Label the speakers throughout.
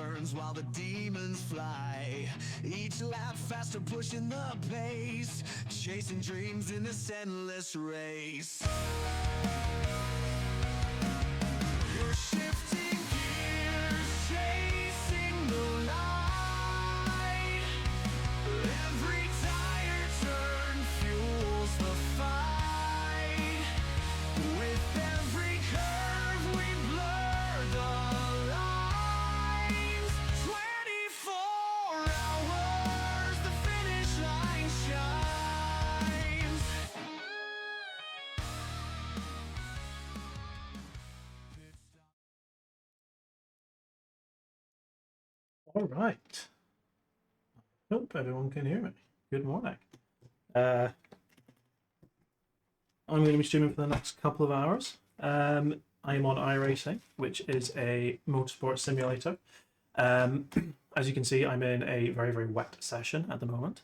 Speaker 1: burns while the demons fly. Each lap faster, pushing the pace, chasing dreams in this endless race. You're shifting gears, chasing the light. Every tire turn fuels the fight. With every curve we blur the lines. 24 hours, the finish line shines.
Speaker 2: All right. Hope everyone can hear me. Good morning. I'm going to be streaming for the next couple of hours. I am on iRacing, which is a motorsport simulator. As you can see, I'm in a very, very wet session at the moment.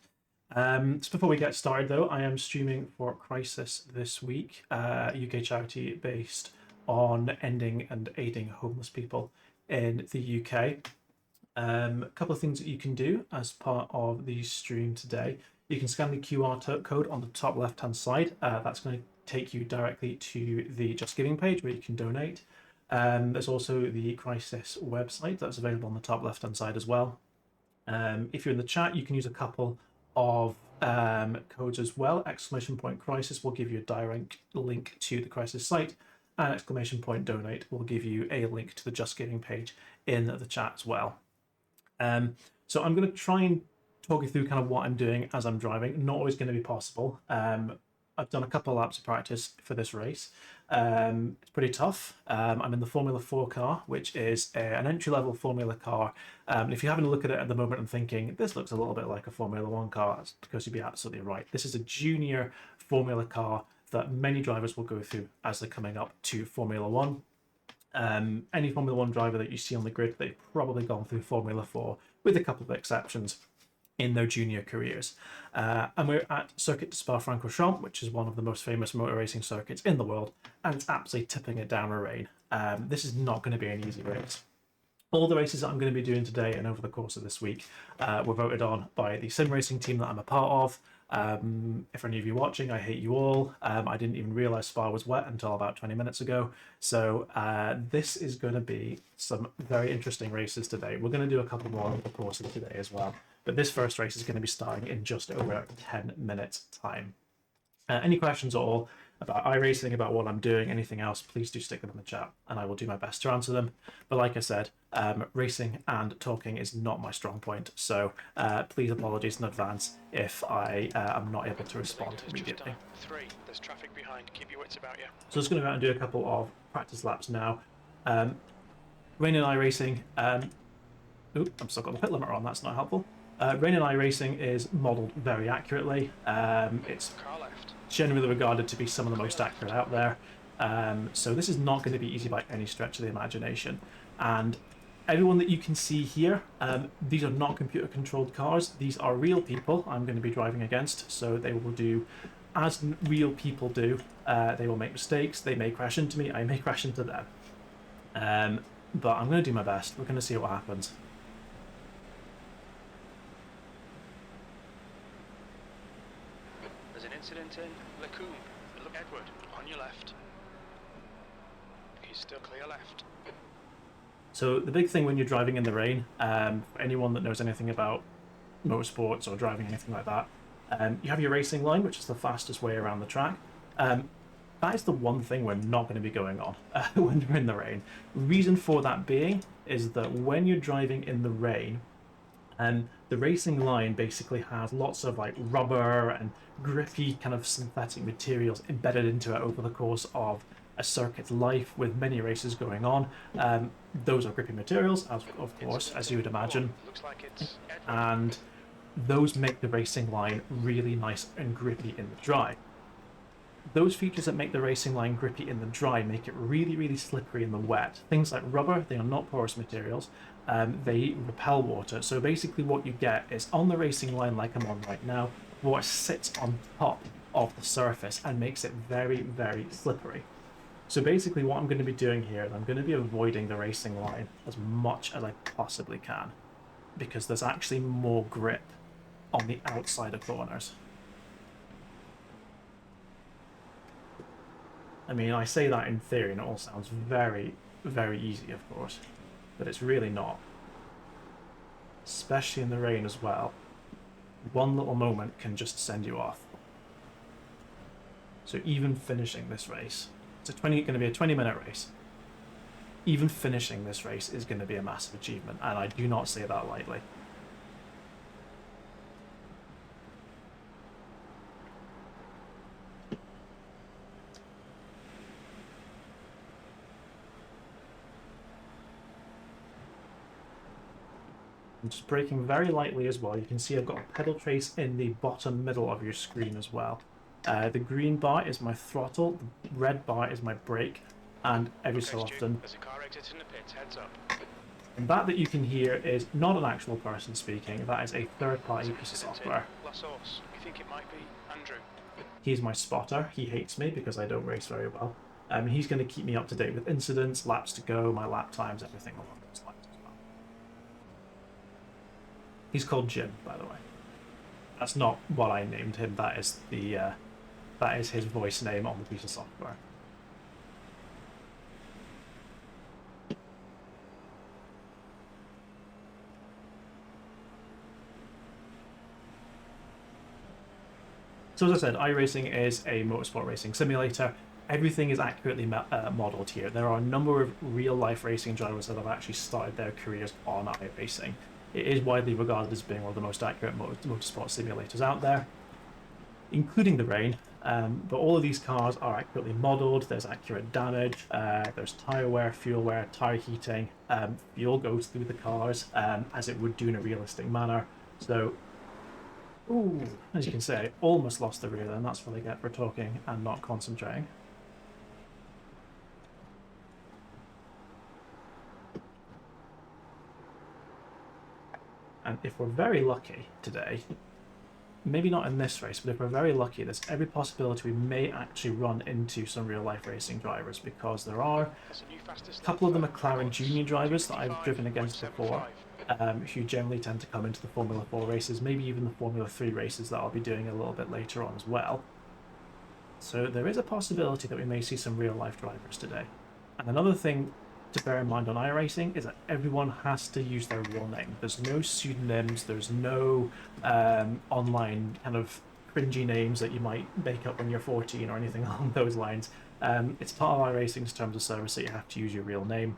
Speaker 2: Just before we get started, though, I am streaming for Crisis this week, UK charity based on ending and aiding homeless people in the UK. A couple of things that you can do as part of the stream today. You can scan the QR code on the top left hand side. That's going to take you directly to the Just Giving page where you can donate. There's also the Crisis website that's available on the top left hand side as well. If you're in the chat, you can use a couple of codes as well. !crisis will give you a direct link to the Crisis site, and !donate will give you a link to the Just Giving page in the chat as well. So I'm going to try and talk you through kind of what I'm doing as I'm driving. Not always going to be possible. I've done a couple of laps of practice for this race. It's pretty tough. I'm in the Formula 4 car, which is an entry-level Formula car. If you're having a look at it at the moment and thinking, this looks a little bit like a Formula 1 car, that's because you'd be absolutely right. This is a junior Formula car that many drivers will go through as they're coming up to Formula 1. Any Formula 1 driver that you see on the grid, they've probably gone through Formula 4, with a couple of exceptions, in their junior careers. And we're at Circuit de Spa-Francorchamps, which is one of the most famous motor racing circuits in the world, and it's absolutely tipping it down with rain. This is not going to be an easy race. All the races that I'm going to be doing today and over the course of this week were voted on by the sim racing team that I'm a part of. If any of you watching, I hate you all. I didn't even realize Spa was wet until about 20 minutes ago. So this is going to be some very interesting races today. We're going to do a couple more over the course of today as well. But this first race is going to be starting in just over 10 minutes time. Any questions at all about iRacing, about what I'm doing, anything else, please do stick them in the chat and I will do my best to answer them. But like I said, racing and talking is not my strong point, so please apologies in advance if I am not able to respond immediately.
Speaker 3: There's traffic behind. Keep your wits about you.
Speaker 2: So I'm just going to go out and do a couple of practice laps now. Rain and iRacing. I've still got the pit limiter on, that's not helpful. Rain and iRacing is modelled very accurately. It's generally regarded to be some of the most accurate out there. So this is not going to be easy by any stretch of the imagination. And everyone that you can see here, these are not computer controlled cars. These are real people I'm going to be driving against. So they will do as real people do. They will make mistakes. They may crash into me. I may crash into them. But I'm going to do my best. We're going to see what happens.
Speaker 3: There's an incident in Lacoon. Look, Edward, on your left. He's still clear left.
Speaker 2: So the big thing when you're driving in the rain, for anyone that knows anything about motorsports or driving anything like that, you have your racing line, which is the fastest way around the track. That is the one thing we're not going to be going on when we're in the rain. Reason for that being is that when you're driving in the rain, the racing line basically has lots of like rubber and grippy kind of synthetic materials embedded into it over the course of a circuit's life, with many races going on. Those are grippy materials, of course, as you would imagine, and those make the racing line really nice and grippy in the dry. Those features that make the racing line grippy in the dry make it really, really slippery in the wet. Things like rubber, they are not porous materials. They repel water. So basically what you get is on the racing line like I'm on right now, water sits on top of the surface and makes it very, very slippery. So basically what I'm going to be doing here is I'm going to be avoiding the racing line as much as I possibly can, because there's actually more grip on the outside of corners. I mean, I say that in theory and it all sounds very, very easy, of course, but it's really not. Especially in the rain as well. One little moment can just send you off. So even finishing this race, it's going to be a 20-minute race. Even finishing this race is going to be a massive achievement, and I do not say that lightly. I'm just braking very lightly as well. You can see I've got a pedal trace in the bottom middle of your screen as well. The green bar is my throttle, the red bar is my brake, and every so often...
Speaker 3: There's a car exiting the pits, heads up.
Speaker 2: And that you can hear is not an actual person speaking, that is a third-party piece of software.
Speaker 3: Last horse. You think it might be Andrew?
Speaker 2: He's my spotter. He hates me because I don't race very well. He's going to keep me up to date with incidents, laps to go, my lap times, everything along those lines as well. He's called Jim, by the way. That's not what I named him. That is his voice name on the piece of software. So as I said, iRacing is a motorsport racing simulator. Everything is accurately modelled here. There are a number of real-life racing drivers that have actually started their careers on iRacing. It is widely regarded as being one of the most accurate motorsport simulators out there, including the rain. But all of these cars are accurately modelled. There's accurate damage, there's tyre wear, fuel wear, tyre heating. Fuel goes through the cars as it would do in a realistic manner. So, ooh, as you can see, I almost lost the rear then. That's what I get for talking and not concentrating. And if we're very lucky today, maybe not in this race, but if we're very lucky, there's every possibility we may actually run into some real-life racing drivers, because there are a couple of the McLaren Junior drivers that I've driven against before, who generally tend to come into the Formula 4 races, maybe even the Formula 3 races that I'll be doing a little bit later on as well. So there is a possibility that we may see some real-life drivers today. And another thing to bear in mind on iRacing is that everyone has to use their real name. There's no pseudonyms, there's no online kind of cringy names that you might make up when you're 14 or anything along those lines. It's part of iRacing's terms of service that you have to use your real name.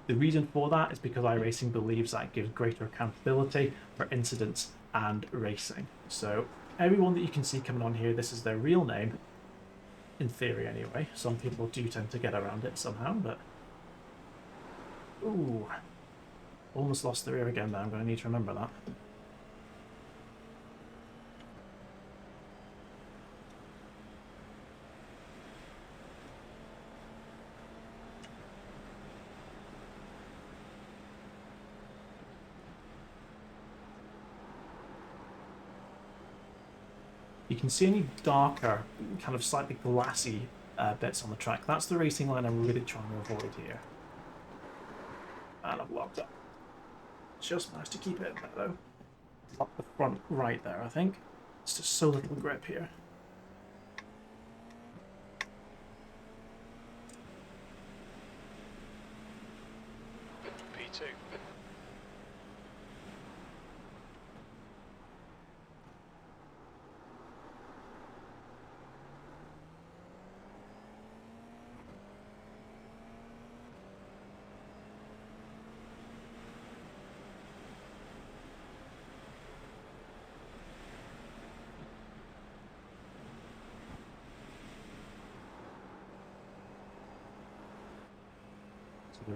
Speaker 2: The reason for that is because iRacing believes that gives greater accountability for incidents and racing. So everyone that you can see coming on here, this is their real name, in theory anyway. Some people do tend to get around it somehow, but... Ooh, almost lost the rear again now. I'm going to need to remember that. You can see any darker, kind of slightly glassy bits on the track. That's the racing line I'm really trying to avoid here. And I've locked up. Just managed to keep it in there though. Up the front right there, I think. It's just so little grip here.
Speaker 3: P2.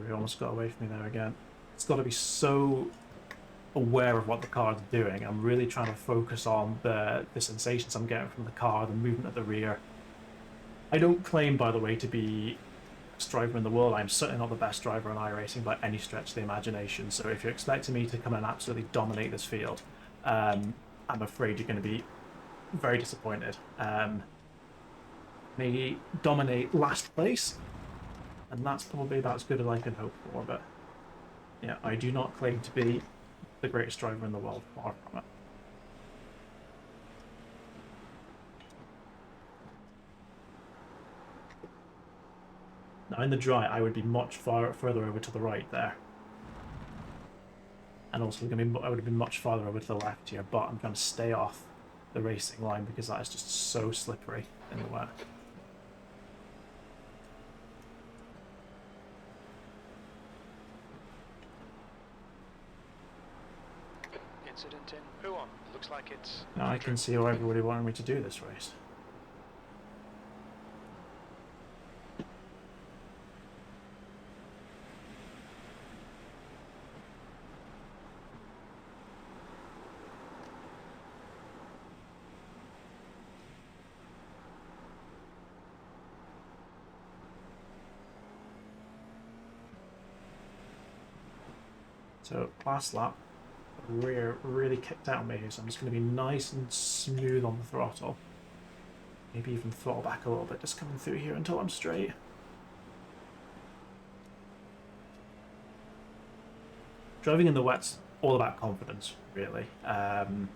Speaker 2: We almost got away from me there again. It's got to be so aware of what the car is doing. I'm really trying to focus on the sensations I'm getting from the car, the movement at the rear. I don't claim, by the way, to be the best driver in the world. I'm certainly not the best driver in iRacing by any stretch of the imagination. So if you're expecting me to come and absolutely dominate this field, I'm afraid you're going to be very disappointed. may dominate last place, and that's probably about as good as I can hope for. But yeah, I do not claim to be the greatest driver in the world, far from it. Now in the dry, I would be much further over to the right there. And also I would have been much farther over to the left here, but I'm trying to stay off the racing line because that is just so slippery in the wet.
Speaker 3: Incident in Huon. Looks like it's...
Speaker 2: Now I can see why everybody wanted me to do this race. So last lap, rear really kicked out on me here, so I'm just going to be nice and smooth on the throttle. Maybe even throttle back a little bit, just coming through here until I'm straight. Driving in the wet's all about confidence, really. And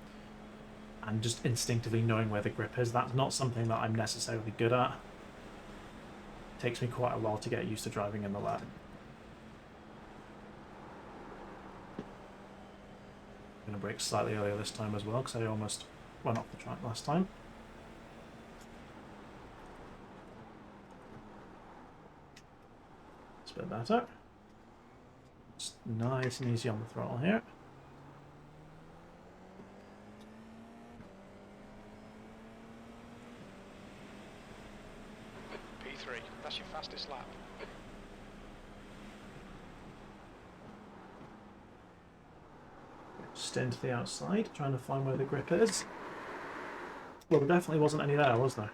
Speaker 2: just instinctively knowing where the grip is. That's not something that I'm necessarily good at. It takes me quite a while to get used to driving in the wet. I'm going to brake slightly earlier this time as well, because I almost went off the track last time. It's a bit better. It's nice and easy on the throttle here.
Speaker 3: P3. That's your fastest lap.
Speaker 2: Stint to the outside, trying to find where the grip is. Well, there definitely wasn't any there, was there?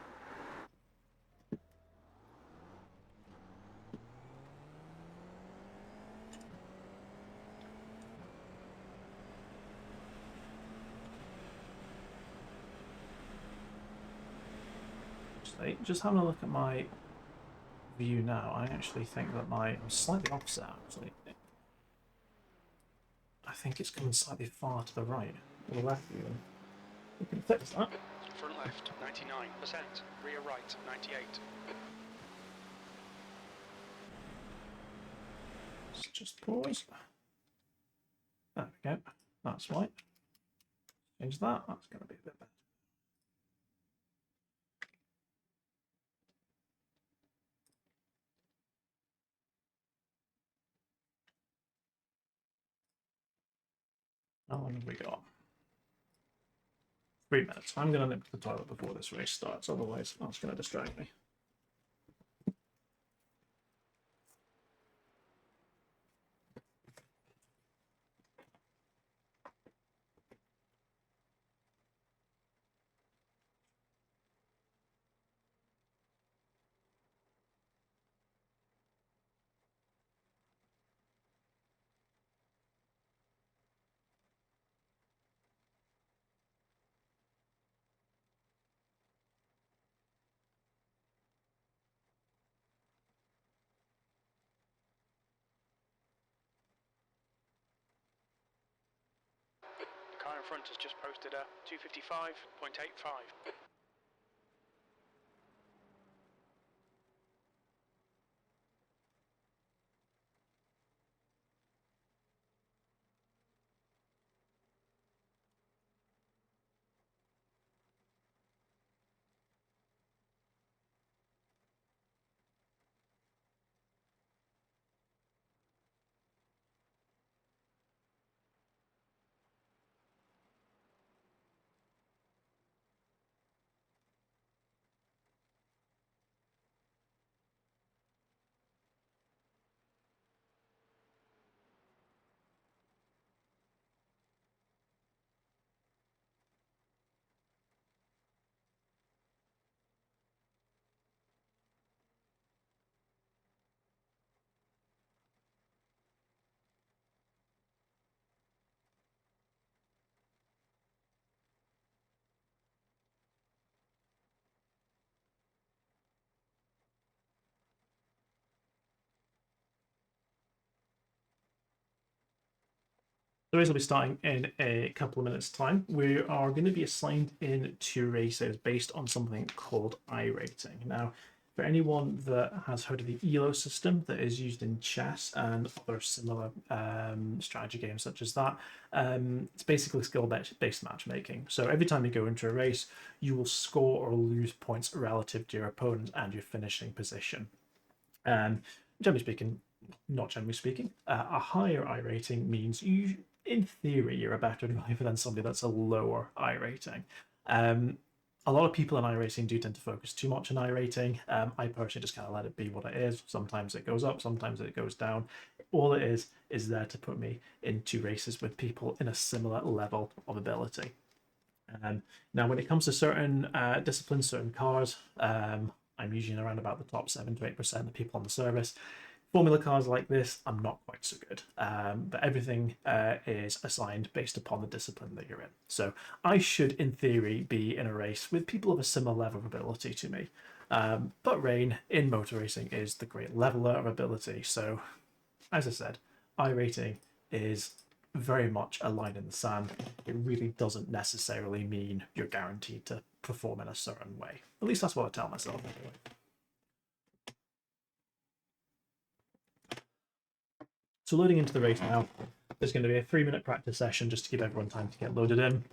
Speaker 2: Just having a look at my view now, I actually think that I'm slightly opposite, actually. I think it's coming slightly far to the right, or the left even. We can fix that.
Speaker 3: Front left, 99%. Rear right, 98.
Speaker 2: Let's just pause. There we go. That's right. Change that. That's going to be a bit better. How long have we got? 3 minutes. I'm going to nip to the toilet before this race starts, otherwise that's going to distract me.
Speaker 3: The car in front has just posted a 255.85.
Speaker 2: The race will be starting in a couple of minutes' time. We are going to be assigned in 2 races based on something called iRating. Now, for anyone that has heard of the ELO system that is used in chess and other similar strategy games such as that, it's basically skill-based matchmaking. So every time you go into a race, you will score or lose points relative to your opponent and your finishing position. Generally speaking, not generally speaking, a higher I rating means you, in theory, you're a better driver than somebody that's a lower I rating. A lot of people in iRacing do tend to focus too much on iRating. I personally just kind of let it be what it is. Sometimes it goes up, sometimes it goes down. All it is there to put me into races with people in a similar level of ability. Now, when it comes to certain disciplines, certain cars, I'm usually around about the top 7 to 8% of people on the service. Formula cars like this, I'm not quite so good, but everything is assigned based upon the discipline that you're in. So I should, in theory, be in a race with people of a similar level of ability to me. But Rain in motor racing is the great leveler of ability. So, as I said, iRating is very much a line in the sand. It really doesn't necessarily mean you're guaranteed to perform in a certain way. At least that's what I tell myself anyway. So loading into the race now, there's going to be a 3-minute practice session just to give everyone time to get loaded in. And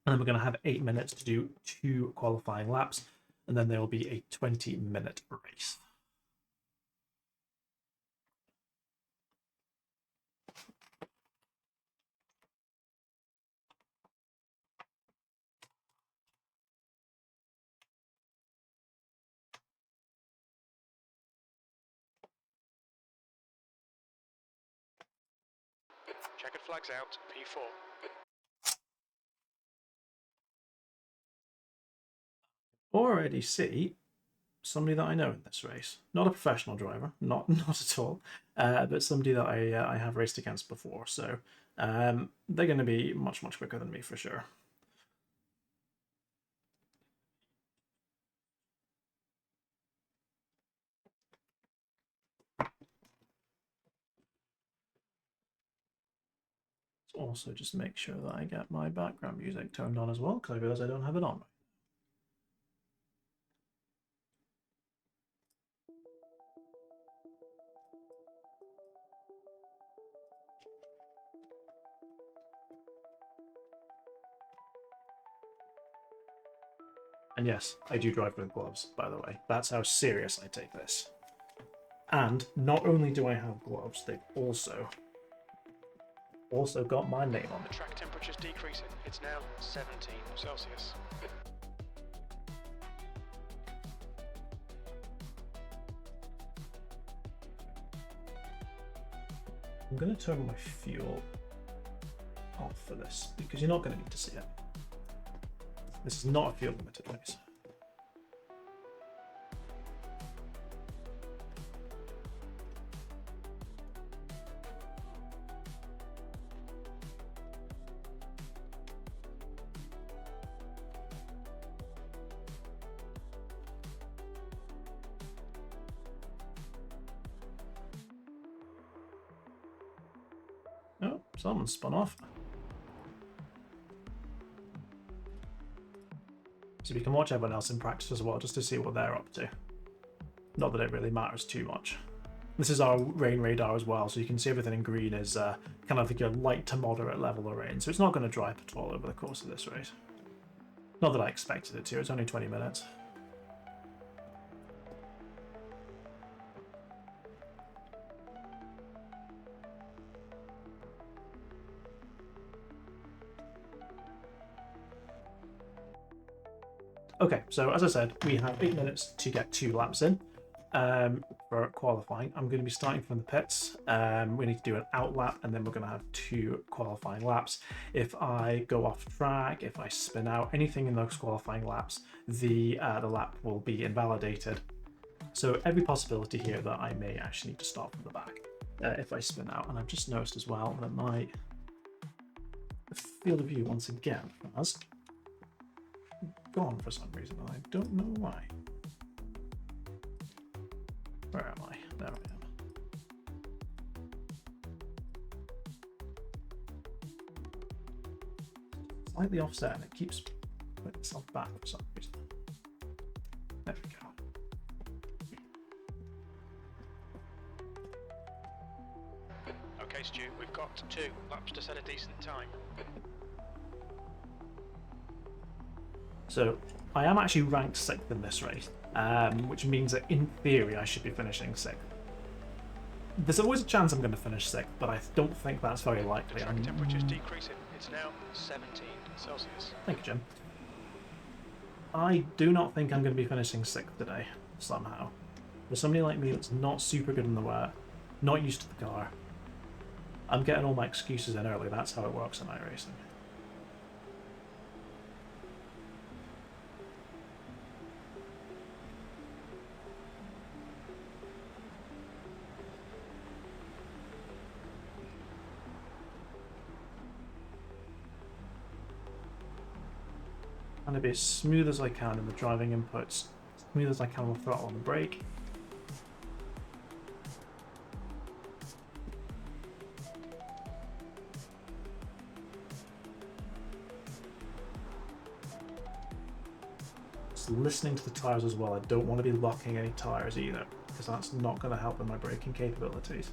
Speaker 2: then we're going to have 8 minutes to do 2 qualifying laps. And then there will be a 20-minute race.
Speaker 3: Checkered flags out, P4.
Speaker 2: Already see somebody that I know in this race. Not a professional driver, not at all, but somebody that I have raced against before. So they're going to be much quicker than me for sure. Also just make sure that I get my background music turned on as well, because I realize I don't have it on. And yes, I do drive with gloves, by the way. That's how serious I take this. And not only do I have gloves, they've also got my name on
Speaker 3: The
Speaker 2: it.
Speaker 3: track temperature's decreasing. It's now 17 Celsius.
Speaker 2: I'm going to turn my fuel off for this, because you're not going to need to see it. This is not a fuel limited race. Oh, someone spun off. So we can watch everyone else in practice as well, just to see what they're up to. Not that it really matters too much. This is our rain radar as well, so you can see everything in green is kind of like your light to moderate level of rain, so it's not going to dry up at all over the course of this race. Not that I expected it to, it's only 20 minutes. Okay, so as I said, we have 8 minutes to get 2 laps in for qualifying. I'm going to be starting from the pits. We need to do an out lap, and then we're going to have 2 qualifying laps. If I go off track, if I spin out, anything in those qualifying laps, the lap will be invalidated. So every possibility here that I may actually need to start from the back if I spin out. And I've just noticed as well that my field of view once again has gone for some reason, and I don't know why. Where am I? There I am. slightly offset and it keeps putting itself back for some reason. There we go.
Speaker 3: Okay, Stu, we've got 2 laps to set a decent time.
Speaker 2: So I am actually ranked 6th in this race, which means that in theory I should be finishing 6th. There's always a chance I'm going to finish 6th, but I don't think that's very
Speaker 3: The
Speaker 2: likely.
Speaker 3: track temperature is decreasing. It's now 17 Celsius.
Speaker 2: Thank you, Jim. I do not think I'm going to be finishing 6th today, somehow. For somebody like me that's not super good in the wet, not used to the car, I'm getting all my excuses in early. That's how it works in iRacing. Trying to be as smooth as I can in the driving inputs, smooth as I can with the throttle and the brake. Just listening to the tyres as well. I don't want to be locking any tyres either, because that's not going to help in my braking capabilities.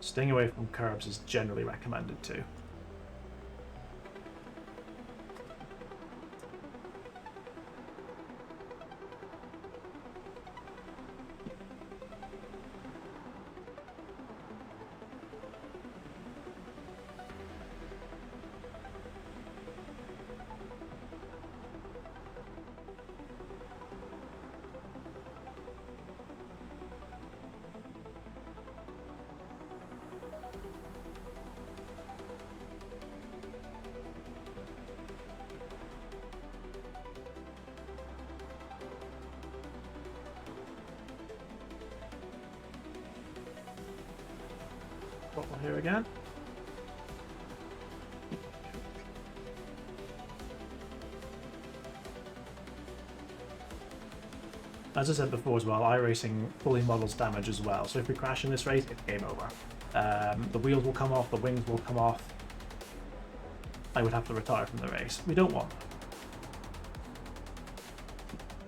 Speaker 2: Staying away from curbs is generally recommended too. Throttle here again. As I said before as well, iRacing fully models damage as well, so if we crash in this race, it's game over. The wheels will come off, the wings will come off. I would have to retire from the race. We don't want that.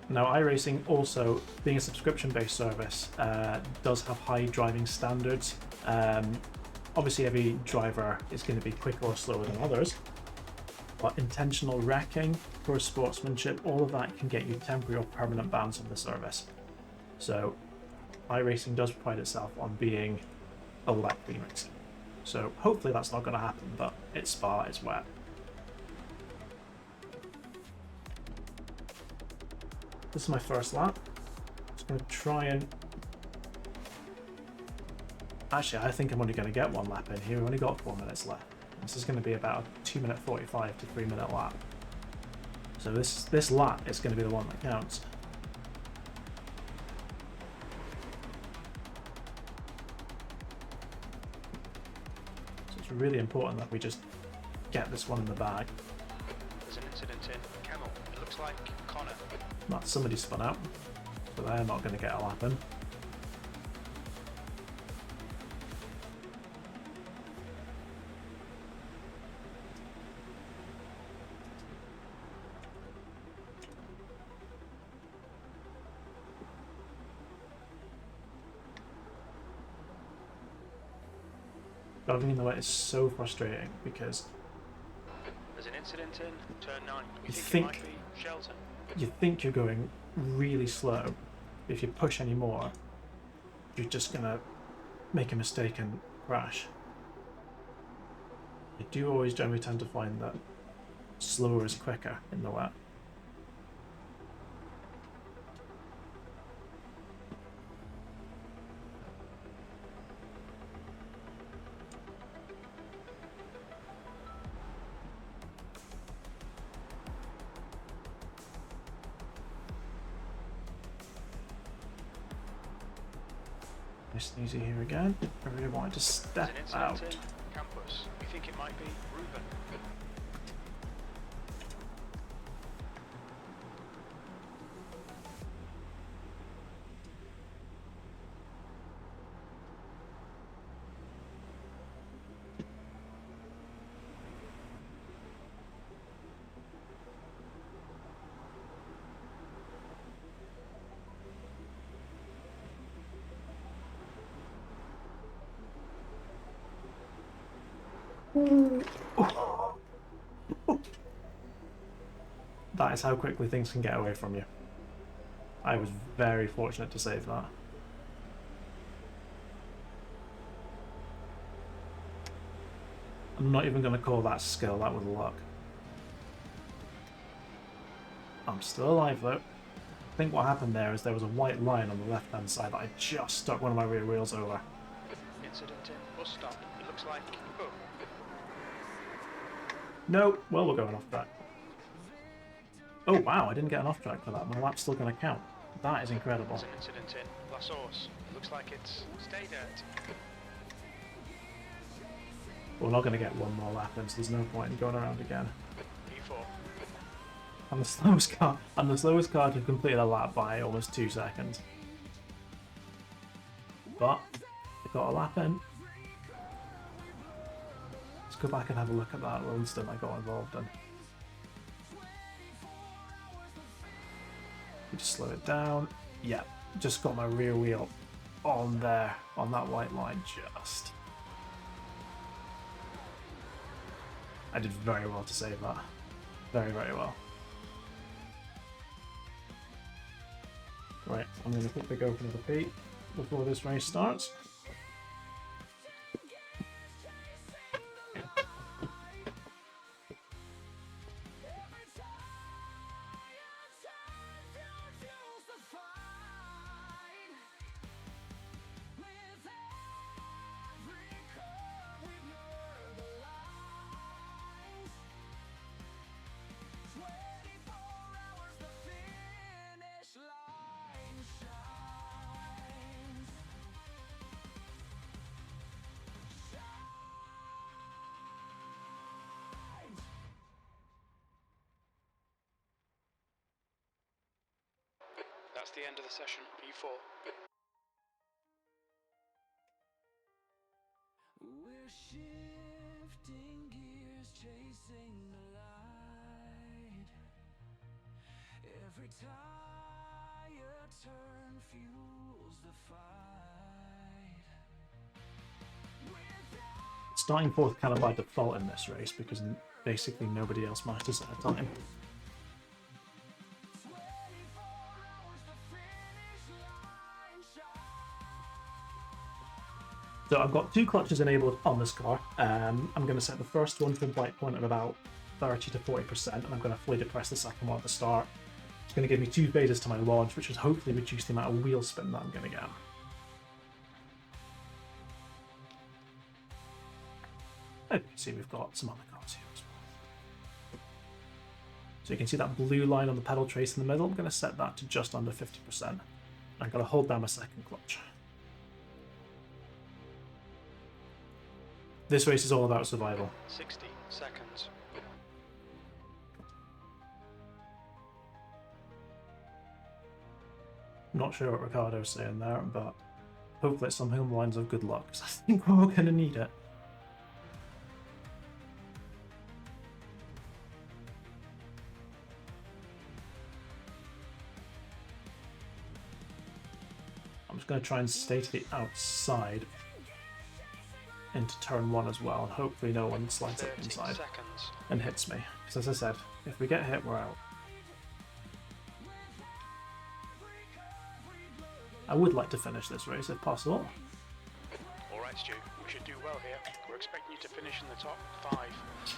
Speaker 2: Now, iRacing also, being a subscription-based service, does have high driving standards. Obviously, every driver is going to be quicker or slower than others, but intentional wrecking, poor sportsmanship, all of that can get you temporary or permanent bans from the service. So, iRacing does pride itself on being a light clean racing. So, hopefully that's not going to happen, but it's Spa, it's wet. This is my first lap. Just going to try and... Actually, I think I'm only going to get 1 lap in here. We've only got 4 minutes left. This is going to be about a 2-minute 45 to 3-minute lap. So this lap is going to be the one that counts. So it's really important that we just get this one in the bag.
Speaker 3: There's an incident in Camel. It looks like Connor.
Speaker 2: Not somebody spun out, but they're not going to get a lap in. Driving in the wet is so frustrating because
Speaker 3: There's an incident in turn 9. We
Speaker 2: You
Speaker 3: think it might be Shelton.
Speaker 2: you think you're going really slow. If you push any more, you're just gonna make a mistake and crash. I do always generally tend to find that slower is quicker in the wet. Nice and easy here again. I really wanted to step
Speaker 3: There's an incident
Speaker 2: out.
Speaker 3: in Campus. We think it might be Ruben.
Speaker 2: That is how quickly things can get away from you. I was very fortunate to save that. I'm not even going to call that skill, that was luck. I'm still alive though. I think what happened there is there was a white line on the left hand side that I just stuck one of my rear wheels over.
Speaker 3: Incident in bus stop. It looks like. Oh,
Speaker 2: No, well, we're going off track. Oh wow, I didn't get an off track for that. My lap's still going to count. That is incredible.
Speaker 3: there's an incident in La Source. It looks like it's stay dirt.
Speaker 2: We're not going to get one more lap in, so there's no point in going around again.
Speaker 3: P4.
Speaker 2: I'm the slowest car to complete a lap by almost 2 seconds. But I got a lap in. Let's go back and have a look at that little incident I got involved in. We just slow it down. Yeah, just got my rear wheel on there, on that white line just. I did very well to save that. Very, very well. Right, I'm going to quickly go for another P before this race starts.
Speaker 3: That's the end of the session. P4.
Speaker 1: We're shifting gears, chasing the light. Every tire turn fuels the fight.
Speaker 2: Starting fourth kind of by default in this race because basically nobody else matters at a time. So I've got 2 clutches enabled on this car. I'm going to set the first one to a white point at about 30 to 40%, and I'm going to fully depress the second one at the start. It's going to give me 2 phases to my launch, which should hopefully reduce the amount of wheel spin that I'm going to get. Oh, you can see we've got some other cars here as well. So you can see that blue line on the pedal trace in the middle. I'm going to set that to just under 50%. I'm going to hold down my second clutch. This race is all about survival.
Speaker 3: 60 seconds.
Speaker 2: Not sure what Ricardo's saying there, but hopefully it's something along the lines of good luck, because I think we're all going to need it. I'm just going to try and stay to the outside into turn 1 as well, and hopefully no one slides up
Speaker 3: 30
Speaker 2: inside
Speaker 3: seconds.
Speaker 2: and hits me. Because as I said, if we get hit, we're out. I would like to finish this race if possible.
Speaker 3: Alright, Stu, we should do well here. We're expecting you to finish in the top 5.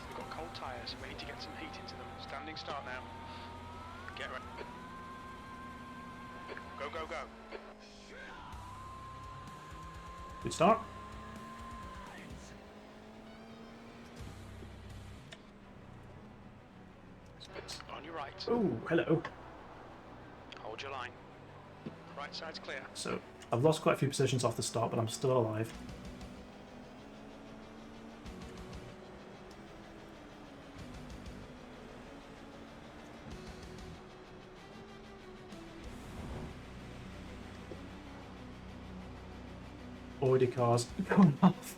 Speaker 3: We've got cold tyres, we need to get some heat into them. Standing start now. Get ready. Go, go, go.
Speaker 2: Good start.
Speaker 3: On your right.
Speaker 2: Oh, hello.
Speaker 3: Hold your line. Right side's clear.
Speaker 2: So I've lost quite a few positions off the start, but I'm still alive. Already cars going off.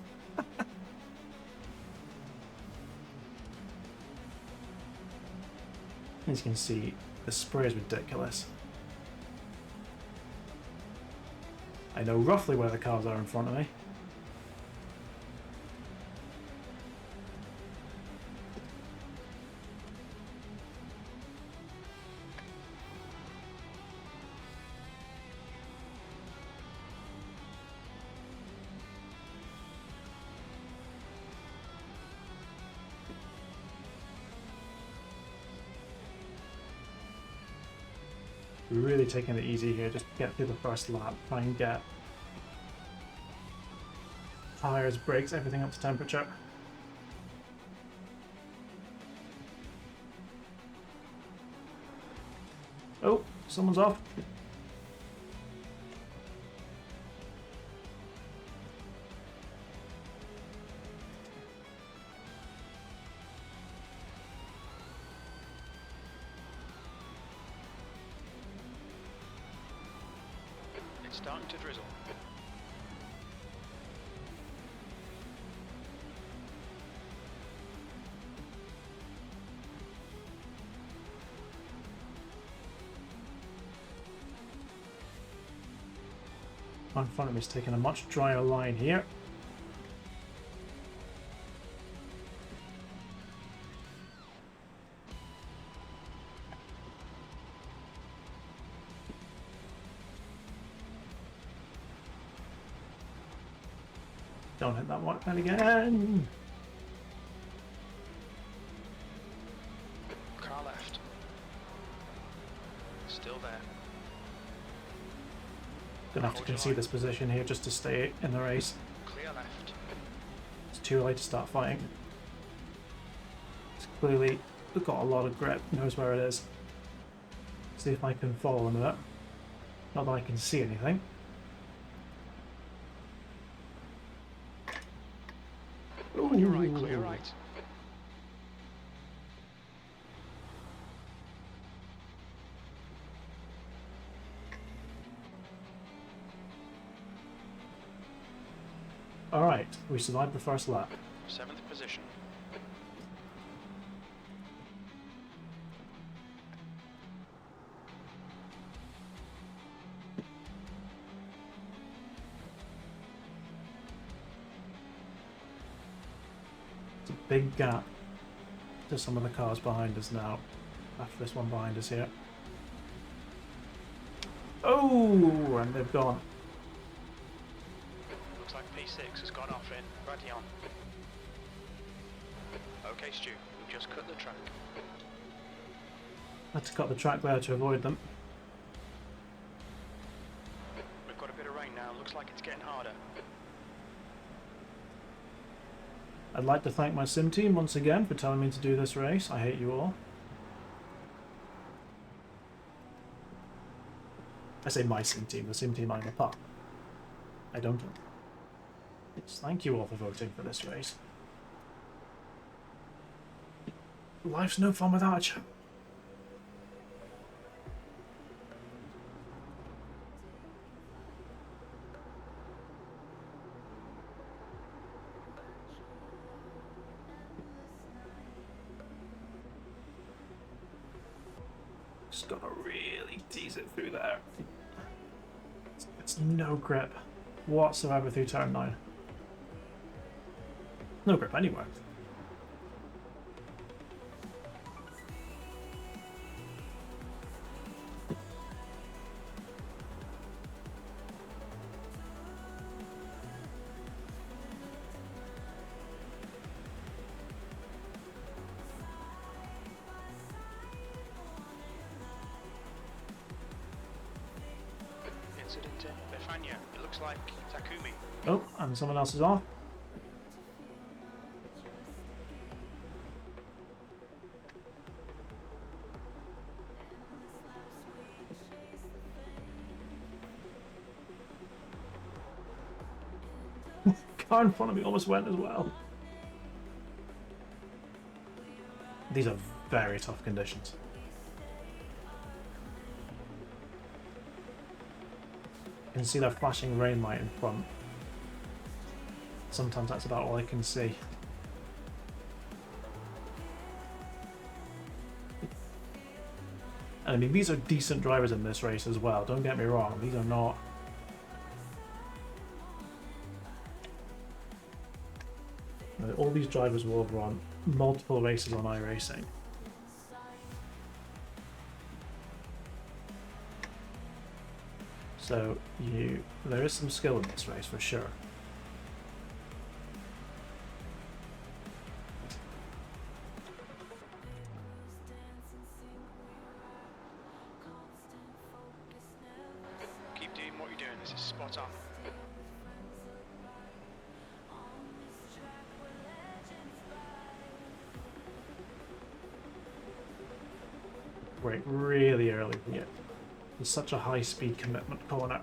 Speaker 2: As you can see, the spray is ridiculous. I know roughly where the cars are in front of me. Really taking it easy here, just get through the first lap, try and get tires, brakes, everything up to temperature. Oh, someone's off.
Speaker 3: It's starting to drizzle.
Speaker 2: In front of me is taking a much drier line here. Don't hit that white pen again.
Speaker 3: Car left. Still there.
Speaker 2: Gonna have to concede this position here just to stay in the race.
Speaker 3: Clear left.
Speaker 2: It's too late to start fighting. It's clearly got a lot of grip, knows where it is. See if I can follow him a bit. Not that I can see anything.
Speaker 3: You're right, clear right.
Speaker 2: Alright, we survived the first lap.
Speaker 3: 7th position.
Speaker 2: It's a big gap to some of the cars behind us now, after this one behind us here. Oh, and they've gone.
Speaker 3: Looks like P6 has gone off in Radion. Okay, Stu, we've just cut the track.
Speaker 2: Had to cut the track there to avoid them.
Speaker 3: We've got a bit of rain now, looks like it's getting harder.
Speaker 2: I'd like to thank my sim team once again for telling me to do this race. I hate you all. I say my sim team, the sim team I'm a part. I don't. Yes, thank you all for voting for this race. Life's no fun without a chat. Just gotta really tease it through there. It's no grip whatsoever through turn 9. No grip anywhere.
Speaker 3: Incident in Befania. It looks like Takumi.
Speaker 2: Oh, and someone else is off. Car in front of me almost went as well. These are very tough conditions. You can see that flashing rain light in front. Sometimes that's about all I can see. And I mean, these are decent drivers in this race as well, don't get me wrong, these are not... All these drivers will have run multiple races on iRacing. So there is some skill in this race for sure.
Speaker 3: spot on.
Speaker 2: Brake really early here. There's such a high speed commitment corner.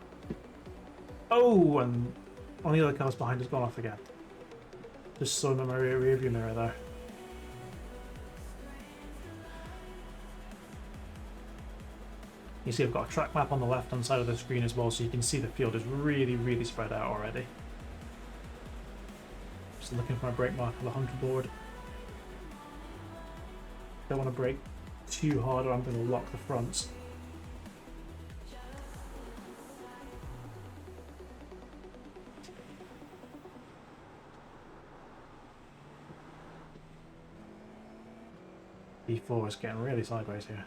Speaker 2: Oh, and one of the other cars behind has gone off again. Just saw him in my rear view mirror there. You see I've got a track map on the left hand side of the screen as well, so you can see the field is really, really spread out already. Just looking for my brake mark on the 100 board. Don't want to brake too hard or I'm going to lock the fronts. B4 is getting really sideways here.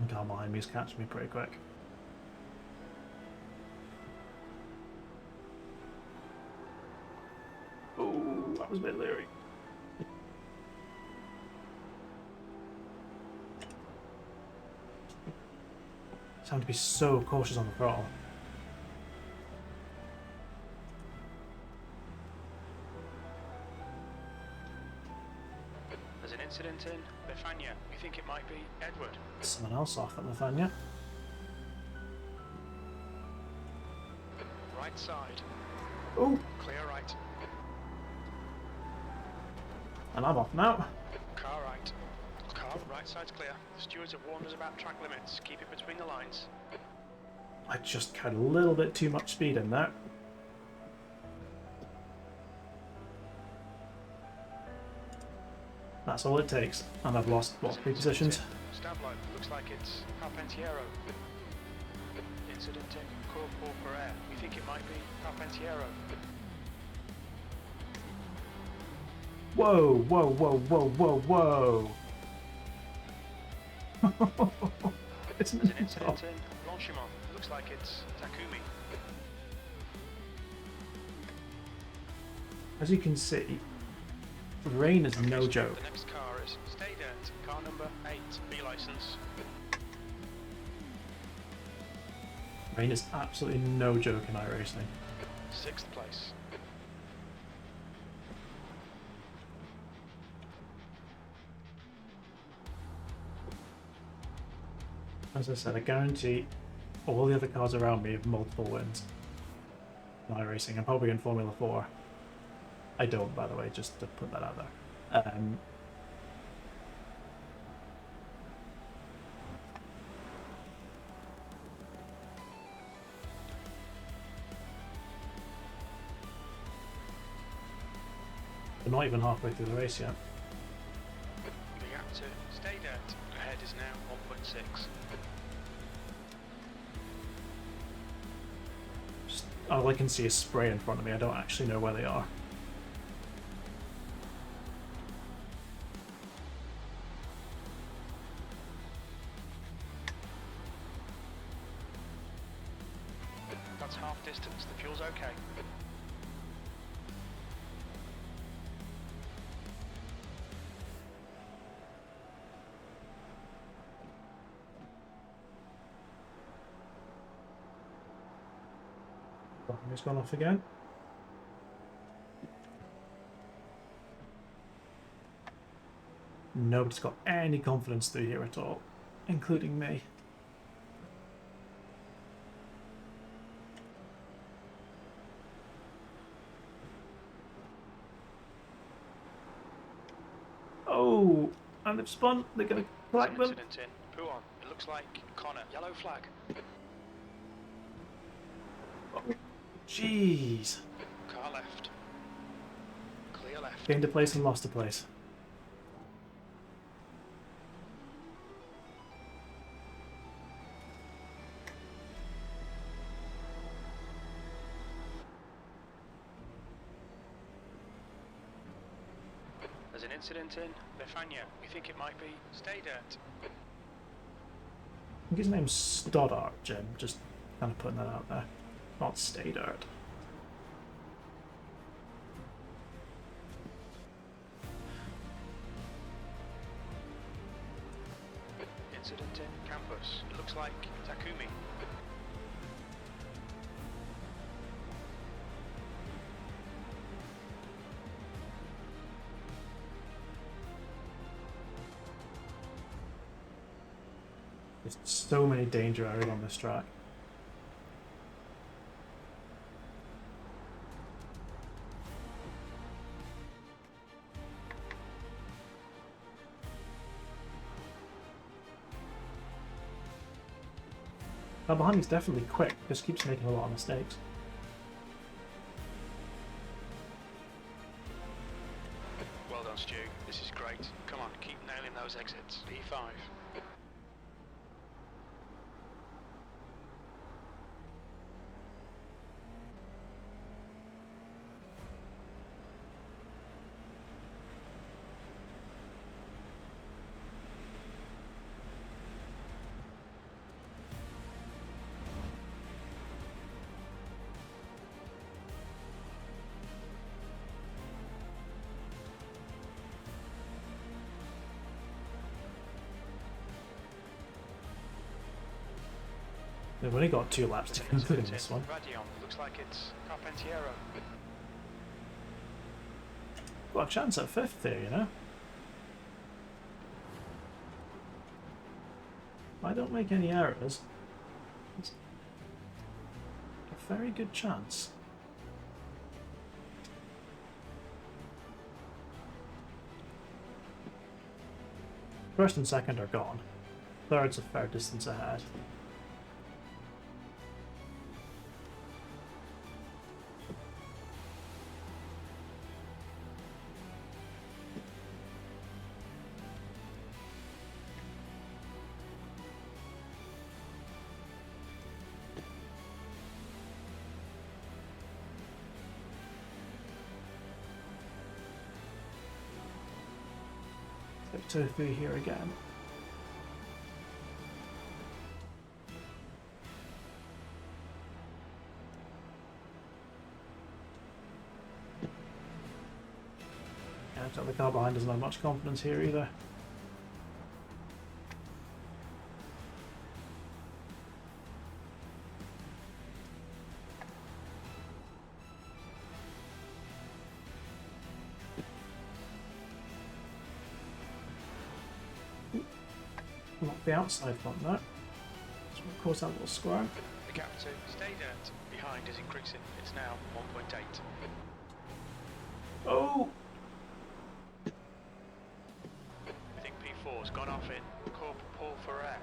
Speaker 2: The car behind me is catching me pretty quick. Oh, that was a bit leery. Time to be so cautious on the throttle.
Speaker 3: There's an incident in Bethania. We think it might be Edward.
Speaker 2: Someone else off at Lafania.
Speaker 3: Right side.
Speaker 2: Oh,
Speaker 3: Clear right.
Speaker 2: and I'm off now.
Speaker 3: Car right. Car right side's clear. The stewards have warned us about track limits. Keep it between the lines.
Speaker 2: I just had a little bit too much speed in there. That's all it takes, and I've lost, what, 3 positions?
Speaker 3: Stab line. Looks like it's Carpentiero. Incident in Corporal Pereira. We think it might be Carpentiero.
Speaker 2: Whoa, whoa, whoa, whoa, whoa, whoa! It's
Speaker 3: There's an incident in Blanchimont. Looks like it's Takumi.
Speaker 2: As you can see, rain is no joke.
Speaker 3: The next car is Stay Dirt. Car number 8. B license.
Speaker 2: Rain is absolutely no joke in iRacing.
Speaker 3: 6th place.
Speaker 2: As I said, I guarantee all the other cars around me have multiple wins in iRacing. I'm probably in Formula 4. I don't, by the way, just to put that out there. We're not even halfway through the race yet.
Speaker 3: The gap to Stay Dirt ahead is now 1.6.
Speaker 2: Just, all I can see is spray in front of me. I don't actually know where they are.
Speaker 3: That's half distance. The fuel's okay.
Speaker 2: It's gone off again. Nobody's got any confidence through here at all, including me. Oh, and they've spun. They're going to collect them.
Speaker 3: Incident in Puon. It looks like Connor. Yellow flag.
Speaker 2: Jeez.
Speaker 3: Car left. Clear left.
Speaker 2: Gained a place and lost a place.
Speaker 3: There's an incident in Bethania. We think it might be Stay Dirt.
Speaker 2: think his name's Stoddart, Jim. Just kind of putting that out there. Not Stay Dirt.
Speaker 3: Incident in campus. It looks like Takumi.
Speaker 2: There's so many danger areas on this track. Now behind me's definitely quick, just keeps making a lot of mistakes.
Speaker 3: Well done, Stu. This is great. Come on, keep nailing those exits. P5.
Speaker 2: We've only got 2 laps to conclude in this one.
Speaker 3: Radion. Looks like it's Carpentiero.
Speaker 2: Got a chance at 5th there, you know? If I don't make any errors, it's a very good chance. First and second are gone. Third's a fair distance ahead. So 2-3 here again. Yeah, so the car behind doesn't have much confidence here either. Not the outside front though. So of course that little square.
Speaker 3: The gap to Stay Dirt behind is increasing. It's now 1.8.
Speaker 2: Oh!
Speaker 3: I think P4's gone off in Corp Paul Ferrer.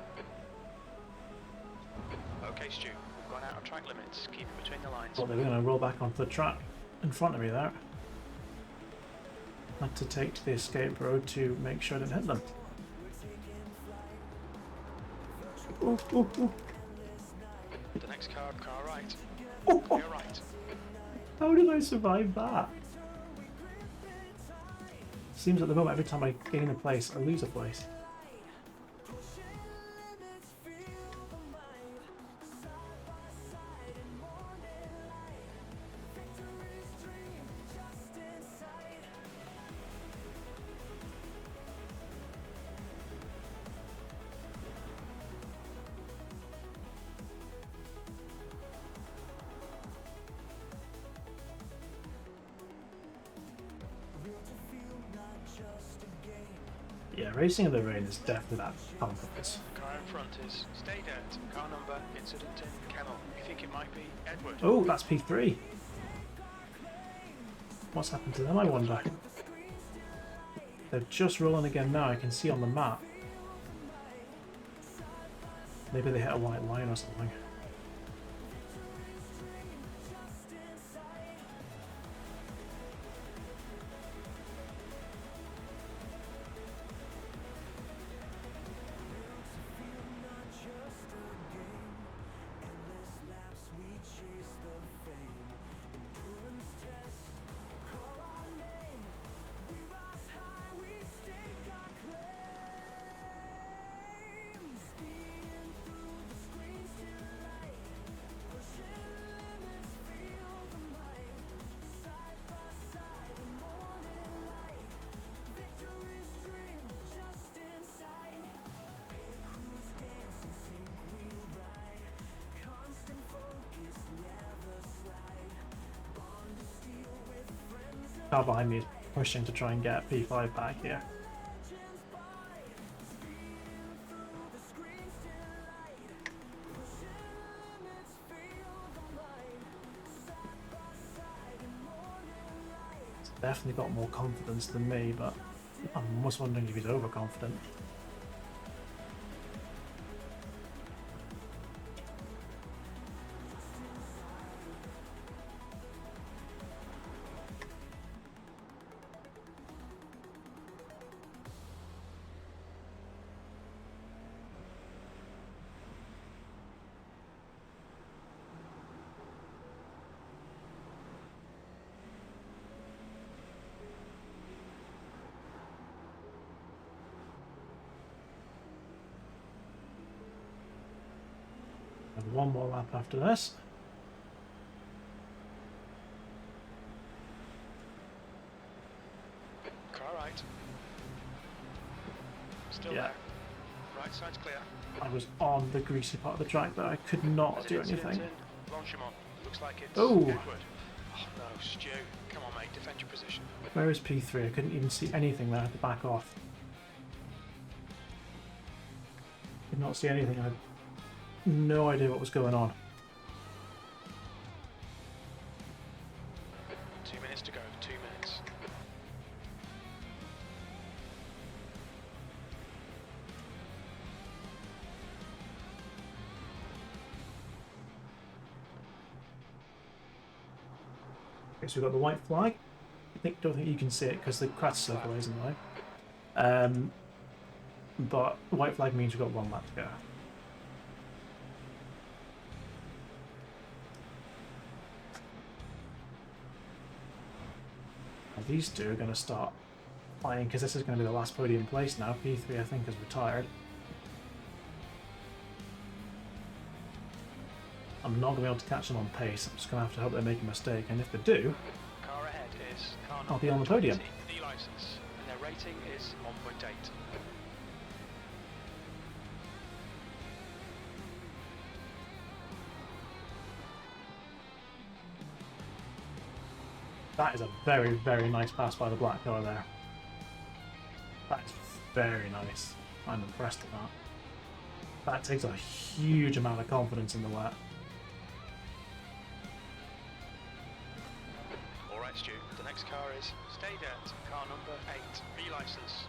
Speaker 3: Okay, Stu, we've gone out of track limits. Keep it between the lines.
Speaker 2: Thought they were going to roll back onto the track in front of me there. Had to take to the escape road to make sure I didn't hit them. Oh, oh, oh.
Speaker 3: The next car right.
Speaker 2: Oh, oh.
Speaker 3: You're right.
Speaker 2: How did I survive that? Seems at the moment every time I gain a place, I lose a place. Yeah, racing in the rain is definitely that confidence.
Speaker 3: The car in front is Stay Dirt. Car number, incident in kennel. You think it might be Edward?
Speaker 2: Oh, that's P3. What's happened to them, I wonder? They're just rolling again now, I can see on the map. Maybe they hit a white line or something. car behind me is pushing to try and get P5 back here. He's definitely got more confidence than me, but I'm almost wondering if he's overconfident. And one more lap after this.
Speaker 3: Car right. Still
Speaker 2: Yeah.
Speaker 3: there. Right side's clear.
Speaker 2: I was on the greasy part of the track, but I could not
Speaker 3: There's
Speaker 2: do
Speaker 3: an incident
Speaker 2: anything.
Speaker 3: in Longchamp. Looks like it's
Speaker 2: Oh.
Speaker 3: Edward. Oh no, Stu. Come on, mate. Defend your position.
Speaker 2: Where is P3? I couldn't even see anything there. I had to back off. Could not see anything. I had no idea what was going on.
Speaker 3: 2 minutes to go. 2 minutes.
Speaker 2: Okay, so we've got the white flag. Don't think you can see it because the crash circle isn't right. But the white flag means we've got one lap to go. Now these two are going to start fighting because this is going to be the last podium place now. P3 I think is retired. I'm not going to be able to catch them on pace. I'm just going to have to hope they make a mistake, and if they do,
Speaker 3: Car ahead is car
Speaker 2: I'll be
Speaker 3: number
Speaker 2: on the podium.
Speaker 3: 20, D license, and their rating is 1.8.
Speaker 2: That is a very, very nice pass by the black car there. That is very nice. I'm impressed with that. That takes a huge amount of confidence in the wet.
Speaker 3: All right, Stu. The next car is stay dead. Car number 8, B license.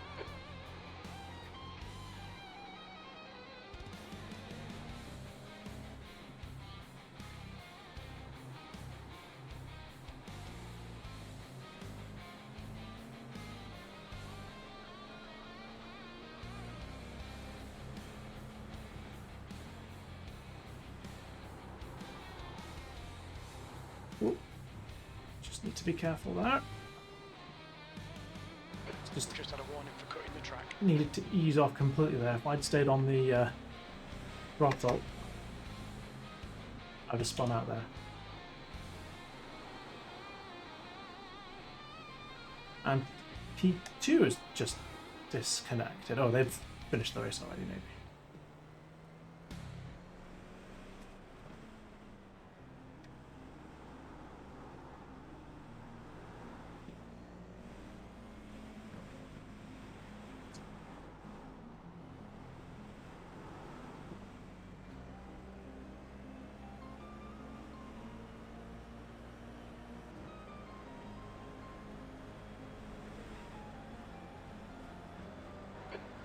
Speaker 2: Just need to be careful there. Just
Speaker 3: Just had a warning for cutting the track.
Speaker 2: needed to ease off completely there. If I'd stayed on the throttle, I'd have spun out there. And P2 is just disconnected. Oh, they've finished the race already, maybe.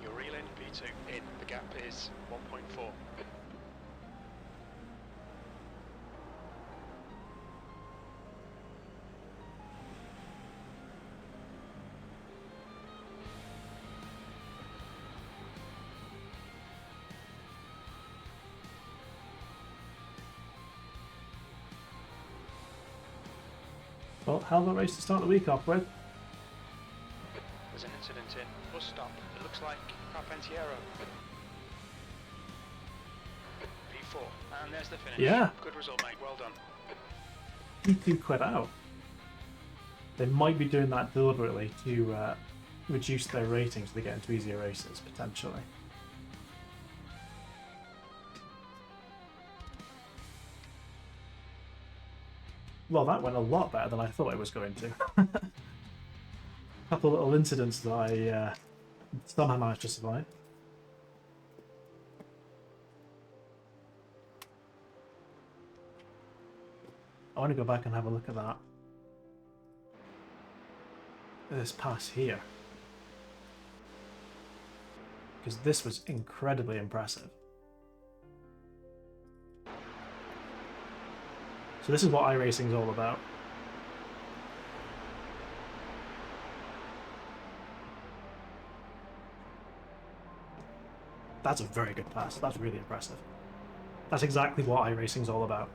Speaker 3: You're reeling, P2 in. The gap is 1.4.
Speaker 2: Well, hell of a race to start the week off with.
Speaker 3: There's an incident in bus stop. It looks like Carpentiero. P4. And there's the finish.
Speaker 2: Yeah.
Speaker 3: Good result, mate. Well done.
Speaker 2: P2 quit out. They might be doing that deliberately to reduce their ratings so they get into easier races, potentially. Well, that went a lot better than I thought it was going to. couple of little incidents that I somehow managed to survive. I want to go back and have a look at that. This pass here. Because this was incredibly impressive. So this is what iRacing is all about. That's a very good pass. That's really impressive. That's exactly what iRacing is all about.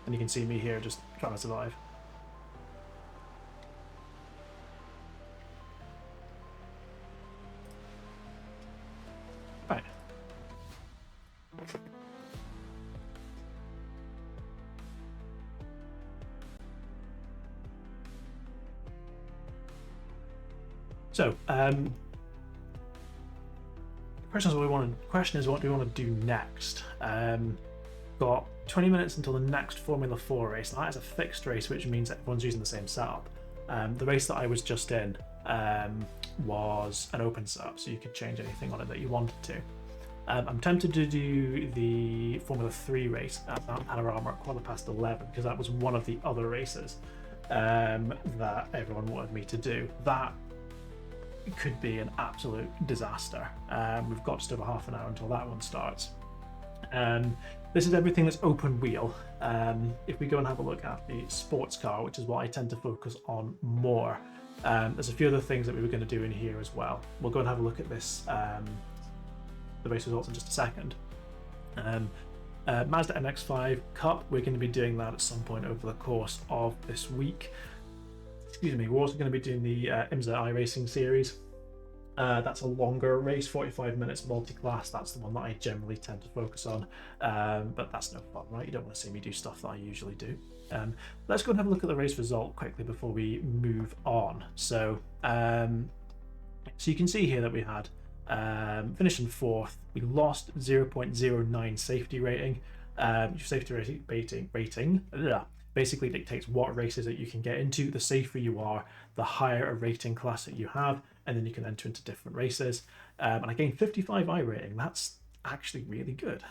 Speaker 2: And you can see me here just trying to survive. Right. So, question is what do we want to do next? Got 20 minutes until the next Formula 4 race. Now that is a fixed race, which means everyone's using the same setup. The race that I was just in was an open setup, so you could change anything on it that you wanted to. I'm tempted to do the Formula 3 race at Mount Panorama at 11:15 because that was one of the other races that everyone wanted me to do. That could be an absolute disaster. We've got just over half an hour until that one starts. This is everything that's open wheel. If we go and have a look at the sports car, which is what I tend to focus on more, there's a few other things that we were going to do in here as well. We'll go and have a look at this, the race results in just a second. Mazda MX-5 Cup, we're going to be doing that at some point over the course of this week. Excuse me, we're also going to be doing the IMSA iRacing series. That's a longer race, 45 minutes multi-class. That's the one that I generally tend to focus on, but that's no fun, right? You don't want to see me do stuff that I usually do. Let's go and have a look at the race result quickly before we move on. So you can see here that we had finished in 4th. We lost 0.09 safety rating. Safety rating basically dictates what races that you can get into. The safer you are, the higher a rating class that you have, and then you can enter into different races. And I gained 55 I rating. That's actually really good.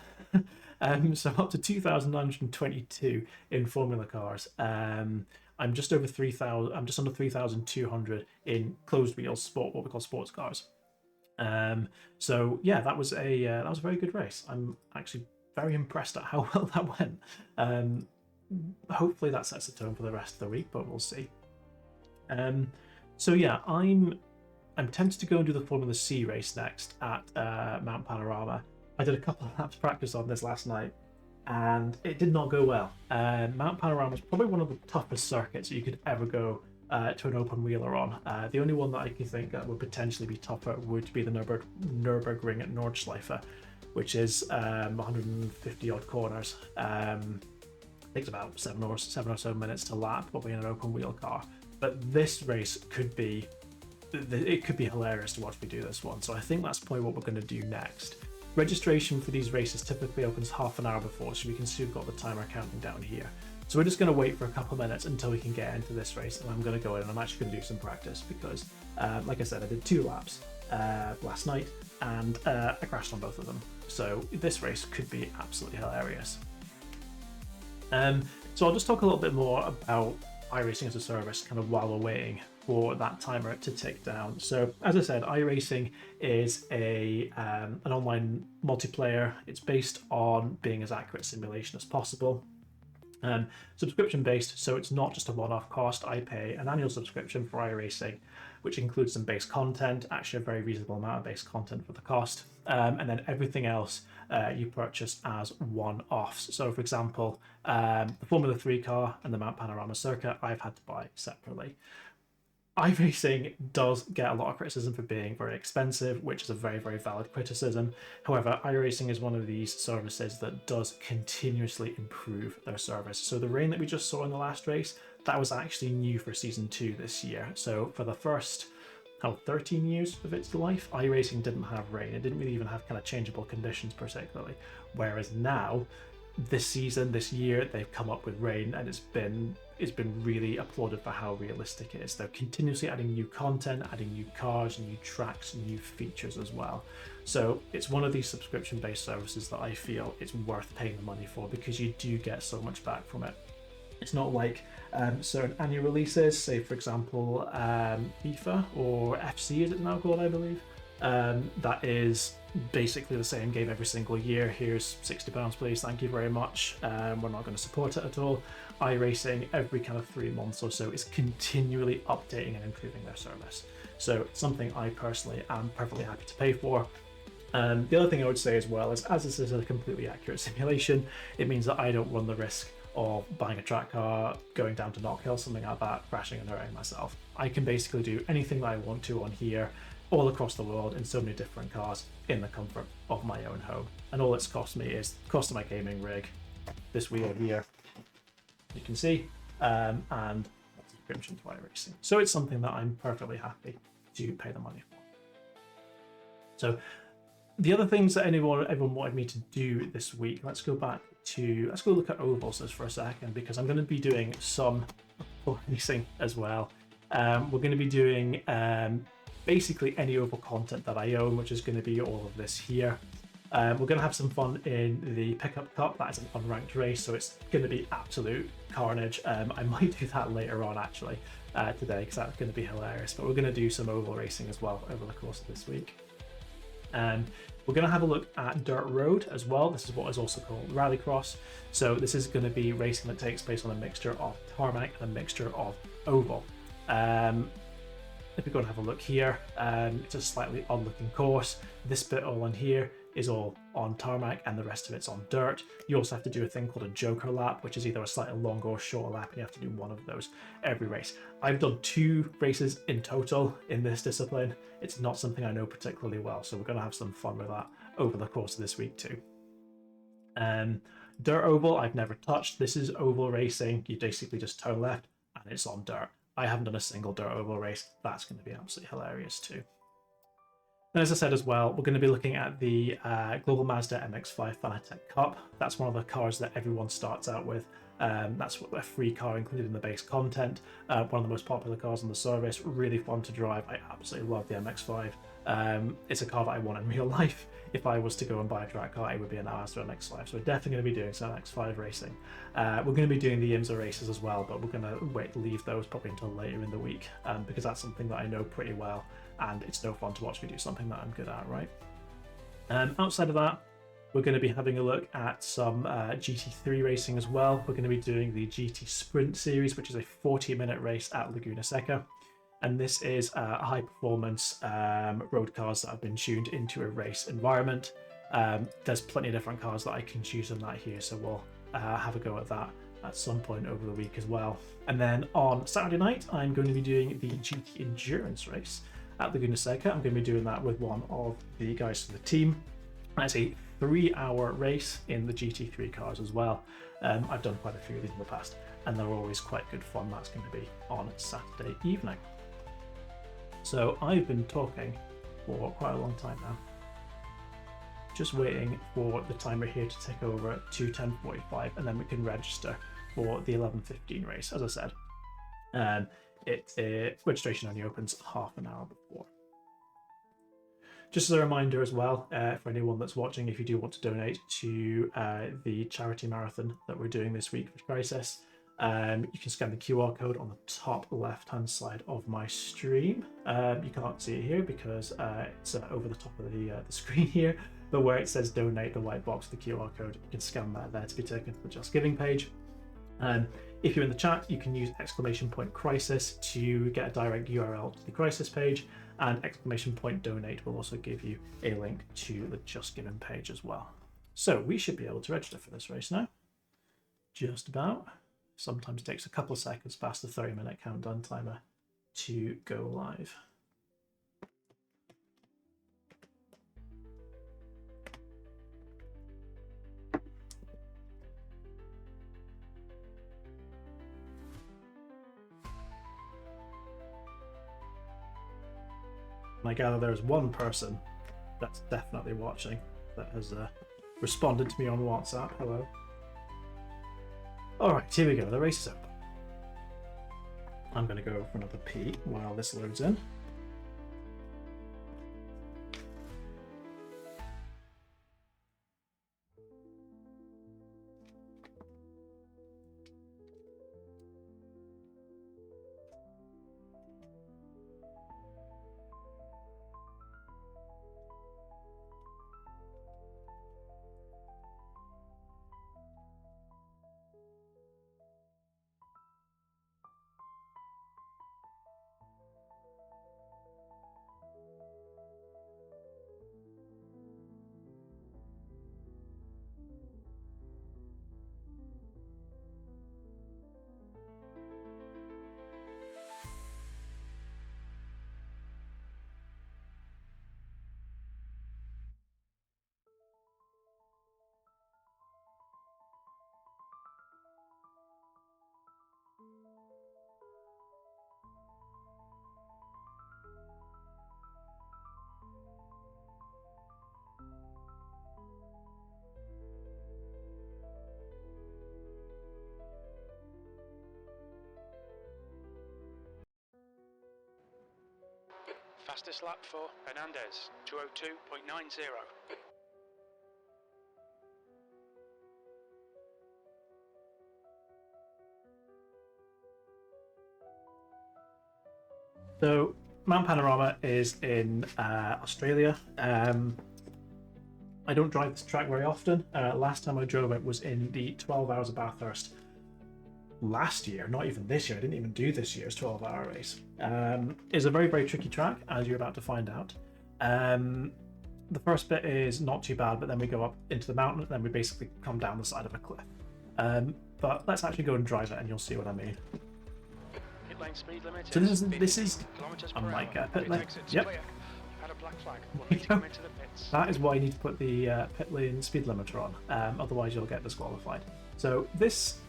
Speaker 2: So up to 2,922 in Formula cars. I'm just over 3,000. I'm just under 3,200 in closed wheel sport, what we call sports cars. So yeah, that was a very good race. I'm actually very impressed at how well that went. Hopefully that sets the tone for the rest of the week, but we'll see. So yeah, I'm tempted to go and do the Formula C race next at Mount Panorama. I did a couple of laps practice on this last night, and it did not go well. Mount Panorama is probably one of the toughest circuits you could ever go to an open wheeler on. The only one that I can think that would potentially be tougher would be the Nürburgring at Nordschleife, which is 150 odd corners. Takes about seven or so minutes to lap, probably in an open wheel car. But this race could be hilarious to watch me do this one. So I think that's probably what we're going to do next. Registration for these races typically opens half an hour before, so we can see we've got the timer counting down here. So we're just going to wait for a couple of minutes until we can get into this race, and I'm going to go in and I'm actually going to do some practice because, like I said, I did 2 laps last night and I crashed on both of them. So this race could be absolutely hilarious. So I'll just talk a little bit more about iRacing as a service kind of while we're waiting for that timer to tick down. So as I said, iRacing is an online multiplayer. It's based on being as accurate simulation as possible. Subscription based, so it's not just a one-off cost. I pay an annual subscription for iRacing, which includes some base content, actually a very reasonable amount of base content for the cost, and then everything else you purchase as one-offs. So for example, the Formula 3 car and the Mount Panorama circuit I've had to buy separately. iRacing does get a lot of criticism for being very expensive, which is a very, very valid criticism. However, iRacing is one of these services that does continuously improve their service. So the rain that we just saw in the last race, that was actually new for Season 2 this year. So for the first 13 years of its life, iRacing didn't have rain. It didn't really even have kind of changeable conditions particularly. Whereas now, this season, this year, they've come up with rain and it's been it's been really applauded for how realistic it is. They're continuously adding new content, adding new cars, new tracks, new features as well. So it's one of these subscription-based services that I feel it's worth paying the money for, because you do get so much back from it. It's not like certain annual releases, say for example FIFA or FC is it now called, I believe, that is basically the same game every single year. Here's £60 please, thank you very much, we're not going to support it at all. iRacing every kind of 3 months or so is continually updating and improving their service, so it's something I personally am perfectly happy to pay for. The other thing I would say as well is, as this is a completely accurate simulation, it means that I don't run the risk of buying a track car, going down to Knockhill, something like that, crashing and hurting myself. I can basically do anything that I want to on here, all across the world, in so many different cars, in the comfort of my own home. And all it's cost me is the cost of my gaming rig, this wheel here, you can see, and a subscription to iRacing. So it's something that I'm perfectly happy to pay the money for. So the other things that everyone wanted me to do this week, let's go look at ovals just for a second, because I'm going to be doing some racing as well. We're going to be doing basically any oval content that I own, which is going to be all of this here. We're going to have some fun in the pickup cup. That is an unranked race, so it's going to be absolute carnage. I might do that later on actually today, because that's going to be hilarious. But we're going to do some oval racing as well over the course of this week. We're going to have a look at dirt road as well. This is what is also called rallycross. So this is going to be racing that takes place on a mixture of tarmac and a mixture of oval. If we go and have a look here, it's a slightly odd looking course. This bit all on here is all on tarmac and the rest of it's on dirt. You also have to do a thing called a joker lap, which is either a slightly longer or shorter lap, and you have to do one of those every race. I've done 2 races in total in this discipline. It's not something I know particularly well, so we're going to have some fun with that over the course of this week too. Dirt oval I've never touched. This is oval racing. You basically just turn left and it's on dirt. I haven't done a single dirt oval race. That's going to be absolutely hilarious too. And as I said as well, we're going to be looking at the Global Mazda MX-5 Fanatec Cup. That's one of the cars that everyone starts out with. That's a free car included in the base content. One of the most popular cars on the service. Really fun to drive. I absolutely love the MX-5. It's a car that I want in real life. If I was to go and buy a track car, it would be an Mazda MX-5. So we're definitely going to be doing some MX-5 racing. We're going to be doing the IMSA races as well, but we're going to leave those probably until later in the week, because that's something that I know pretty well, and it's no fun to watch me do something that I'm good at, right? Outside of that, we're going to be having a look at some GT3 racing as well. We're going to be doing the GT Sprint series, which is a 40-minute race at Laguna Seca. And this is high-performance road cars that have been tuned into a race environment. There's plenty of different cars that I can choose on that here, so we'll have a go at that at some point over the week as well. And then on Saturday night, I'm going to be doing the GT Endurance race at Laguna Seca. I'm going to be doing that with one of the guys from the team. That's a 3-hour race in the GT3 cars as well. I've done quite a few of these in the past, and they're always quite good fun. That's going to be on Saturday evening. So I've been talking for quite a long time now. Just waiting for the timer here to take over to 10:45, and then we can register for the 11:15 race. As I said, registration only opens half an hour before. Just as a reminder as well, for anyone that's watching, if you do want to donate to the charity marathon that we're doing this week for Crisis, you can scan the QR code on the top left-hand side of my stream. You can't see it here because it's over the top of the screen here, but where it says donate, the white box with the QR code, you can scan that there to be taken to the Just Giving page. If you're in the chat, you can use !crisis to get a direct URL to the Crisis page, and !donate will also give you a link to the Just Giving page as well. So we should be able to register for this race now. Just about. Sometimes it takes a couple of seconds past the 30-minute countdown timer to go live. And I gather there's one person that's definitely watching that has responded to me on WhatsApp. Hello. Alright, here we go. The race is open. I'm going to go for another pee while this loads in.
Speaker 3: Fastest lap for Hernandez, 2:02.90.
Speaker 2: So Mount Panorama is in Australia. I don't drive this track very often. Last time I drove it was in the 12 Hours of Bathurst last year, not even this year. I didn't even do this year's 12-hour race. It's a very, very tricky track, as you're about to find out. The first bit is not too bad, but then we go up into the mountain, and then we basically come down the side of a cliff. But let's actually go and drive it, and you'll see what I mean.
Speaker 3: Pit lane speed limit
Speaker 2: So this is
Speaker 3: kilometers
Speaker 2: I
Speaker 3: per
Speaker 2: might
Speaker 3: hour.
Speaker 2: get a pit
Speaker 3: Pit
Speaker 2: lane.
Speaker 3: exit's
Speaker 2: Yep.
Speaker 3: clear. You've had a black flag. We'll need to come into the pits.
Speaker 2: That is why you need to put the pit lane speed limiter on, otherwise you'll get disqualified. So this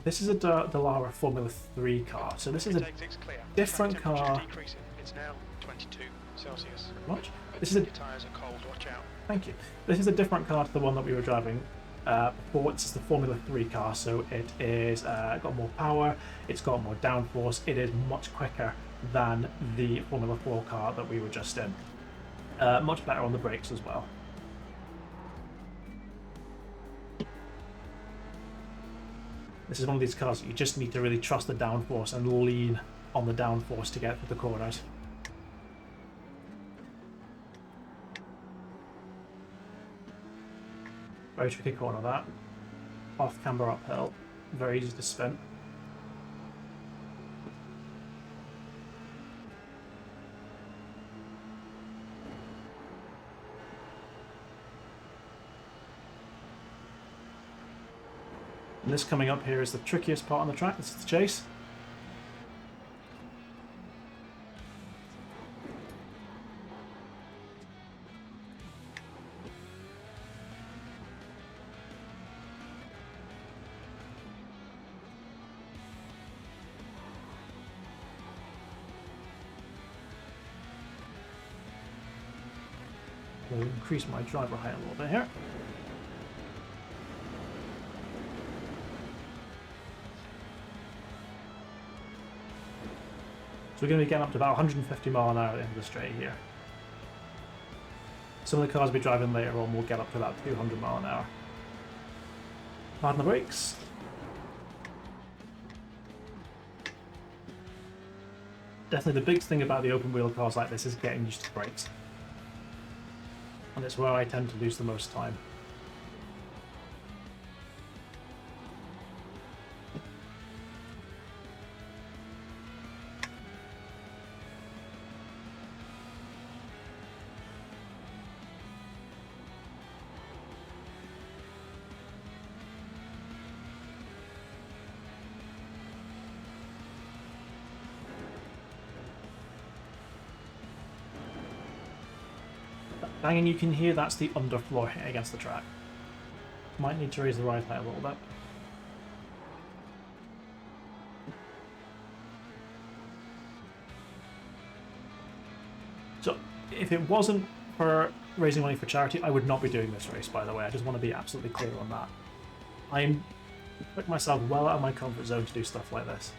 Speaker 2: is a Dallara Formula 3 car. So this is a
Speaker 3: Pit exit's clear.
Speaker 2: different
Speaker 3: Track temperature's
Speaker 2: car.
Speaker 3: decreasing. It's now 22 Celsius.
Speaker 2: Much. This is a
Speaker 3: Your tyres are cold. Watch out.
Speaker 2: Thank you. This is a different car to the one that we were driving before. It's the Formula 3 car, so it is got more power, it's got more downforce, it is much quicker than the Formula 4 car that we were just in. Much better on the brakes as well. This is one of these cars that you just need to really trust the downforce and lean on the downforce to get through the corners. Very tricky corner that. Off camber uphill. Very easy to spin. And this coming up here is the trickiest part on the track. This is the chase. I'll increase my driver height a little bit here. So we're going to be getting up to about 150 mile an hour at the end of the straight here. Some of the cars we'll be driving later on will get up to about 200 mile an hour. Pardon the brakes. Definitely the biggest thing about the open wheel cars like this is getting used to the brakes. And it's where I tend to lose the most time. Banging you can hear, that's the underfloor hitting against the track. Might need to raise the ride height a little bit. So, if it wasn't for raising money for charity, I would not be doing this race, by the way. I just want to be absolutely clear on that. I'm Put myself well out of my comfort zone to do stuff like this.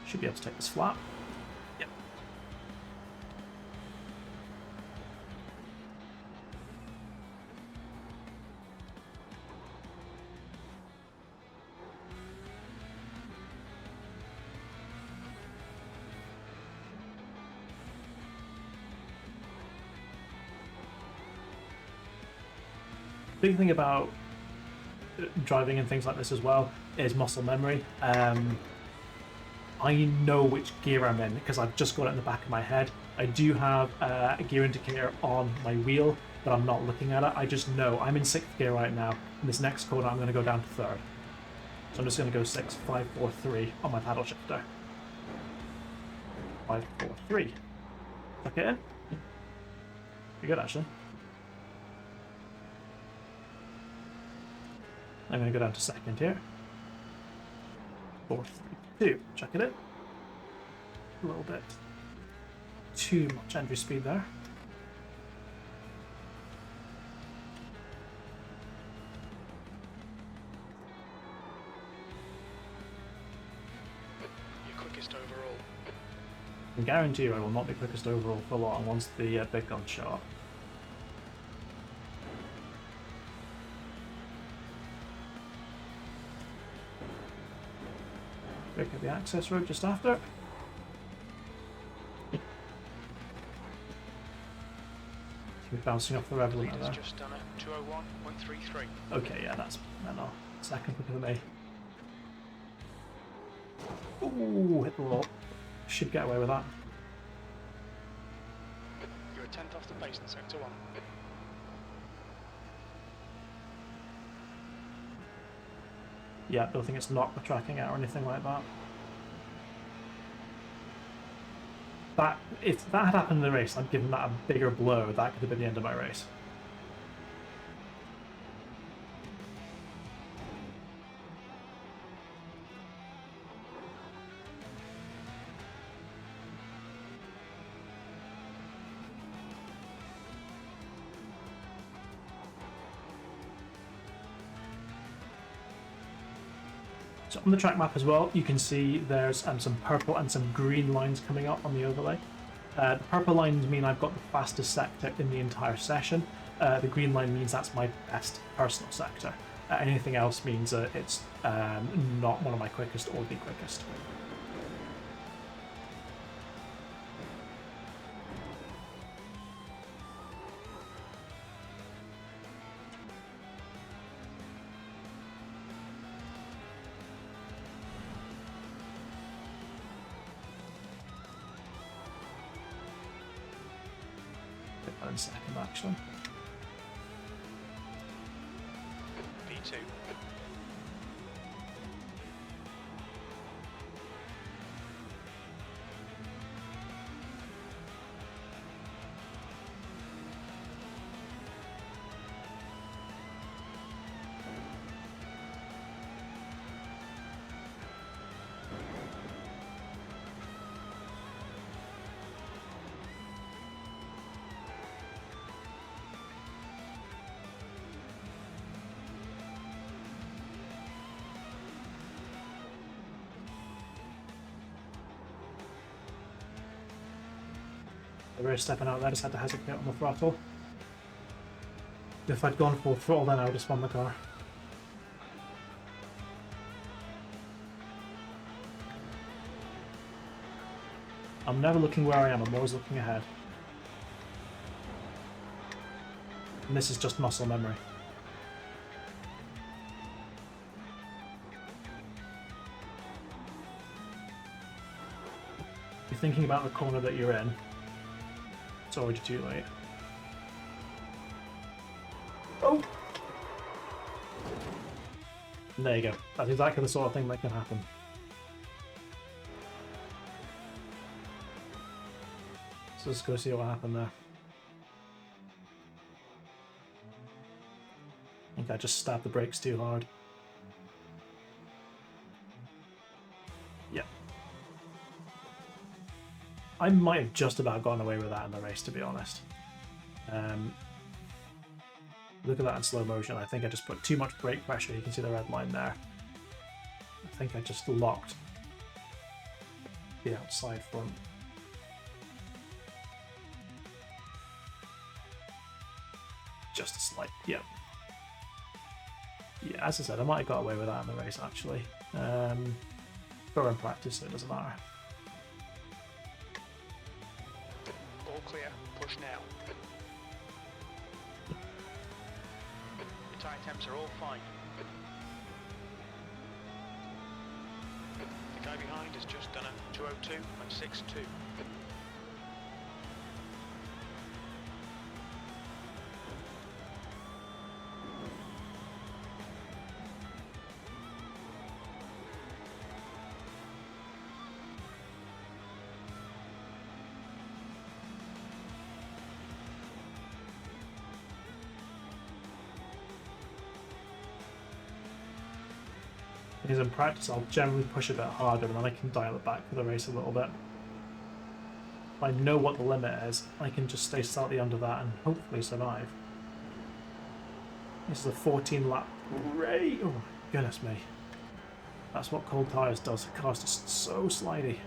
Speaker 2: Should be able to take this flat. Yep. Big thing about driving and things like this as well is muscle memory. I know which gear I'm in because I've just got it in the back of my head. I do have a gear indicator on my wheel, but I'm not looking at it. I just know I'm in 6th gear right now. In this next corner, I'm going to go down to 3rd. So I'm just going to go 6, 5, 4, 3 on my paddle shifter. 5, 4, 3. Tuck it in. Pretty good, actually. I'm going to go down to 2nd here. 4, 3, 2. Check it in. A little bit too much entry speed there.
Speaker 3: Your quickest overall.
Speaker 2: I can guarantee you I will not be quickest overall for long once the big guns show up. Break up the access road just after. We're bouncing off the Revelant there.
Speaker 3: Just done it. 201.33.
Speaker 2: Okay, yeah, that's no, 2nd quicker than me. Ooh, hit the wall. Should get away with that.
Speaker 3: You're a 10th off the pace in sector 1.
Speaker 2: Yeah, don't think it's knocked the tracking out or anything like that. If that had happened in the race, I'd given that a bigger blow. That could have been the end of my race. So on the track map as well, you can see there's some purple and some green lines coming up on the overlay. The purple lines mean I've got the fastest sector in the entire session. The green line means that's my best personal sector. Anything else means it's not one of my quickest or the quickest. Put that in 2nd actually.
Speaker 3: P2.
Speaker 2: The rear stepping out there, just had to hesitate on the throttle. If I'd gone full throttle, then I would have spun the car. I'm never looking where I am, I'm always looking ahead. And this is just muscle memory. If you're thinking about the corner that you're in, it's already too late. Oh! And there you go. That's exactly the sort of thing that can happen. So let's go see what happened there. I think I just stabbed the brakes too hard. I might have just about gotten away with that in the race, to be honest. Look at that in slow motion. I think I just put too much brake pressure. You can see the red line there. I think I just locked the outside front. Just a slight, yeah. Yeah, as I said, I might have got away with that in the race, actually. But we're in practice, so it doesn't matter.
Speaker 3: All clear. Push now. The tyre temps are all fine. The guy behind has just done a 2:02 and 6:2.
Speaker 2: Because in practice I'll generally push a bit harder and then I can dial it back for the race a little bit. If I know what the limit is, I can just stay slightly under that and hopefully survive. This is a 14 lap race. Oh my goodness me. That's what cold tyres does. The car's just so slidey.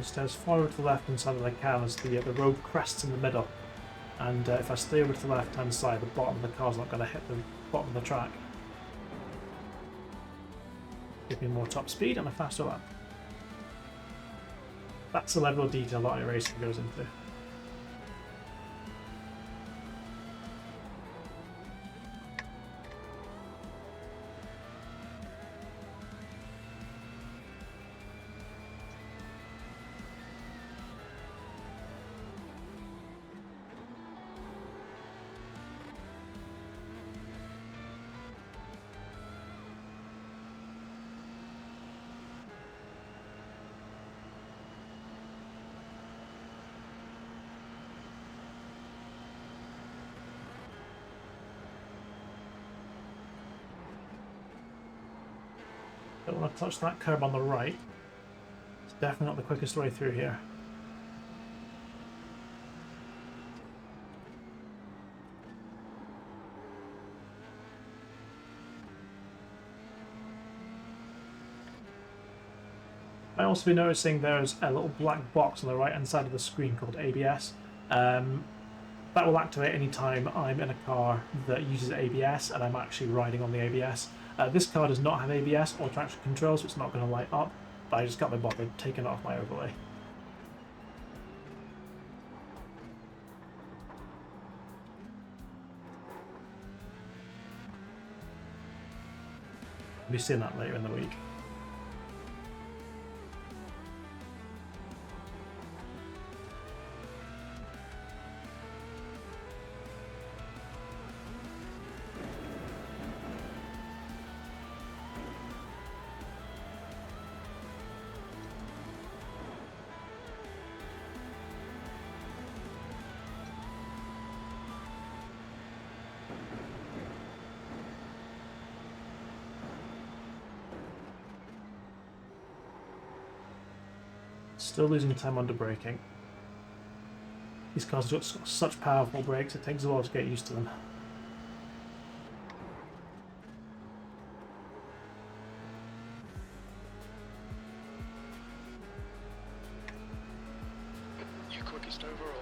Speaker 2: Stay as far over to the left hand side as I can as the road crests in the middle, and if I stay over to the left hand side, the bottom of the car's not going to hit the bottom of the track. Give me more top speed and a faster lap. That's the level of detail that iracing goes into. Don't want to touch that curb on the right. It's definitely not the quickest way through here. I also be noticing there's a little black box on the right hand side of the screen called ABS. That will activate anytime I'm in a car that uses ABS and I'm actually riding on the ABS. This car does not have ABS or traction control, so it's not going to light up, but I just got my bothered taking it off my overlay. We'll be seeing that later in the week. Still losing time under braking. These cars have got such powerful brakes, it takes a while to get used to them.
Speaker 3: Your quickest overall.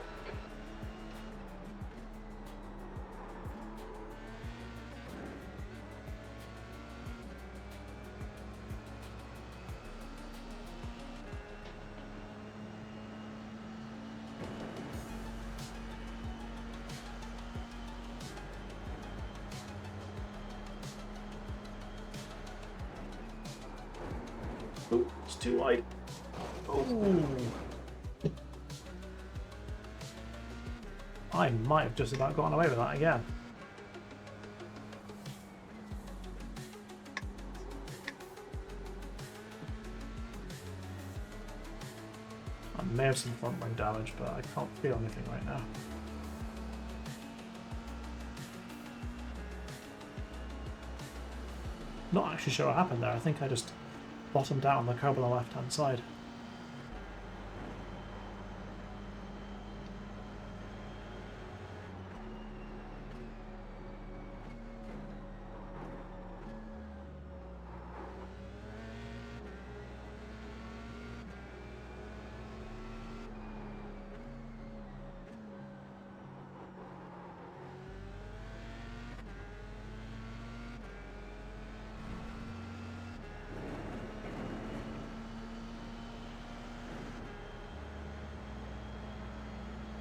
Speaker 2: Oh, it's too wide. Oh. I might have just about gotten away with that again. I may have some front wing damage, but I can't feel anything right now. Not actually sure what happened there. I think I just bottomed out on the curb on the left hand side.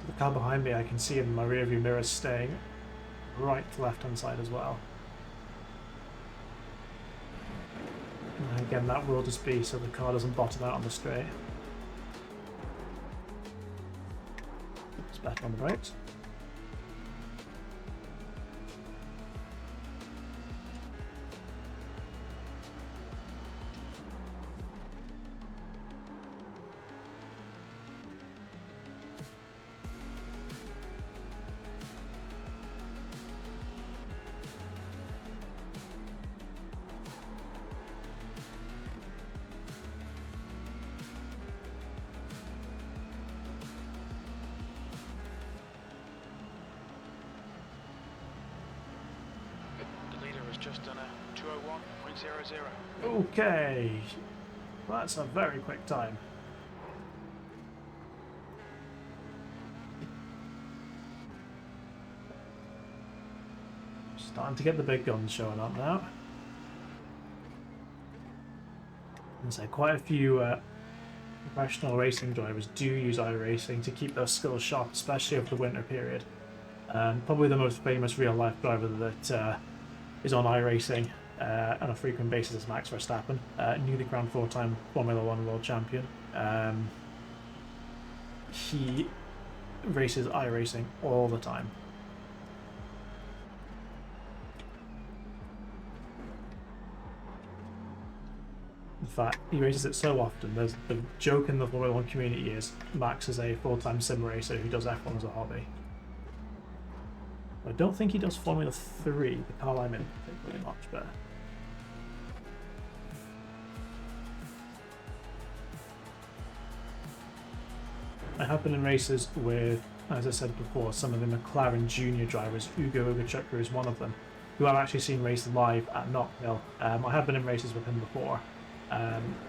Speaker 2: The car behind me I can see in my rearview mirror staying right to left hand side as well. And again, that will just be so the car doesn't bottom out on the straight. It's better on the brakes.
Speaker 3: Just done a 2:01.00.
Speaker 2: Okay, that's a very quick time. Starting to get the big guns showing up now. And so quite a few professional racing drivers do use iRacing to keep their skills sharp, especially over the winter period. Probably the most famous real-life driver that is on iRacing on a frequent basis is Max Verstappen, newly crowned 4-time Formula 1 world champion. He races iRacing all the time. In fact, he races it so often. There's the joke in the Formula 1 community is Max is a full-time sim racer who does F1 as a hobby. I don't think he does Formula 3, the car I'm in, particularly much better. I have been in races with, as I said before, some of the McLaren junior drivers. Ugo Ugachukwu is one of them, who I've actually seen race live at Knockhill. I have been in races with him before.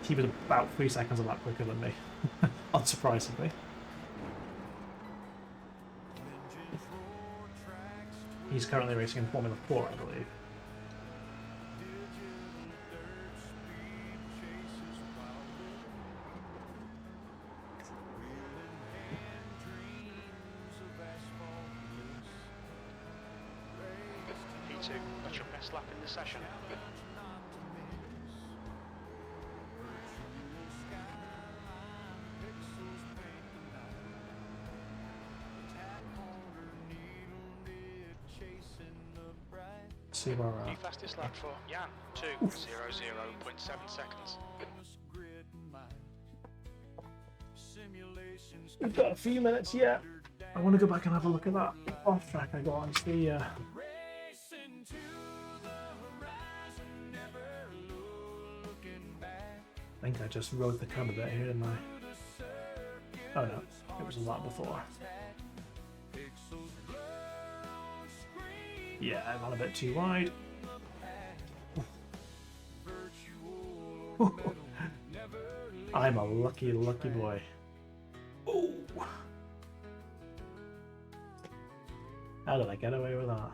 Speaker 2: He was about 3 seconds a lap quicker than me, unsurprisingly. He's currently racing in Formula 4, I believe.
Speaker 3: P2, that's your best lap in the session.
Speaker 2: See where we're
Speaker 3: The
Speaker 2: at.
Speaker 3: fastest lap for Jan, 2:00.7 seconds.
Speaker 2: We've got a few minutes yet. I want to go back and have a look at that off track I got on the. I think I just rode the curb a bit here, didn't I? Oh no, it was a lap before. Yeah, I ran a bit too wide. I'm a lucky, lucky boy. Oh. How did I get away with that?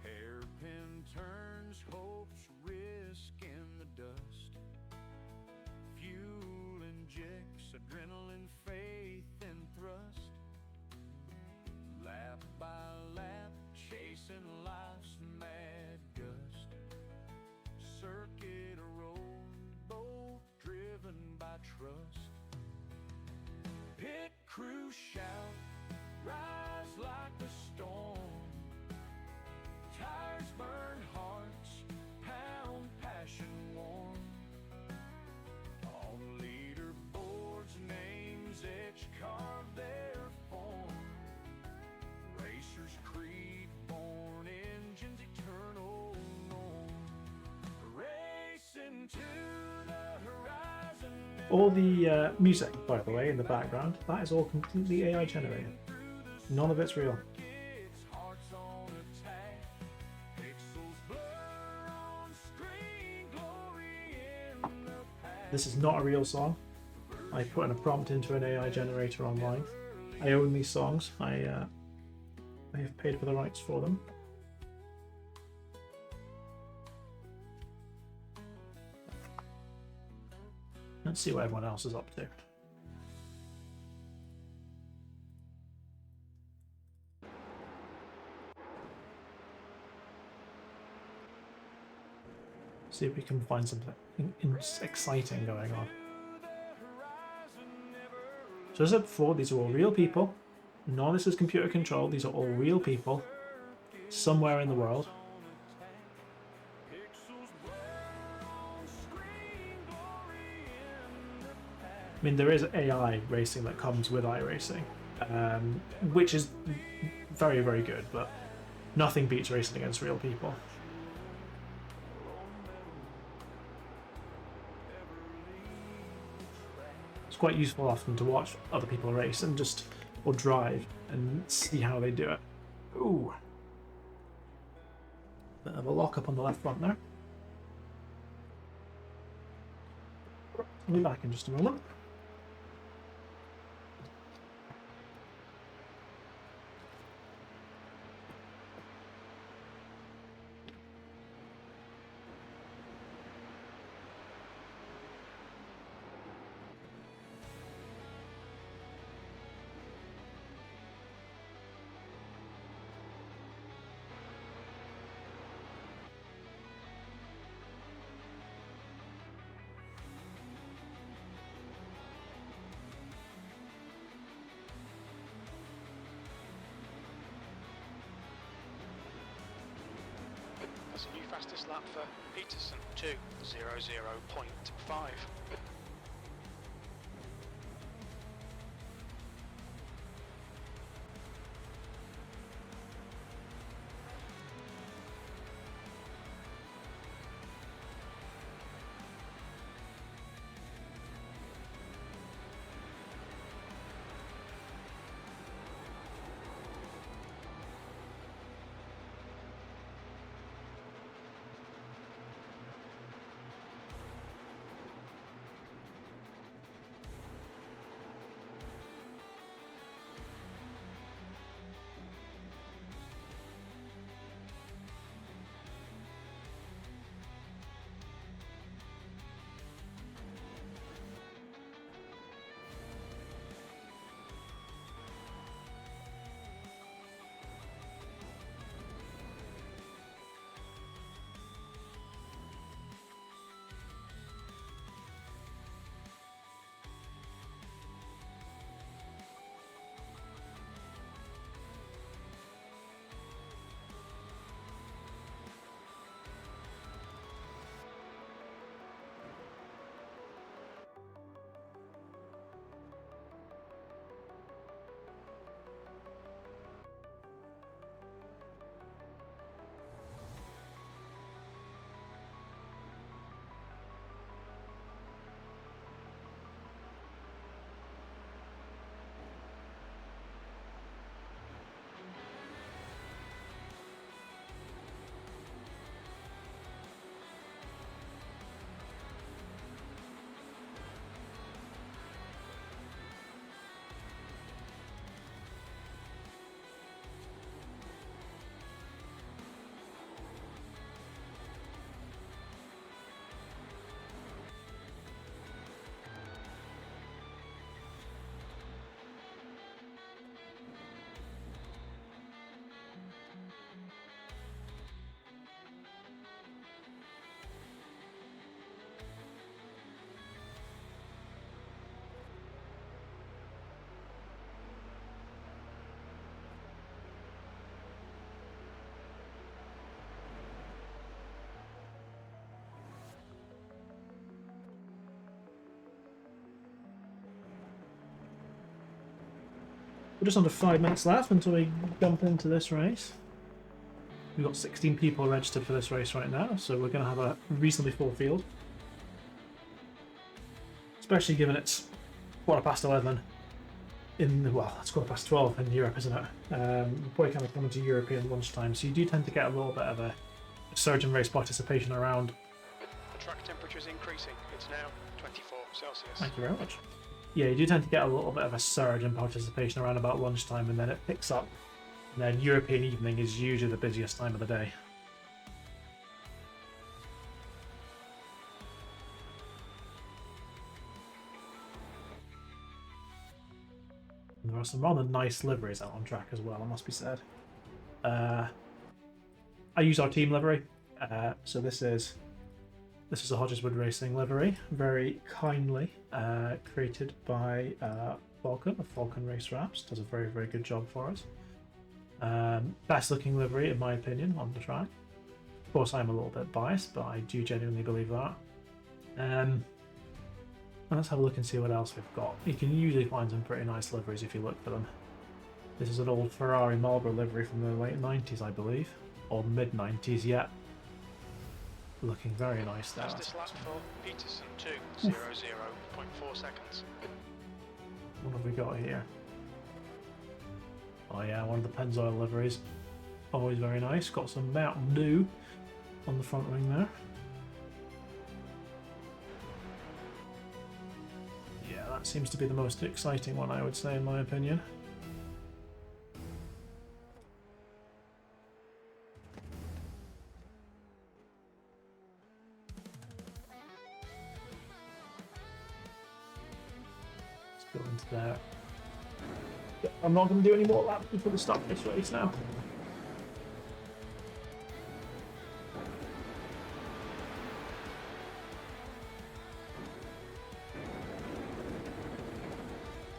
Speaker 1: Hairpin turns, hopes, risk in the dust. Fuel injects, adrenaline, faith, and thrust. Lap by lap, chasing life's mad I trust. Pit crew shout, rise like the storm. Tires burn hearts, pound passion warm. On leaderboards, names etched carve their form. Racers creed born, engines eternal norm. Racing to the horizon.
Speaker 2: All the music, by the way, in the background, that is all completely AI generated. None of it's real.
Speaker 1: Its hearts on attack. Pixels blur on screen, glory in the past.
Speaker 2: This is not a real song. I put in a prompt into an AI generator online. I own these songs. I have paid for the rights for them. Let's see what everyone else is up to. See if we can find something exciting going on. So as I said before, these are all real people. None of this is computer controlled. These are all real people somewhere in the world. I mean, there is AI racing that comes with iRacing, which is very, very good, but nothing beats racing against real people. It's quite useful often to watch other people race and or drive and see how they do it. Ooh. Bit of a lock up on the left front there. I'll be back in just a moment.
Speaker 3: That's a new fastest lap for Peterson, 2:00.5.
Speaker 2: just under 5 minutes left until we jump into this race. We've got 16 people registered for this race right now, so we're going to have a reasonably full field. Especially given it's 11:15 well, it's 12:15 in Europe, isn't it? We're probably kind of coming to European lunchtime, so you do tend to get a little bit of a surge in race participation around.
Speaker 3: The track temperature is increasing. It's now 24 Celsius.
Speaker 2: Thank you very much. Yeah, you do tend to get a little bit of a surge in participation around about lunchtime, and then it picks up. And then European evening is usually the busiest time of the day. And there are some rather nice liveries out on track as well, it must be said. I use our team livery, so this is a Hodgeswood Racing livery, very kindly created by Falcon of Falcon Race Wraps. Does a very, very good job for us. Best looking livery, in my opinion, on the track. Of course, I'm a little bit biased, but I do genuinely believe that. Let's have a look and see what else we've got. You can usually find some pretty nice liveries if you look for them. This is an old Ferrari Marlboro livery from the late 90s, I believe. Or mid 90s, yet. Looking very nice there.
Speaker 3: Fastest lap for Peterson, 2:00.4 seconds.
Speaker 2: What have we got here? Oh yeah, one of the Pennzoil liveries. Always very nice. Got some Mountain Dew on the front wing there. Yeah, that seems to be the most exciting one, I would say, in my opinion. Let's go into there. I'm not going to do any more laps before we start this race now.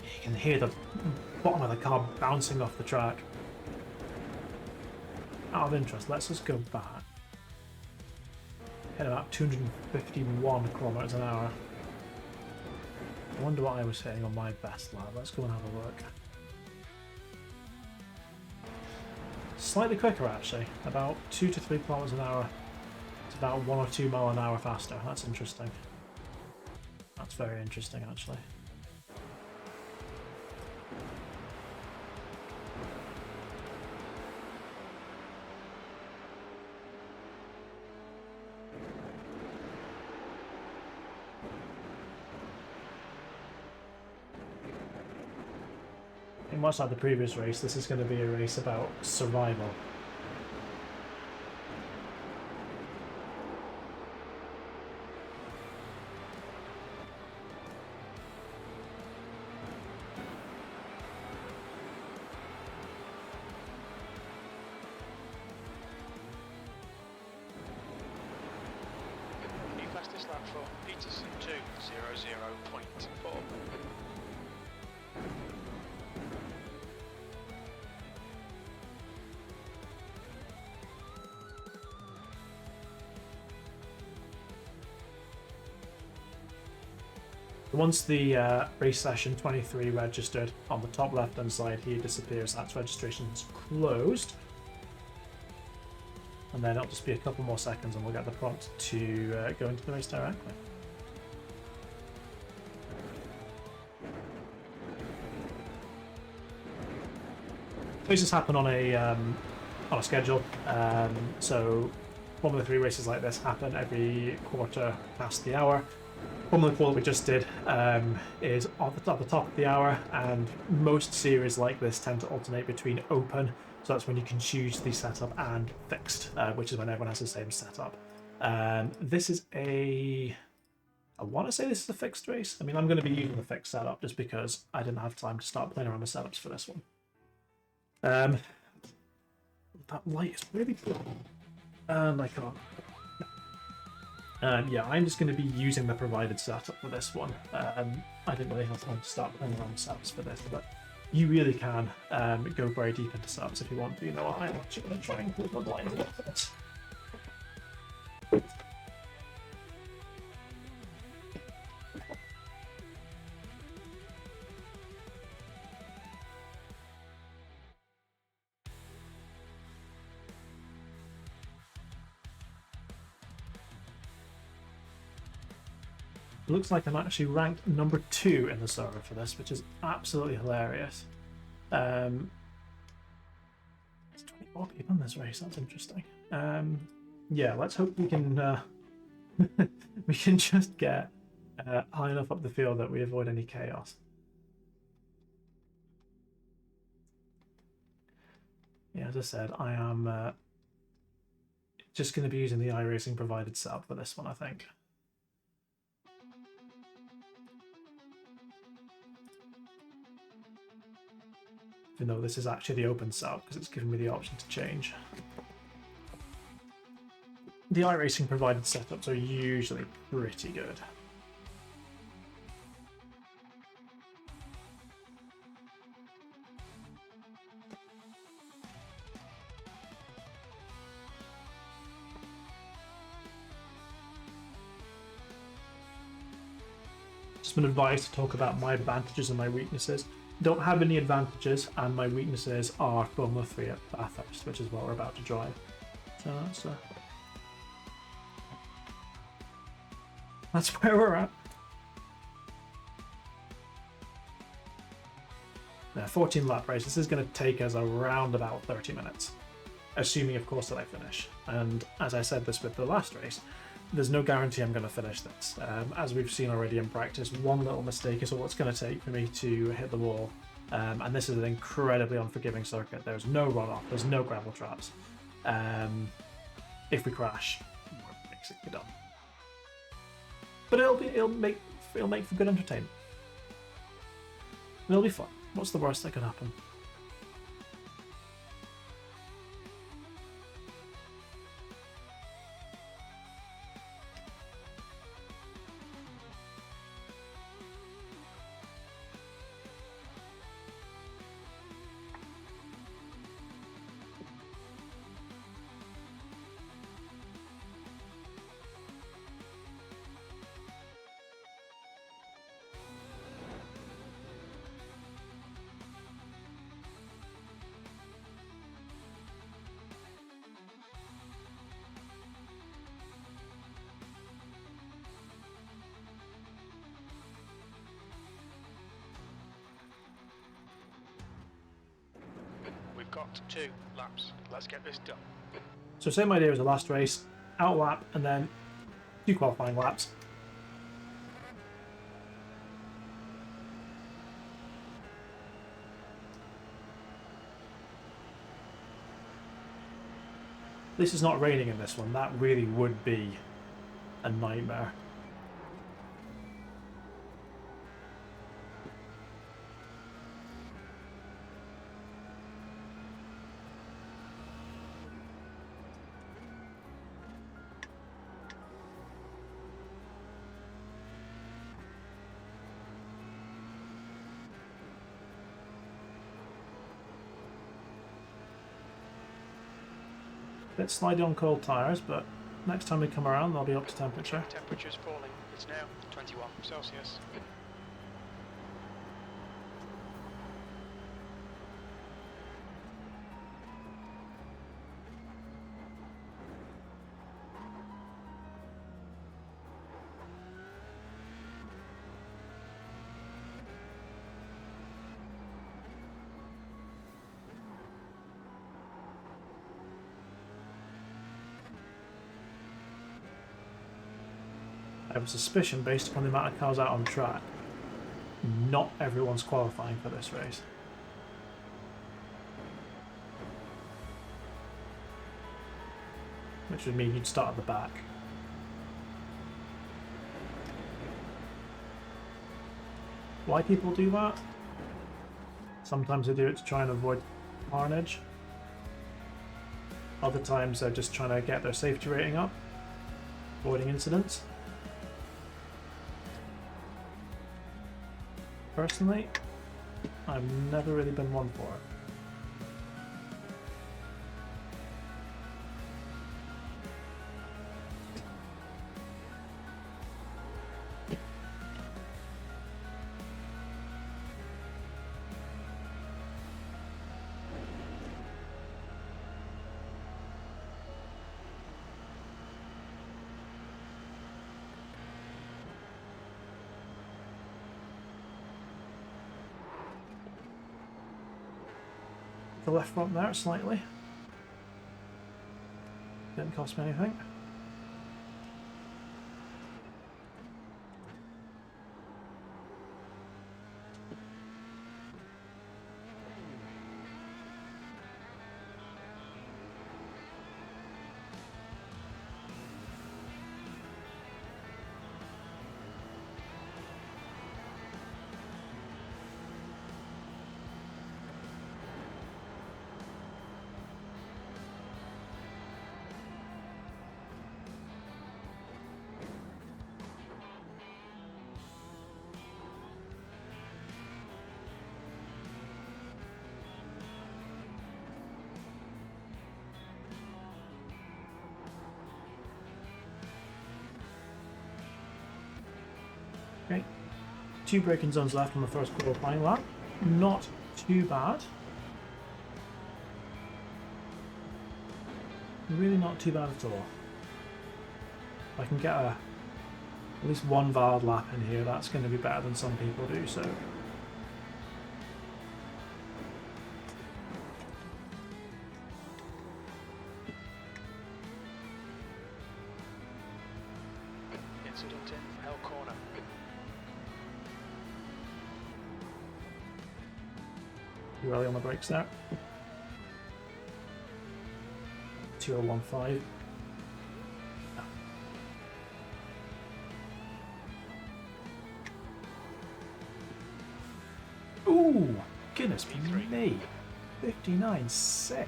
Speaker 2: You can hear the bottom of the car bouncing off the track. Out of interest, let's just go back. Hit about 251 kilometers an hour. I wonder what I was hitting on my best lap. Let's go and have a look. Slightly quicker actually, about 2 to 3 kilometers an hour. It's about 1 or 2 miles an hour faster. That's interesting. That's very interesting actually. Much like the previous race, this is going to be a race about survival.
Speaker 3: New fastest lap for Peterson, 2:00.4.
Speaker 2: Once the race session 23 registered, on the top left hand side here disappears. That's registration's closed. And then it'll just be a couple more seconds and we'll get the prompt to go into the race directly. Races happen on a schedule, so Formula 3 races like this happen every quarter past the hour. Formula 4 that we just did is at the top of the hour, and most series like this tend to alternate between open, so that's when you can choose the setup, and fixed, which is when everyone has the same setup. This is I want to say this is a fixed race. I mean, I'm going to be using the fixed setup just because I didn't have time to start playing around with setups for this one. That light is really bright, and I can't. Yeah, I'm just going to be using the provided setup for this one. I didn't really have time to start playing around with setups for this, but you really can go very deep into setups if you want to. You know what, I'm actually going to try and click on the line a little bit. It looks like I'm actually ranked number 2 in the server for this, which is absolutely hilarious. There's 24 people in this race. That's interesting. Yeah, let's hope we can we can just get high enough up the field that we avoid any chaos. Yeah, as I said, I am just going to be using the iRacing provided setup for this one, I think. Even though this is actually the open setup, because it's given me the option to change. The iRacing provided setups are usually pretty good. Just been advised to talk about my advantages and my weaknesses. Don't have any advantages, and my weaknesses are Formula 3 at Bathurst, which is what we're about to drive. So that's where we're at. Now, 14 lap race. This is going to take us around about 30 minutes, assuming, of course, that I finish. And as I said this with the last race, there's no guarantee I'm going to finish this. As we've seen already in practice, one little mistake is all it's going to take for me to hit the wall. And this is an incredibly unforgiving circuit. There's no runoff, there's no gravel traps. If we crash, we're basically done. But it'll make for good entertainment. It'll be fun. What's the worst that could happen?
Speaker 3: We've got 2 laps. Let's get this done.
Speaker 2: So same idea as the last race, out lap and then 2 qualifying laps. This is not raining in this one. That really would be a nightmare. Bit slidey on cold tyres, but next time we come around they'll be up to temperature.
Speaker 3: Temperature's falling. It's now 21 Celsius.
Speaker 2: I have a suspicion, based upon the amount of cars out on track, not everyone's qualifying for this race. Which would mean you'd start at the back. Why people do that? Sometimes they do it to try and avoid carnage. Other times they're just trying to get their safety rating up, avoiding incidents. Personally, I've never really been one for it. the left front there slightly. Didn't cost me anything. Okay, 2 braking zones left on the first qualifying lap. Not too bad. Really not too bad at all. If I can get at least 1 valid lap in here, that's going to be better than some people do, so...
Speaker 3: Incident in L corner.
Speaker 2: Too early on the brakes there. 2015. Ooh, goodness me. 59.6.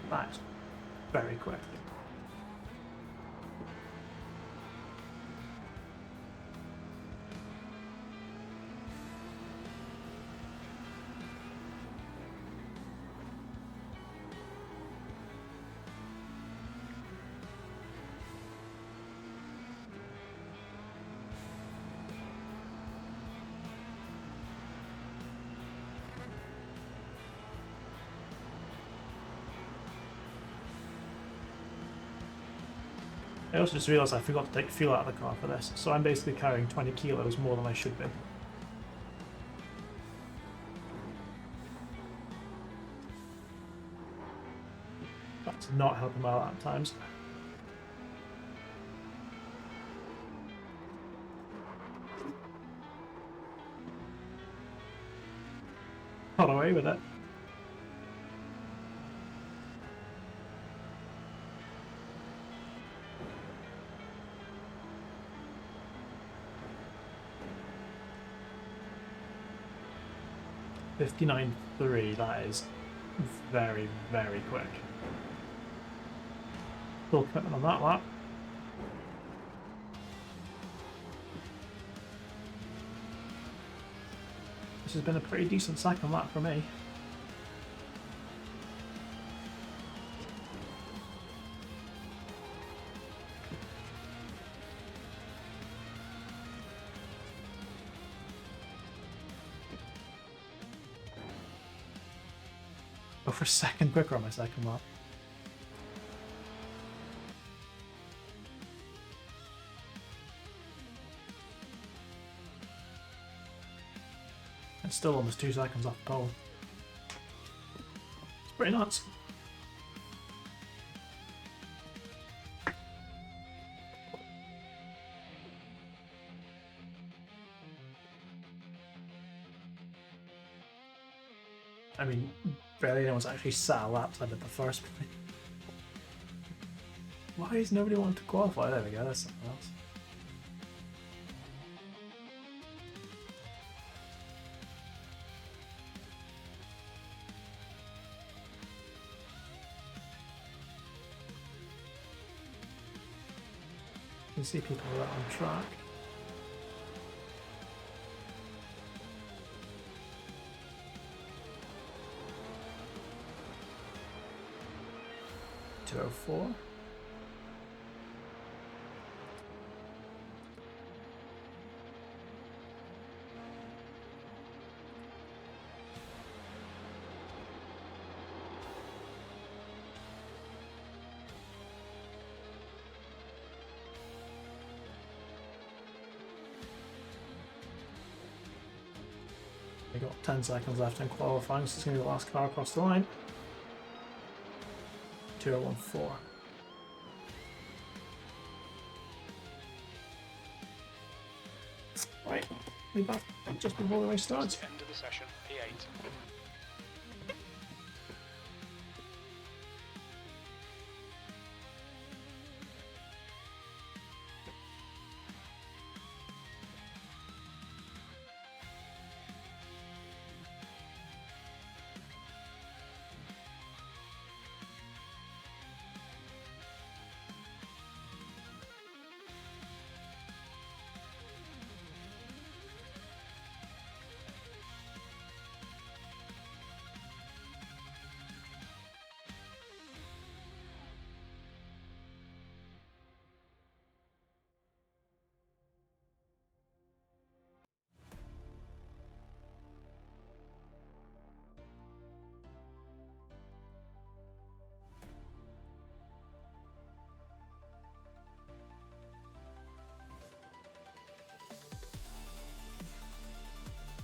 Speaker 2: That's very quick. I also just realised I forgot to take fuel out of the car for this, so I'm basically carrying 20 kilos more than I should be. That's not helping my lap times. Got away with it. .59.3, that is very, very quick. Full commitment on that lap. This has been a pretty decent second lap for me. Go for a second quicker on my second lap. And still almost 2 seconds off the pole. It's pretty nuts. I mean, barely anyone's actually sat a lap time at the first point. Why is nobody wanting to qualify? There we go, that's something else. You can see people that are on track. .204. got 10 seconds left in qualifying, so it's going to be the last car across the line. 2014. Right, be back just before the race starts.
Speaker 3: End of the session, P8.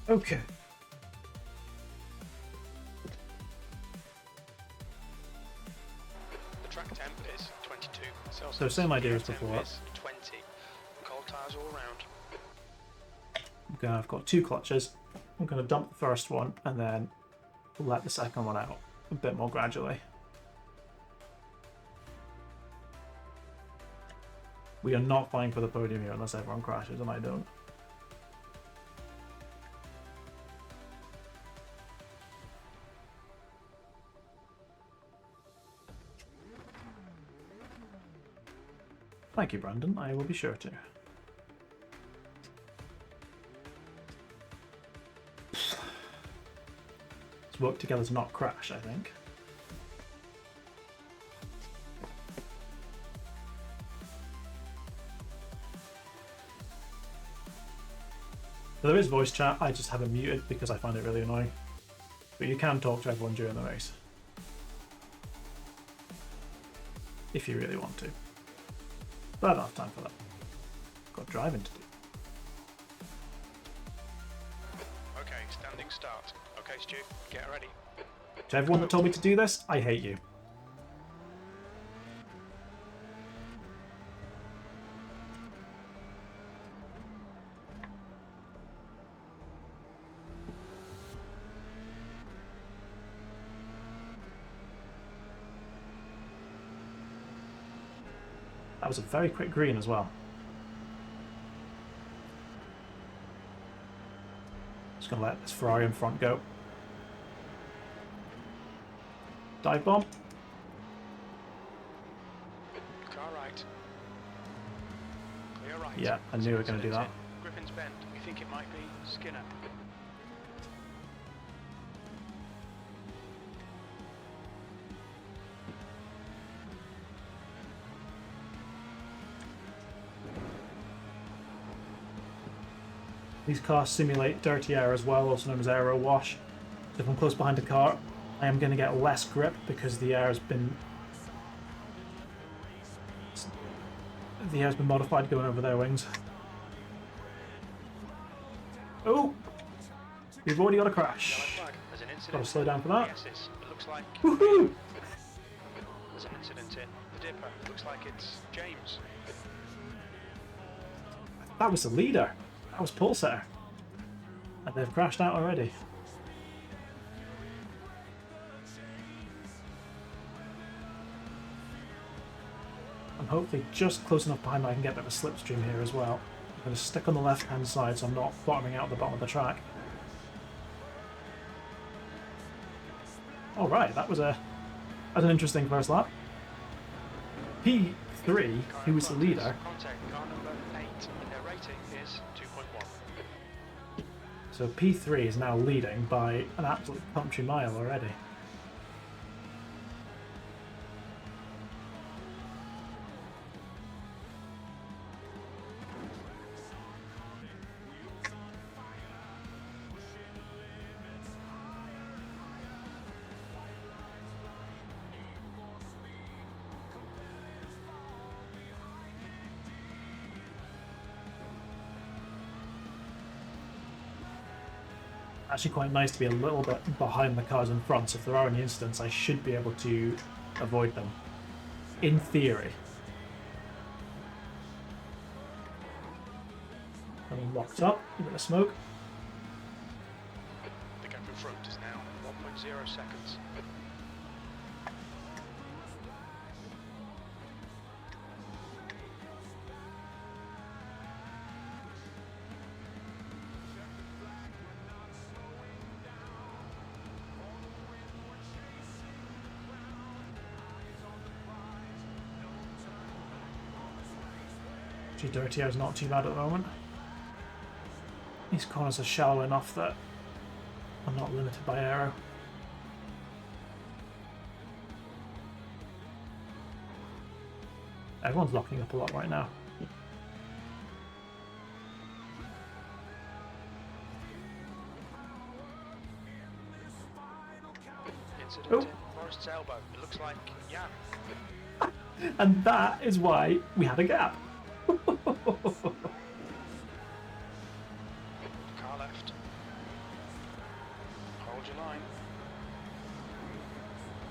Speaker 2: Okay.
Speaker 3: The track temp is 22 Celsius.
Speaker 2: So same idea as
Speaker 3: The air temp
Speaker 2: before.
Speaker 3: is 20. Cold tyres all around.
Speaker 2: I've got 2 clutches. I'm going to dump the first one and then let the second one out a bit more gradually. We are not fighting for the podium here unless everyone crashes, and I don't. Thank you, Brandon. I will be sure to. Let's work together to not crash, I think. So there is voice chat, I just have it muted because I find it really annoying. But you can talk to everyone during the race. If you really want to. But I don't have time for that. Got driving to do.
Speaker 3: Okay, standing start. Okay, Stu, get ready.
Speaker 2: To everyone that told me to do this, I hate you. That was a very quick green as well. Just gonna let this Ferrari in front go. Dive bomb.
Speaker 3: Car right. Clear right.
Speaker 2: Yeah, I knew we were gonna do that.
Speaker 3: Griffin's bend. We think it might be Skinner.
Speaker 2: These cars simulate dirty air as well, also known as aero wash. So if I'm close behind a car, I am going to get less grip because the air has been modified going over their wings. Oh! We've already got a crash.
Speaker 3: Yellow flag. There's an incident.
Speaker 2: Got to slow down for that.
Speaker 3: Yes, it looks like
Speaker 2: Woohoo!
Speaker 3: there's an incident in the dipper. Looks like it's James.
Speaker 2: That was the leader. That was Pulsar. And they've crashed out already. I'm hopefully just close enough behind that I can get a bit of a slipstream here as well. I'm going to stick on the left hand side so I'm not bottoming out at the bottom of the track. Alright, that was an interesting first lap. P3, who was the leader,
Speaker 3: Contact car number 8 and their rating is 2.1.
Speaker 2: so P3 is now leading by an absolute country mile already. actually quite nice to be a little bit behind the cars in front, so if there are any incidents, I should be able to avoid them. In theory. I'm locked up, a bit of smoke.
Speaker 3: The gap in front is now 1.0 seconds.
Speaker 2: Dirty Air's not too bad at the moment. These corners are shallow enough that I'm not limited by aero. Everyone's locking up a lot right now.
Speaker 3: Incident in Forest's elbow. It looks like, yeah.
Speaker 2: And that is why we had a gap.
Speaker 3: Car left. Hold your line.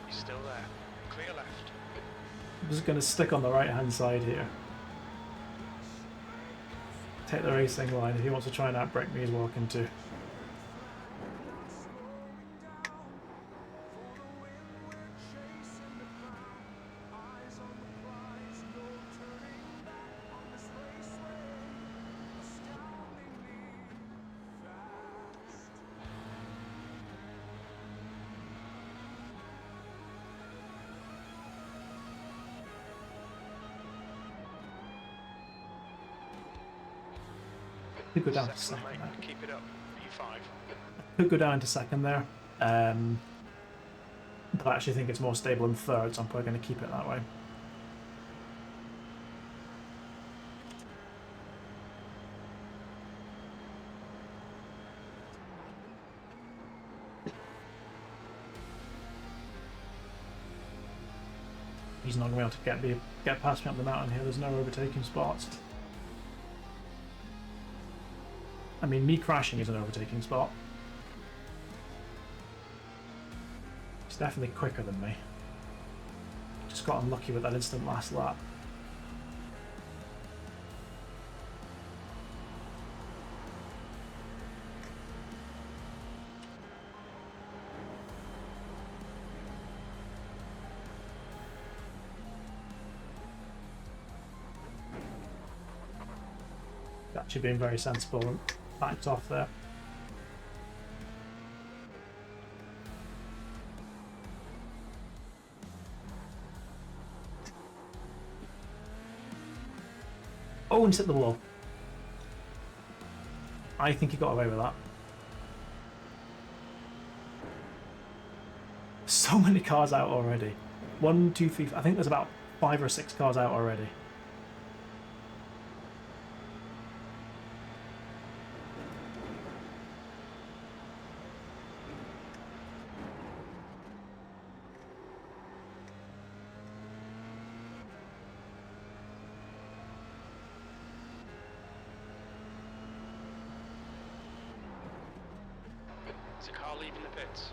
Speaker 3: He's still there. Clear left.
Speaker 2: I'm just going to stick on the right hand side here. Take the racing line. If he wants to try and outbrake me, he's welcome to. Could go down to second there.
Speaker 3: Keep it up. P5.
Speaker 2: Could go down to second there. But I actually think it's more stable in third, so I'm probably going to keep it that way. He's not going to be able to get past me up the mountain here. There's no overtaking spots. I mean, me crashing is an overtaking spot. He's definitely quicker than me. Just got unlucky with that instant last lap. Actually being very sensible and backed off there. Oh, and he's hit the wall. I think he got away with that. So many cars out already. 1, 2, 3, I think there's about 5 or 6 cars out already.
Speaker 3: Is the car leaving the pits?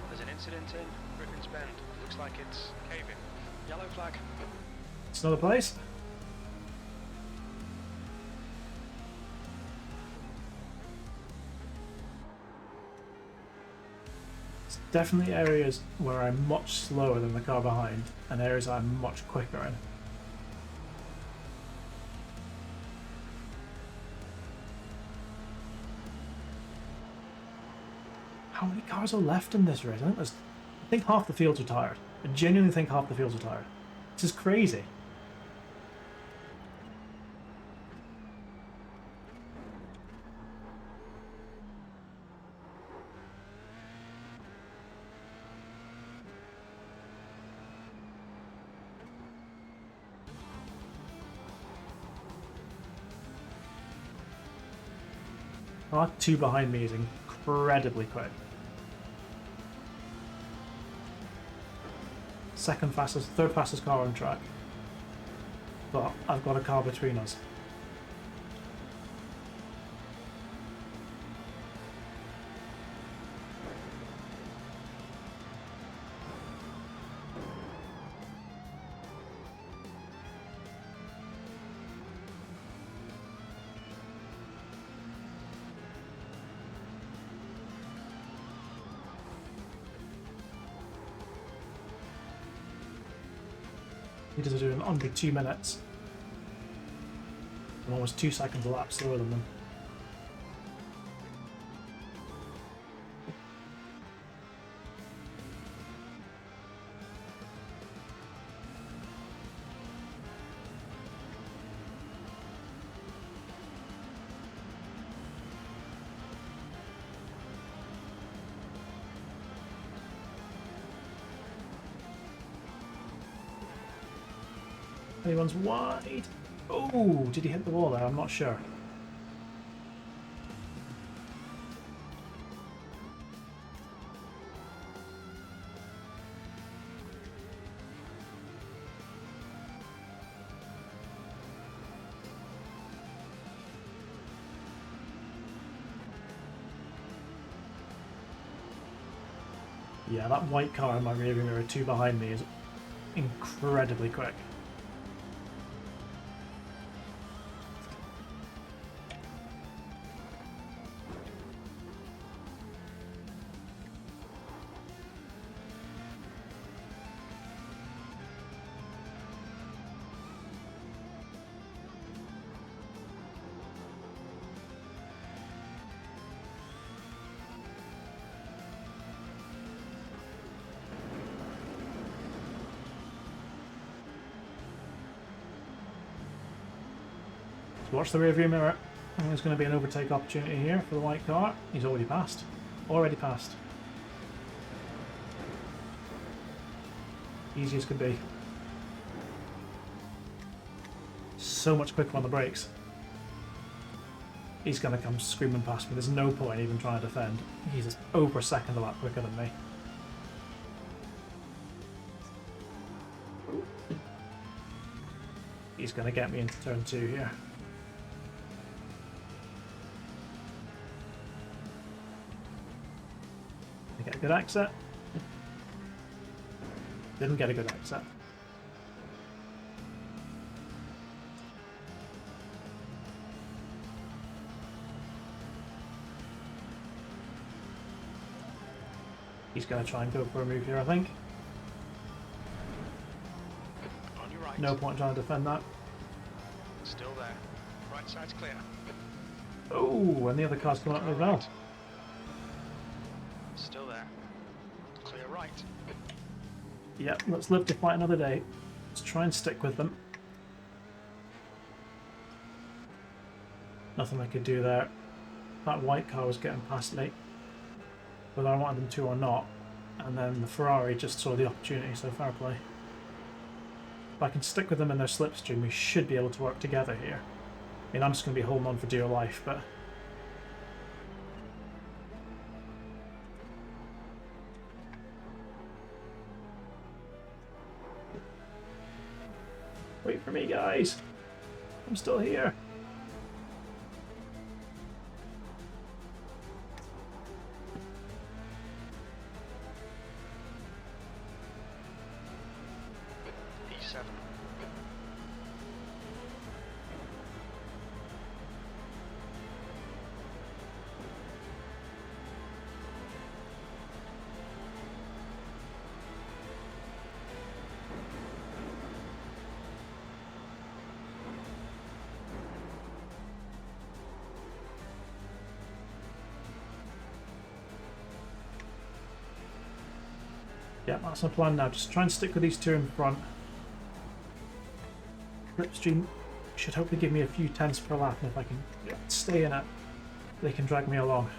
Speaker 3: There's an incident in Griffin's Bend. Looks like it's caving. Yellow flag.
Speaker 2: It's another place. It's definitely areas where I'm much slower than the car behind, and areas I'm much quicker in. How many cars are left in this race? I think half the fields are tired. I genuinely think half the fields are tired. This is crazy. Car 2 behind me is incredibly quick. Third fastest car on track. But I've got a car between us. He does it in under 2 minutes. I'm almost 2 seconds a lap slower than them. Anyone's wide. Oh, did he hit the wall there? I'm not sure. Yeah, that white car in my rearview mirror 2 behind me is incredibly quick. Watch the rearview mirror. I think there's going to be an overtake opportunity here for the white car. He's already passed. Already passed. Easy as could be. So much quicker on the brakes. He's going to come screaming past me. There's no point even trying to defend. He's over a second a lap quicker than me. He's going to get me into turn 2 here. Get a good exit. Didn't get a good exit. He's going to try and go for a move here, I think.
Speaker 3: On your right.
Speaker 2: No point trying to defend that.
Speaker 3: Still there. Right side's clear.
Speaker 2: Oh, and the other car's coming up as well.
Speaker 3: Still there. Clear right.
Speaker 2: Yep, let's live to fight another day. Let's try and stick with them. Nothing I could do there. That white car was getting past me, whether I wanted them to or not. And then the Ferrari just saw the opportunity, so fair play. If I can stick with them in their slipstream, we should be able to work together here. I mean, I'm just going to be holding on for dear life, but... Wait for me, guys. I'm still here.
Speaker 3: E7.
Speaker 2: Yeah, that's my plan now. Just try and stick with these two in front. Slipstream should hopefully give me a few tenths per lap, and if I can stay in it, they can drag me along.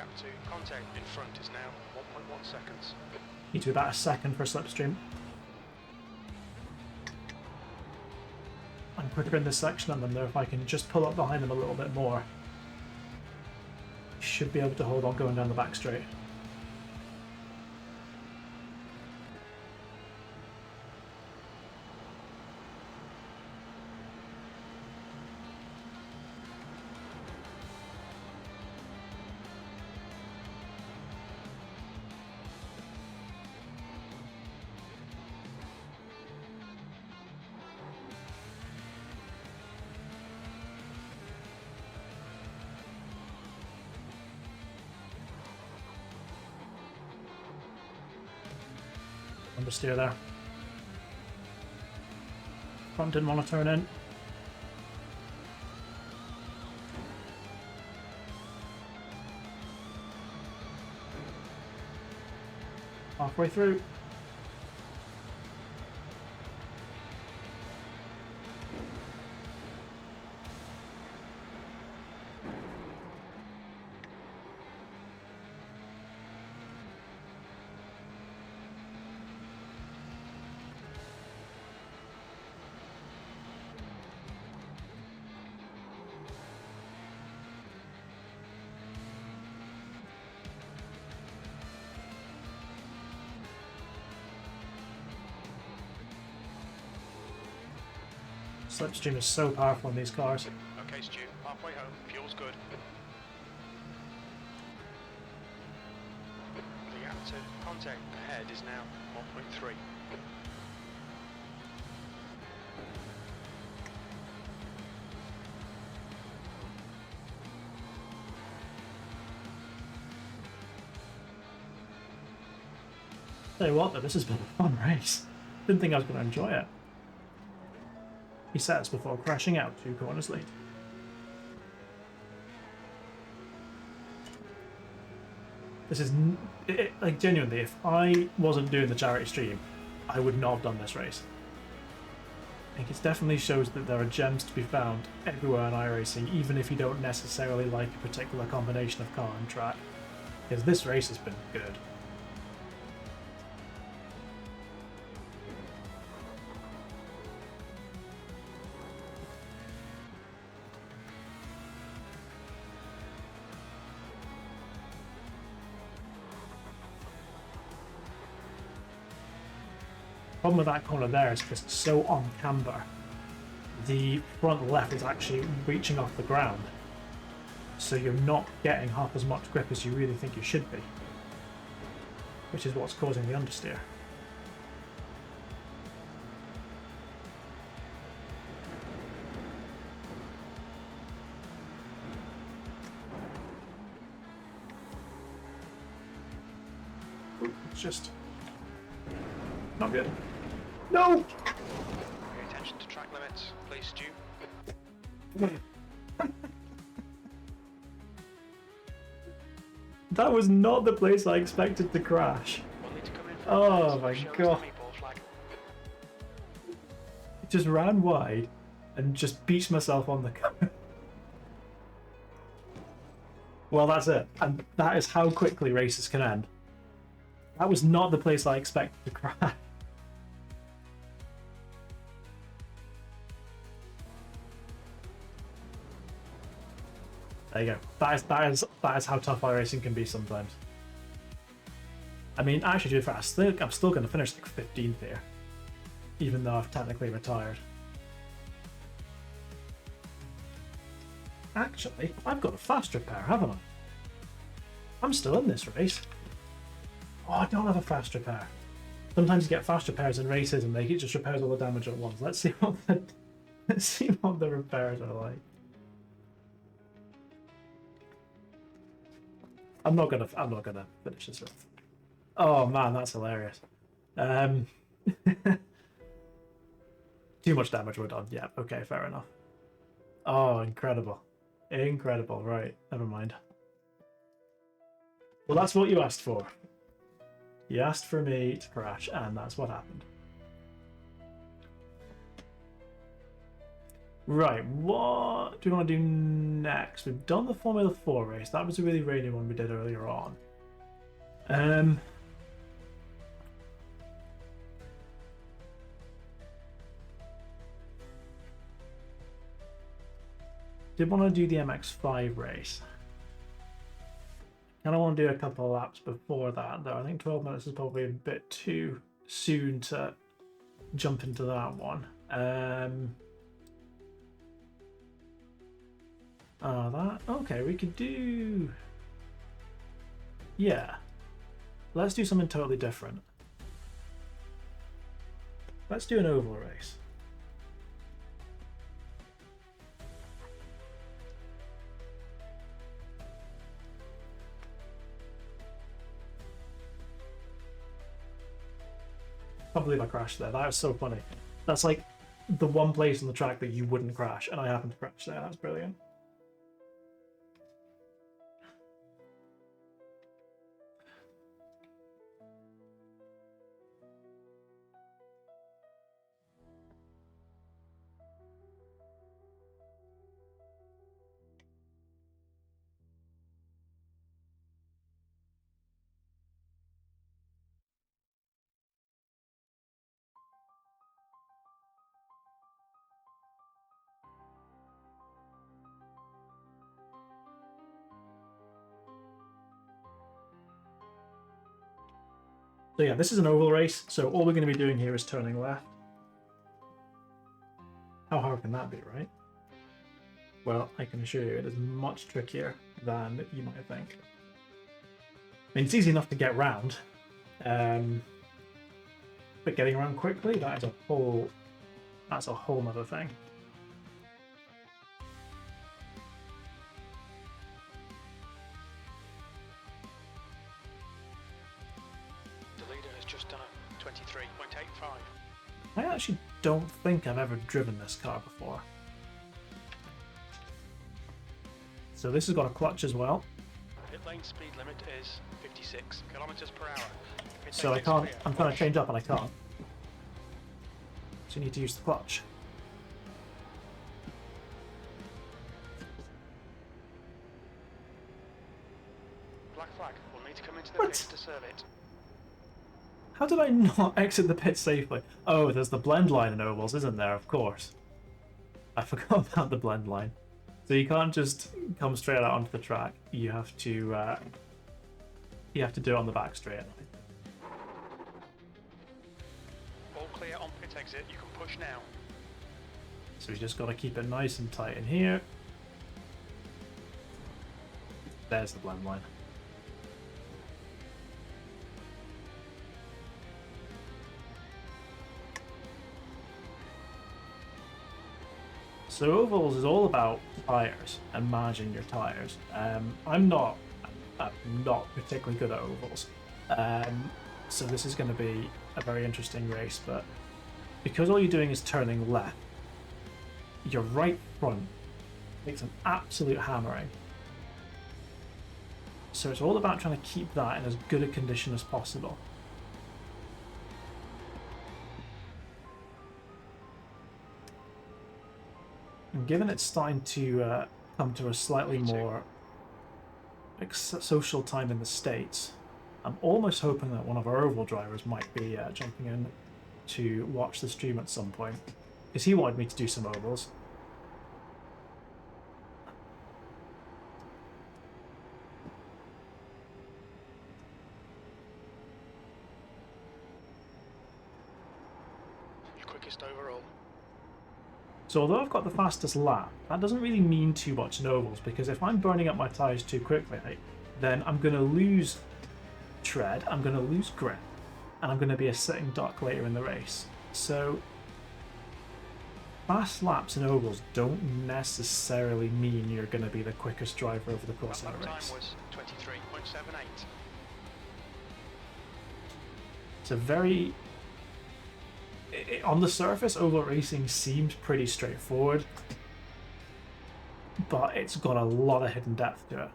Speaker 3: lap 2. Contact in front is now 1.1 seconds.
Speaker 2: Need to be about a second for slipstream. I'm quicker in this section than them though. If I can just pull up behind them a little bit more, should be able to hold on going down the back straight. Understeer there. Front didn't want to turn in. Halfway through. Slipstream is so powerful in these cars.
Speaker 3: Okay, Stu, halfway home, fuel's good. The gap to contact ahead is now 1.3.
Speaker 2: Tell you what though, this has been a fun race. Didn't think I was going to enjoy it. He sets before crashing out 2 corners late. This is like genuinely, if I wasn't doing the charity stream, I would not have done this race. I think it definitely shows that there are gems to be found everywhere in iRacing, even if you don't necessarily like a particular combination of car and track. Because this race has been good. Problem with that corner there is because it's so on camber, the front left is actually reaching off the ground, so you're not getting half as much grip as you really think you should be, which is what's causing the understeer. It's just not good. No!
Speaker 3: Pay attention to track limits, please, Stu.
Speaker 2: That was not the place I expected to crash.
Speaker 3: We'll need to come in for
Speaker 2: Oh
Speaker 3: a
Speaker 2: my
Speaker 3: show us
Speaker 2: God.
Speaker 3: the meatball flag.
Speaker 2: It just ran wide and just beached myself on the car. Well, that's it. And that is how quickly races can end. That was not the place I expected to crash. There you go. That is how tough iRacing can be sometimes. I mean, actually, to be fair, I'm still going to finish like 15th here, even though I've technically retired. Actually, I've got a fast repair, haven't I? I'm still in this race. Oh, I don't have a fast repair. Sometimes you get fast repairs in races and they just repairs all the damage at once. Let's see what the repairs are like. I'm not gonna finish this off. Oh man, that's hilarious. Too much damage we're done. Yeah, okay, fair enough. Oh, incredible. Incredible, right, never mind. Well, that's what you asked for. You asked for me to crash, and that's what happened. Right, what do we want to do next? We've done the Formula 4 race. That was a really rainy one we did earlier on. Did want to do the MX5 race. Kind of want to do a couple of laps before that, though. I think 12 minutes is probably a bit too soon to jump into that one. Okay, we could do... Yeah. Let's do something totally different. Let's do an oval race. I can't believe I crashed there. That was so funny. That's like the one place on the track that you wouldn't crash, and I happened to crash there. That's brilliant. So yeah, this is an oval race, so all we're going to be doing here is turning left. How hard can that be, right? Well, I can assure you it is much trickier than you might think. I mean, it's easy enough to get round, but getting around quickly, that's a whole nother thing.
Speaker 3: Just done a 23.85.
Speaker 2: I actually don't think I've ever driven this car before. So this has got a clutch as well.
Speaker 3: Pit lane speed limit is 56 kilometers per hour.
Speaker 2: So I can't, I'm trying to change up and I can't. So you need to use the clutch.
Speaker 3: Black flag. We'll need to come into the
Speaker 2: What?
Speaker 3: pits to serve it.
Speaker 2: How did I not exit the pit safely? Oh, there's the blend line in ovals, isn't there? Of course. I forgot about the blend line. So you can't just come straight out onto the track. You have to do it on the back straight.
Speaker 3: All clear on pit exit. You can push now.
Speaker 2: So we just got to keep it nice and tight in here. There's the blend line. So ovals is all about tires and managing your tires. I'm not particularly good at ovals, so this is going to be a very interesting race. But because all you're doing is turning left, your right front takes an absolute hammering. So it's all about trying to keep that in as good a condition as possible. And given it's starting to come to a slightly more social time in the States, I'm almost hoping that one of our oval drivers might be jumping in to watch the stream at some point, because he wanted me to do some ovals.
Speaker 3: Your quickest overall.
Speaker 2: So although I've got the fastest lap, that doesn't really mean too much in ovals, because if I'm burning up my tyres too quickly, then I'm going to lose tread, I'm going to lose grip, and I'm going to be a sitting duck later in the race. So fast laps in ovals don't necessarily mean you're going to be the quickest driver over the course of the
Speaker 3: Time
Speaker 2: race.
Speaker 3: was 23.78.
Speaker 2: It's a very... on the surface, oval racing seems pretty straightforward, but it's got a lot of hidden depth to it.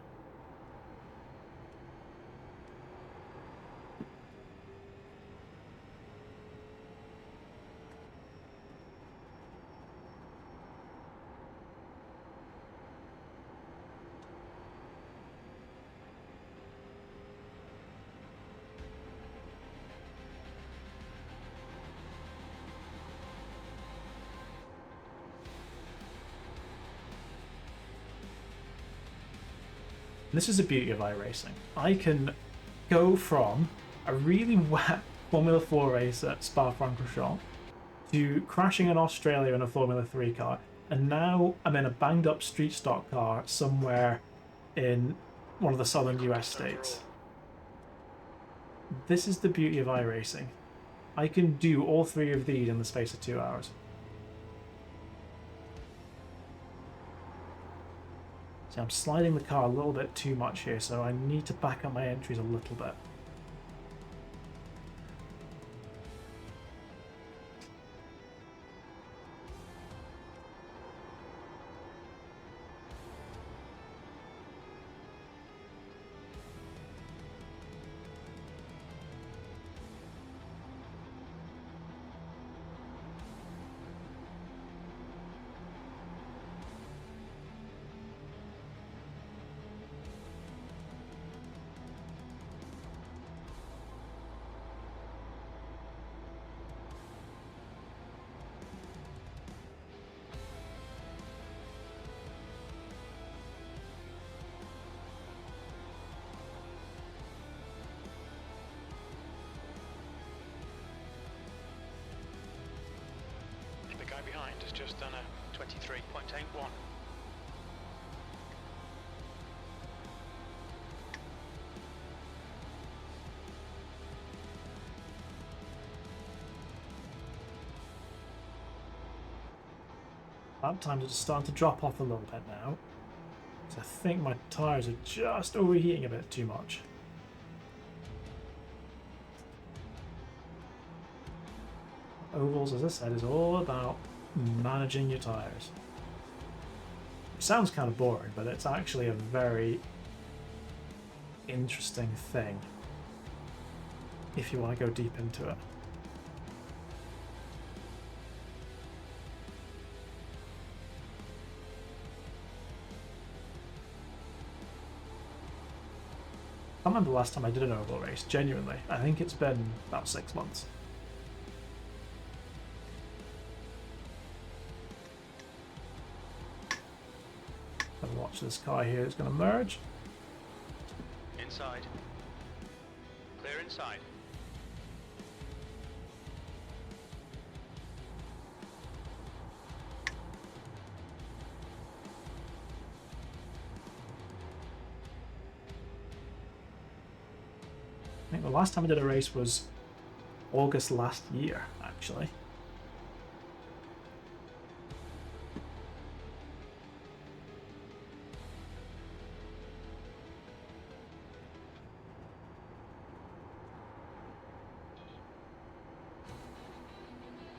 Speaker 2: This is the beauty of iRacing. I can go from a really wet Formula 4 race at Spa-Francorchamps to crashing in Australia in a Formula 3 car, and now I'm in a banged up street stock car somewhere in one of the southern US states. This is the beauty of iRacing. I can do all three of these in the space of 2 hours. See, I'm sliding the car a little bit too much here, so I need to back up my entries a little bit.
Speaker 3: The guy behind has just done a 23.81.
Speaker 2: Lap times are just starting to drop off a little bit now, because I think my tyres are just overheating a bit too much. Ovals, as I said, is all about managing your tyres. It sounds kind of boring, but it's actually a very interesting thing if you want to go deep into it. I remember the last time I did an oval race, genuinely. I think it's been about 6 months. Gonna watch this car here, it's going to merge.
Speaker 3: Inside. Clear inside.
Speaker 2: I think the last time I did a race was August last year, actually.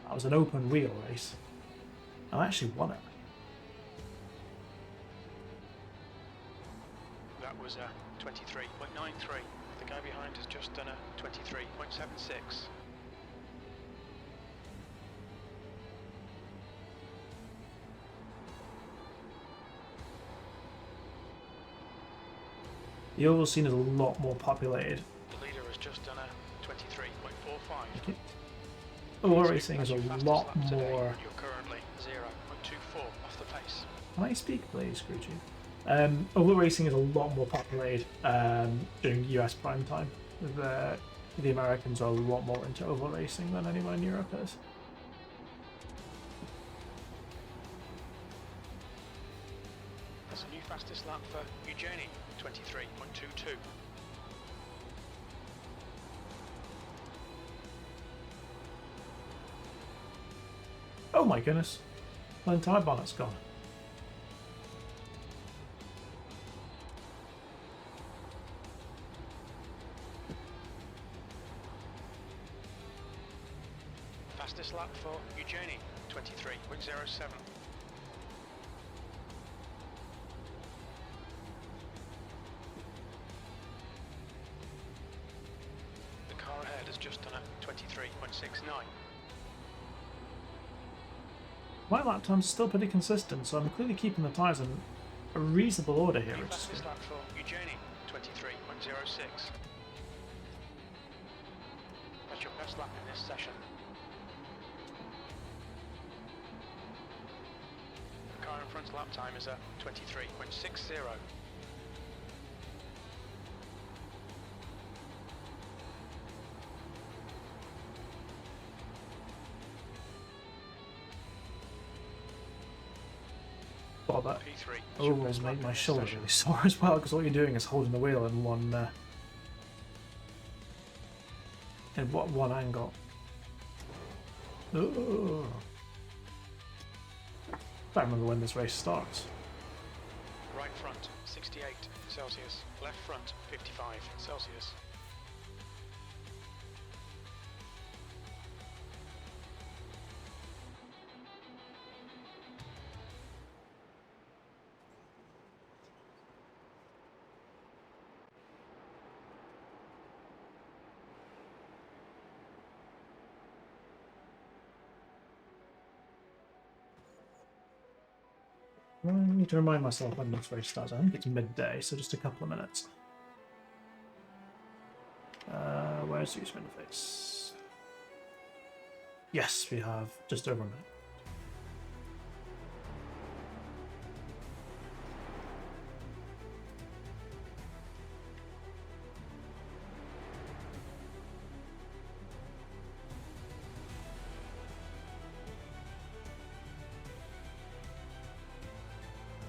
Speaker 2: That was an open wheel race. I actually won it.
Speaker 3: That was a 23.93. The guy behind has just done a 23.76.
Speaker 2: The oval scene is a lot more populated.
Speaker 3: The leader has just done a 23.45.
Speaker 2: Oval racing is
Speaker 3: That's
Speaker 2: a
Speaker 3: your fastest
Speaker 2: lot
Speaker 3: lap today.
Speaker 2: more...
Speaker 3: You're currently 0.24 off the pace.
Speaker 2: Can I speak, please, Scrooge? Oval racing is a lot more populated during US prime time. The Americans are a lot more into oval racing than anyone in Europe is.
Speaker 3: That's a new fastest lap for Eugenie, 23.22.
Speaker 2: Oh my goodness, my entire bonnet's gone.
Speaker 3: Fastest lap for Eugenie, 23.07. The car ahead has just done a 23.69.
Speaker 2: My lap times are still pretty consistent, so I'm clearly keeping the tyres in a reasonable order here,
Speaker 3: New
Speaker 2: which is
Speaker 3: fastest
Speaker 2: good.
Speaker 3: lap for Eugenie, 23.06. That's your best lap in this session. The car in front's lap time is a 23.60.
Speaker 2: Well, that
Speaker 3: P3.
Speaker 2: overalls made my shoulder really sore as well, because all you're doing is holding the wheel in one one angle. Oh. I can't remember when this race starts.
Speaker 3: Right front, 68 Celsius. Left front, 55 Celsius.
Speaker 2: I need to remind myself when this race starts. I think it's midday, so just a couple of minutes. Where's the use interface? Yes, we have just over a minute.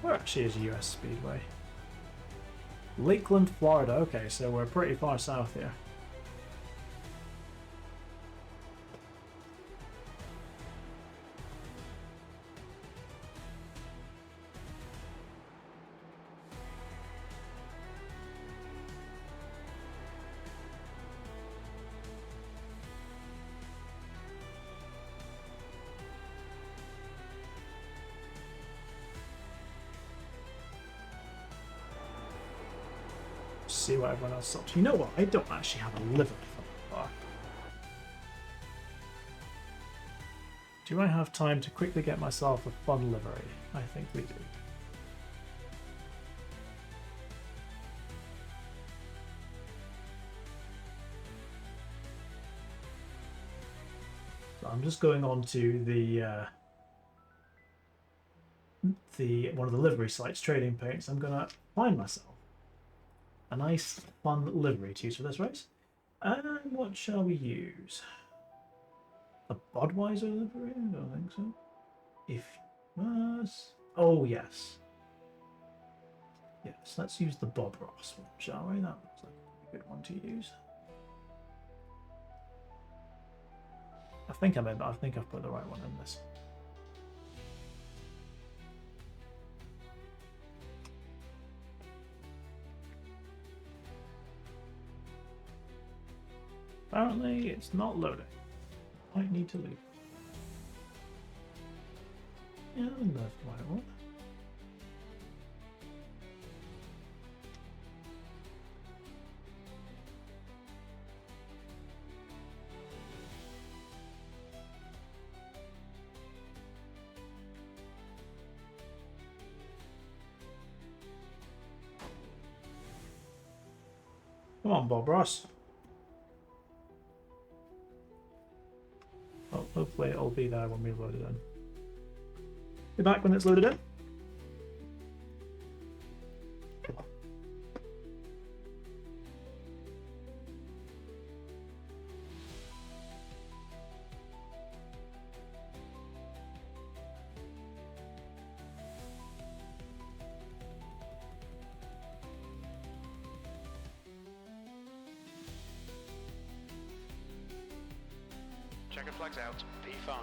Speaker 2: Where actually is a US Speedway? Lakeland, Florida. Okay, so we're pretty far south here. See what everyone else thought. You know what? I don't actually have a livery for that car. Do I have time to quickly get myself a fun livery? I think we do. So I'm just going on to the one of the livery sites, Trading Paints. I'm gonna find myself a nice, fun livery to use for this race. And what shall we use? A Budweiser livery? I don't think so. If oh yes, yes. Let's use the Bob Ross one, shall we? That looks like a good one to use. I think I think I've put the right one in this. Apparently, it's not loading. Might need to leave. Yeah, that's the right one. Come on, Bob Ross. Well, hopefully it'll be there when we load it in. Be back when it's loaded in.
Speaker 3: Checker flags out, P5.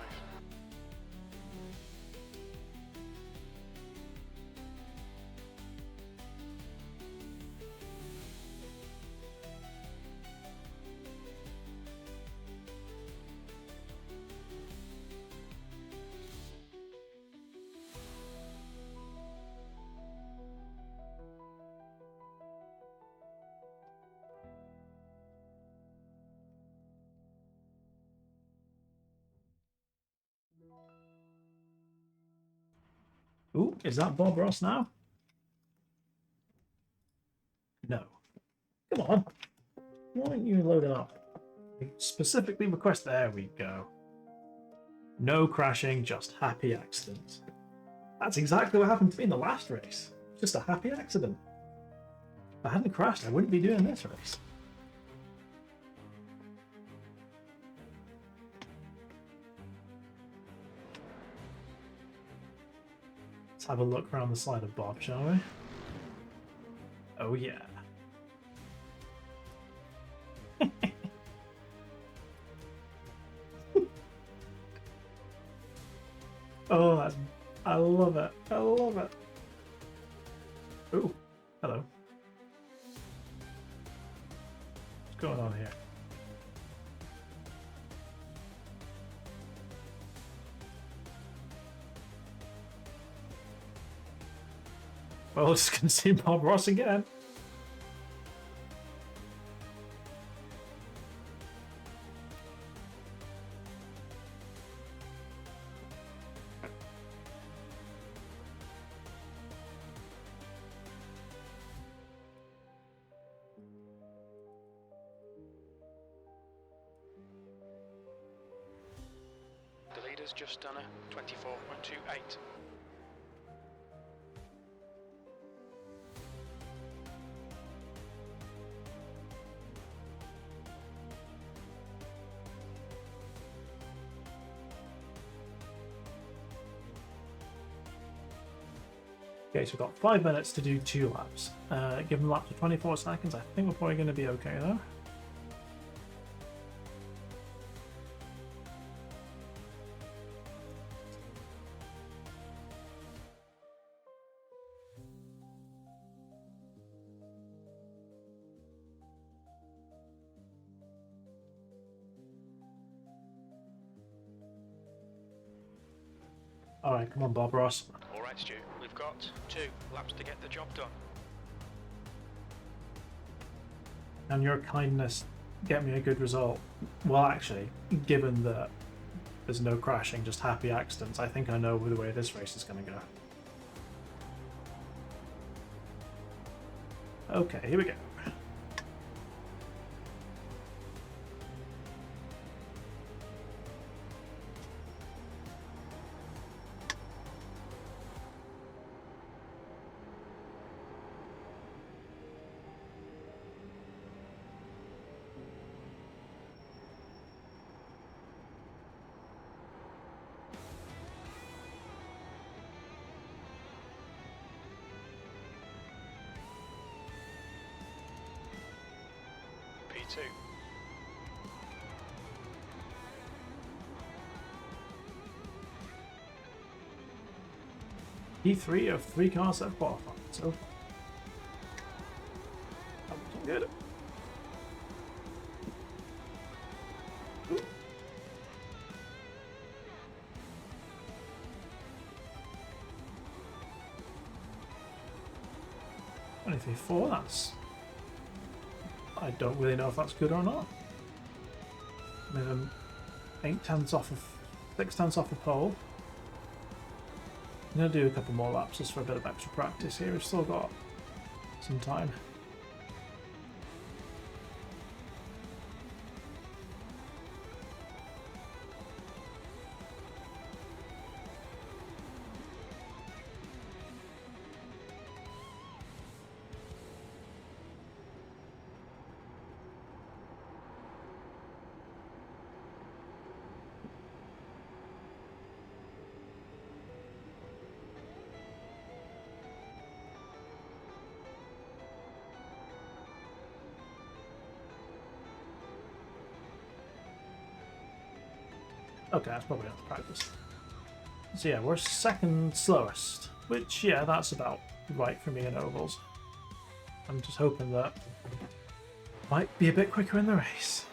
Speaker 2: Ooh, is that Bob Ross now? No. Come on. Why don't you load it up? I specifically request. There we go. No crashing, just happy accidents. That's exactly what happened to me in the last race. Just a happy accident. If I hadn't crashed, I wouldn't be doing this race. Let's have a look around the side of Bob, shall we? Oh yeah. Oh, that's... I love it. I love it. Ooh, hello. What's going on here? Well, we're just going to see Bob Ross again.
Speaker 3: The leader's just done a 24.28.
Speaker 2: Okay, so we've got 5 minutes to do 2 laps. Given the laps of 24 seconds, I think we're probably going to be okay though. Alright, come on Bob Ross.
Speaker 3: Alright Stu, we've got 2 laps to get the job done.
Speaker 2: And your kindness get me a good result. Well, actually, given that there's no crashing, just happy accidents, I think I know the way this race is going to go. Okay, here we go.
Speaker 3: P2.
Speaker 2: P3 of 3 cars that have qualified so far. I'm looking good. Anything for that's... I don't really know if that's good or not. Eight tenths off of 6 tenths off a pole. I'm gonna do a couple more laps just for a bit of extra practice here. We've still got some time. Okay, that's probably enough practice. So yeah, we're second slowest, which yeah, that's about right for me in ovals. I'm just hoping that might be a bit quicker in the race.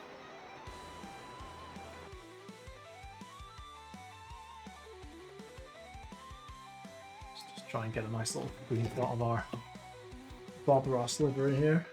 Speaker 2: Let's just try and get a nice little green shot of our Bob Ross livery here.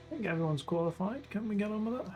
Speaker 2: I think everyone's qualified. Can we get on with it?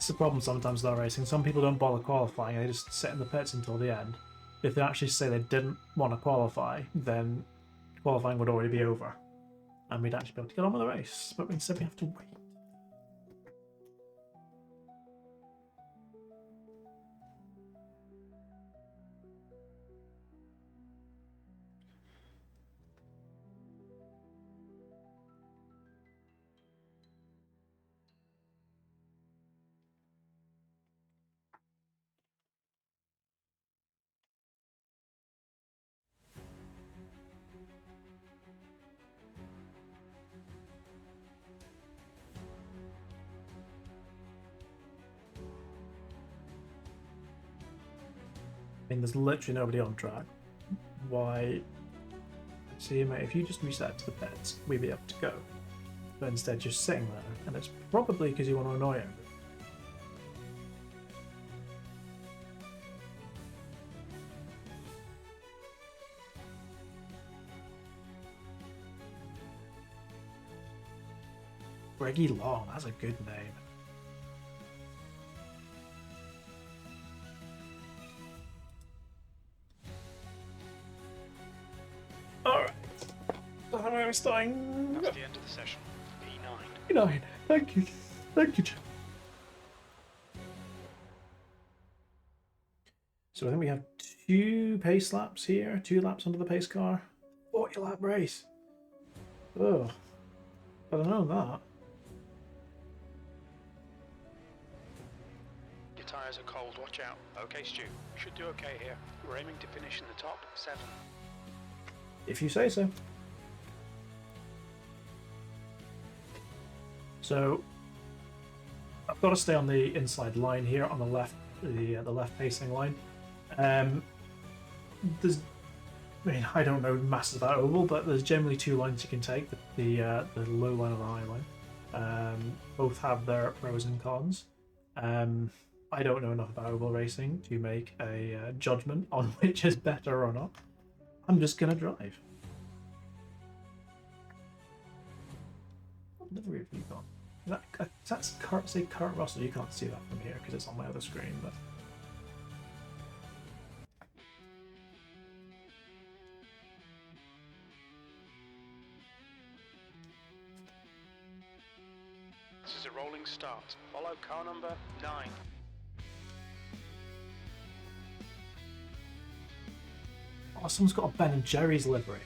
Speaker 2: that's the problem sometimes with racing. Some people don't bother qualifying, they just sit in the pits until the end. If they actually say they didn't want to qualify, then qualifying would already be over. And we'd actually be able to get on with the race. But instead we have to wait. I mean, there's literally nobody on track. Why? See, mate, if you just reset to the pits, we'd be able to go. But instead, you're sitting there, and it's probably because you want to annoy him. Greggy Long, that's a good name. Alright. So how am I starting?
Speaker 3: That's the end of the session. P9.
Speaker 2: 9. Thank you. Thank you, Jim. So I think we have 2 pace laps here, 2 laps under the pace car. 40 lap race. Oh. I don't know that.
Speaker 3: Your tyres are cold, watch out. Okay, Stu, we should do okay here. We're aiming to finish in the top 7.
Speaker 2: If you say so. So I've got to stay on the inside line here on the left, the left pacing line. There's, I mean, I don't know masses about oval, but there's generally 2 lines you can take: the low line and the high line. Both have their pros and cons. I don't know enough about oval racing to make a judgment on which is better or not. I'm just gonna drive. What livery have you got? That's Kurt, say Kurt Russell. You can't see that from here because it's on my other screen, but.
Speaker 3: This is a rolling start. Follow car number 9.
Speaker 2: Oh, someone's got a Ben and Jerry's livery.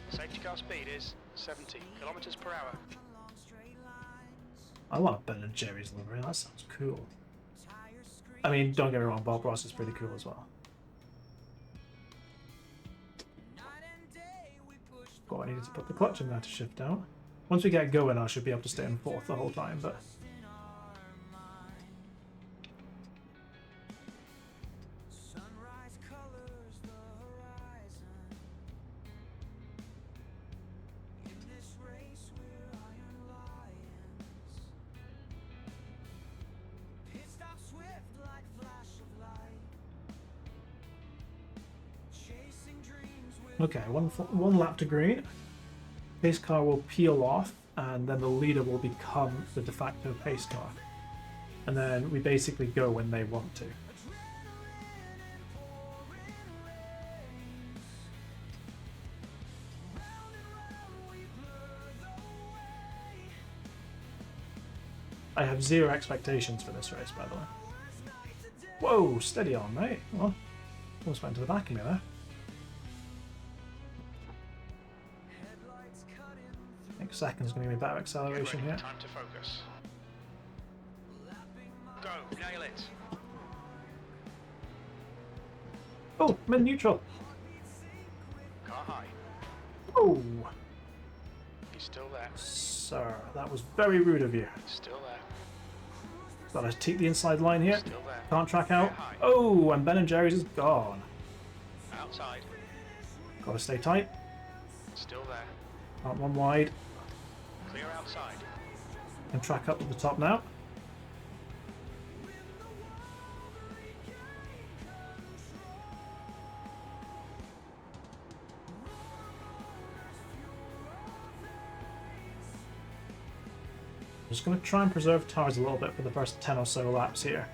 Speaker 3: Safety car speed is 70 kilometers per hour.
Speaker 2: I love Ben and Jerry's livery. That sounds cool. I mean, don't get me wrong, Bob Ross is pretty cool as well. God, I needed to put the clutch in there to shift out. Once we get going, I should be able to stay in 4th the whole time, but. Okay, one lap to green. Pace car will peel off, and then the leader will become the de facto pace car. And then we basically go when they want to. I have 0 expectations for this race, by the way. Whoa, steady on, mate. Well, almost went to the back of me there. Next second's going to be better acceleration here.
Speaker 3: Time to focus. Go, nail it.
Speaker 2: Oh, I'm in neutral.
Speaker 3: Car high.
Speaker 2: Oh,
Speaker 3: He's still there.
Speaker 2: sir, that was very rude of you.
Speaker 3: Still there.
Speaker 2: Gotta take the inside line here.
Speaker 3: Still there.
Speaker 2: Can't track out. Oh, and Ben and Jerry's is gone.
Speaker 3: Outside.
Speaker 2: Gotta stay tight.
Speaker 3: Still there.
Speaker 2: Can't run wide.
Speaker 3: Clear outside.
Speaker 2: And track up to the top now. I'm just going to try and preserve tires a little bit for the first 10 or so laps here.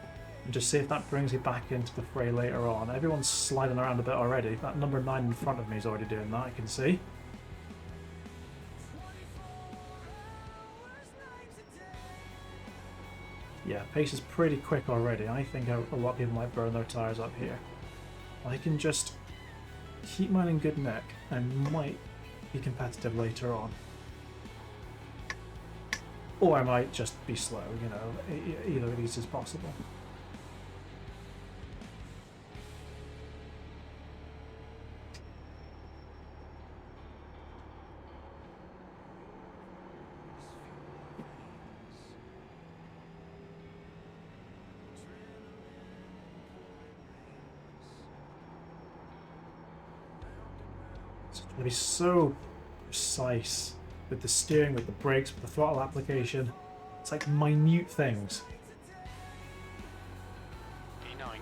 Speaker 2: And just see if that brings me back into the fray later on. Everyone's sliding around a bit already. That number 9 in front of me is already doing that, I can see. Yeah, pace is pretty quick already. I think a lot of people might burn their tyres up here. I can just keep mine in good nick and might be competitive later on. Or I might just be slow, you know, either of these is possible. It's going to be so precise with the steering, with the brakes, with the throttle application. It's like minute things.
Speaker 3: E9.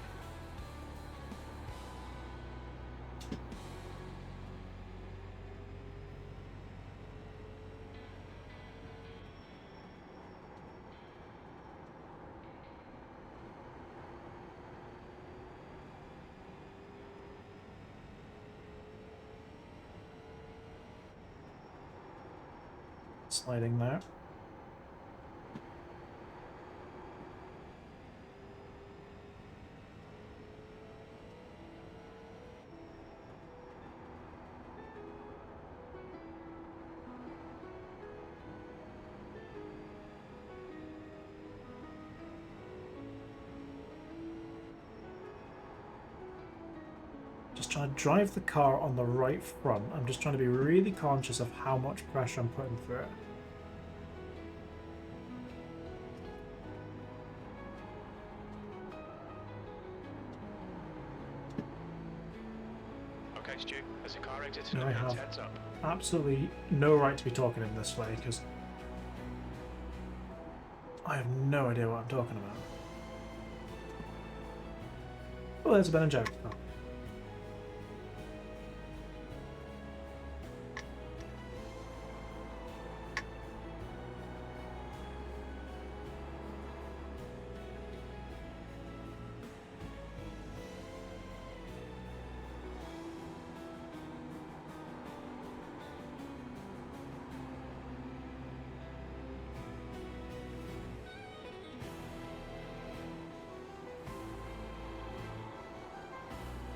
Speaker 2: Sliding there. Just trying to drive the car on the right front. I'm just trying to be really conscious of how much pressure I'm putting through it.
Speaker 3: Okay, Stu, as the car exits,
Speaker 2: No, I have
Speaker 3: heads up.
Speaker 2: absolutely no right to be talking in this way because I have no idea what I'm talking about. Oh, there's a Ben and Jerry. Oh.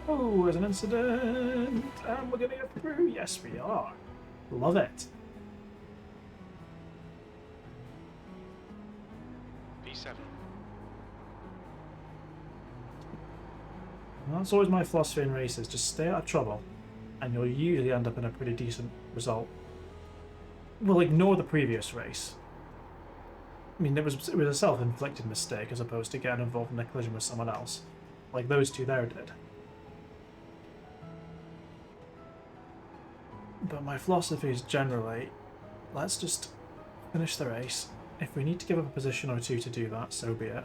Speaker 2: Oh, there's an incident, and we're gonna get through. Yes, we are. Love it.
Speaker 3: P7.
Speaker 2: Well, that's always my philosophy in races. Just stay out of trouble, and you'll usually end up in a pretty decent result. We'll ignore the previous race. I mean, it was a self-inflicted mistake as opposed to getting involved in a collision with someone else, like those two there did. But my philosophy is generally, let's just finish the race. If we need to give up a position or two to do that, so be it.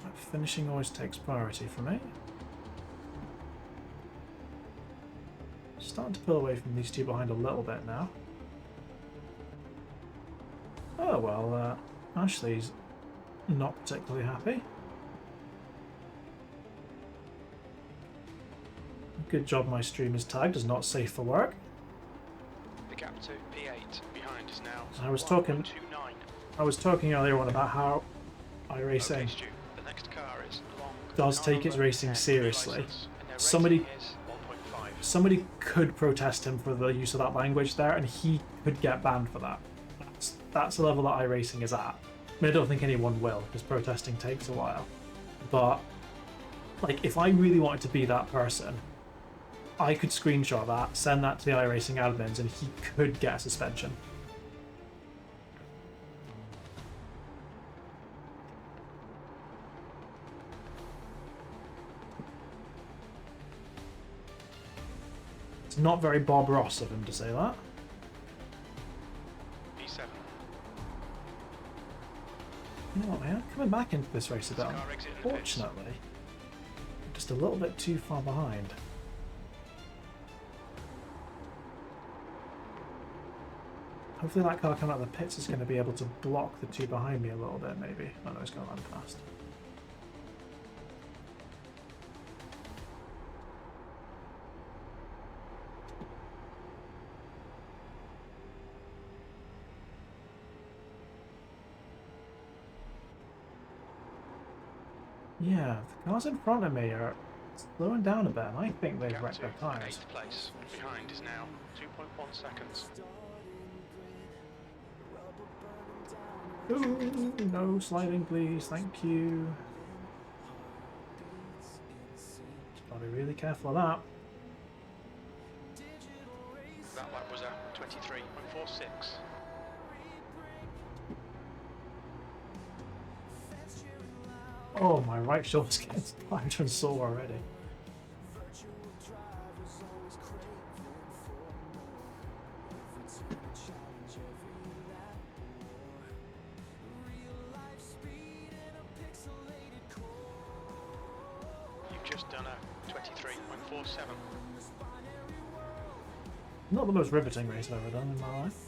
Speaker 2: But finishing always takes priority for me. Starting to pull away from these two behind a little bit now. Oh well, Ashley's not particularly happy. Good job my stream is tagged as not safe for work.
Speaker 3: The gap to P8 behind is now.
Speaker 2: I was talking
Speaker 3: 1.29.
Speaker 2: Earlier on about how iRacing
Speaker 3: Okay, Stu, the next car is long.
Speaker 2: does take its racing
Speaker 3: 10
Speaker 2: seriously.
Speaker 3: license, and their
Speaker 2: Somebody
Speaker 3: rating is 1.5.
Speaker 2: somebody could protest him for the use of that language there, and he could get banned for that. That's the level that iRacing is at. I mean, I don't think anyone will, because protesting takes a while. But like, if I really wanted to be that person, I could screenshot that, send that to the iRacing admins, and he could get a suspension. It's not very Bob Ross of him to say that.
Speaker 3: P7.
Speaker 2: You know what, man? Coming back into this race a bit,
Speaker 3: Car exit in the pits.
Speaker 2: unfortunately. Just a little bit too far behind. Hopefully that car coming out of the pits is going to be able to block the two behind me a little bit, maybe. Oh no, it's going to land fast. Yeah, the cars in front of me are slowing down a bit, and I think they've wrecked their tyres.
Speaker 3: 8th place. Behind is now 2.1 seconds.
Speaker 2: Ooh, no sliding, please. Thank you. Gotta be really careful of that.
Speaker 3: That lap was at 23.46.
Speaker 2: Oh, my right shoulder's getting tired and sore already.
Speaker 3: You've just done a 23.47.
Speaker 2: Not the most riveting race I've ever done in my life.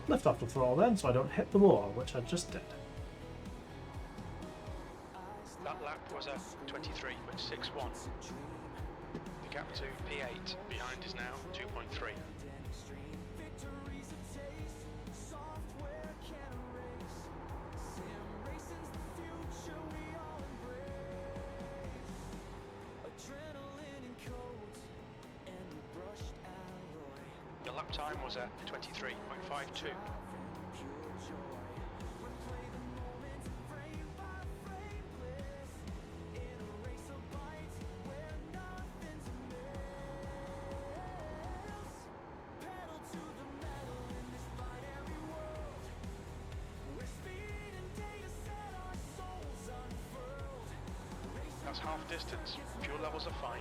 Speaker 2: Lift off the throttle then, so I don't hit the wall, which I just did.
Speaker 3: That lap was a 23.61. The gap to P8 behind is now 2.3. The lap time was a 23.52. That's half distance. Fuel levels are fine.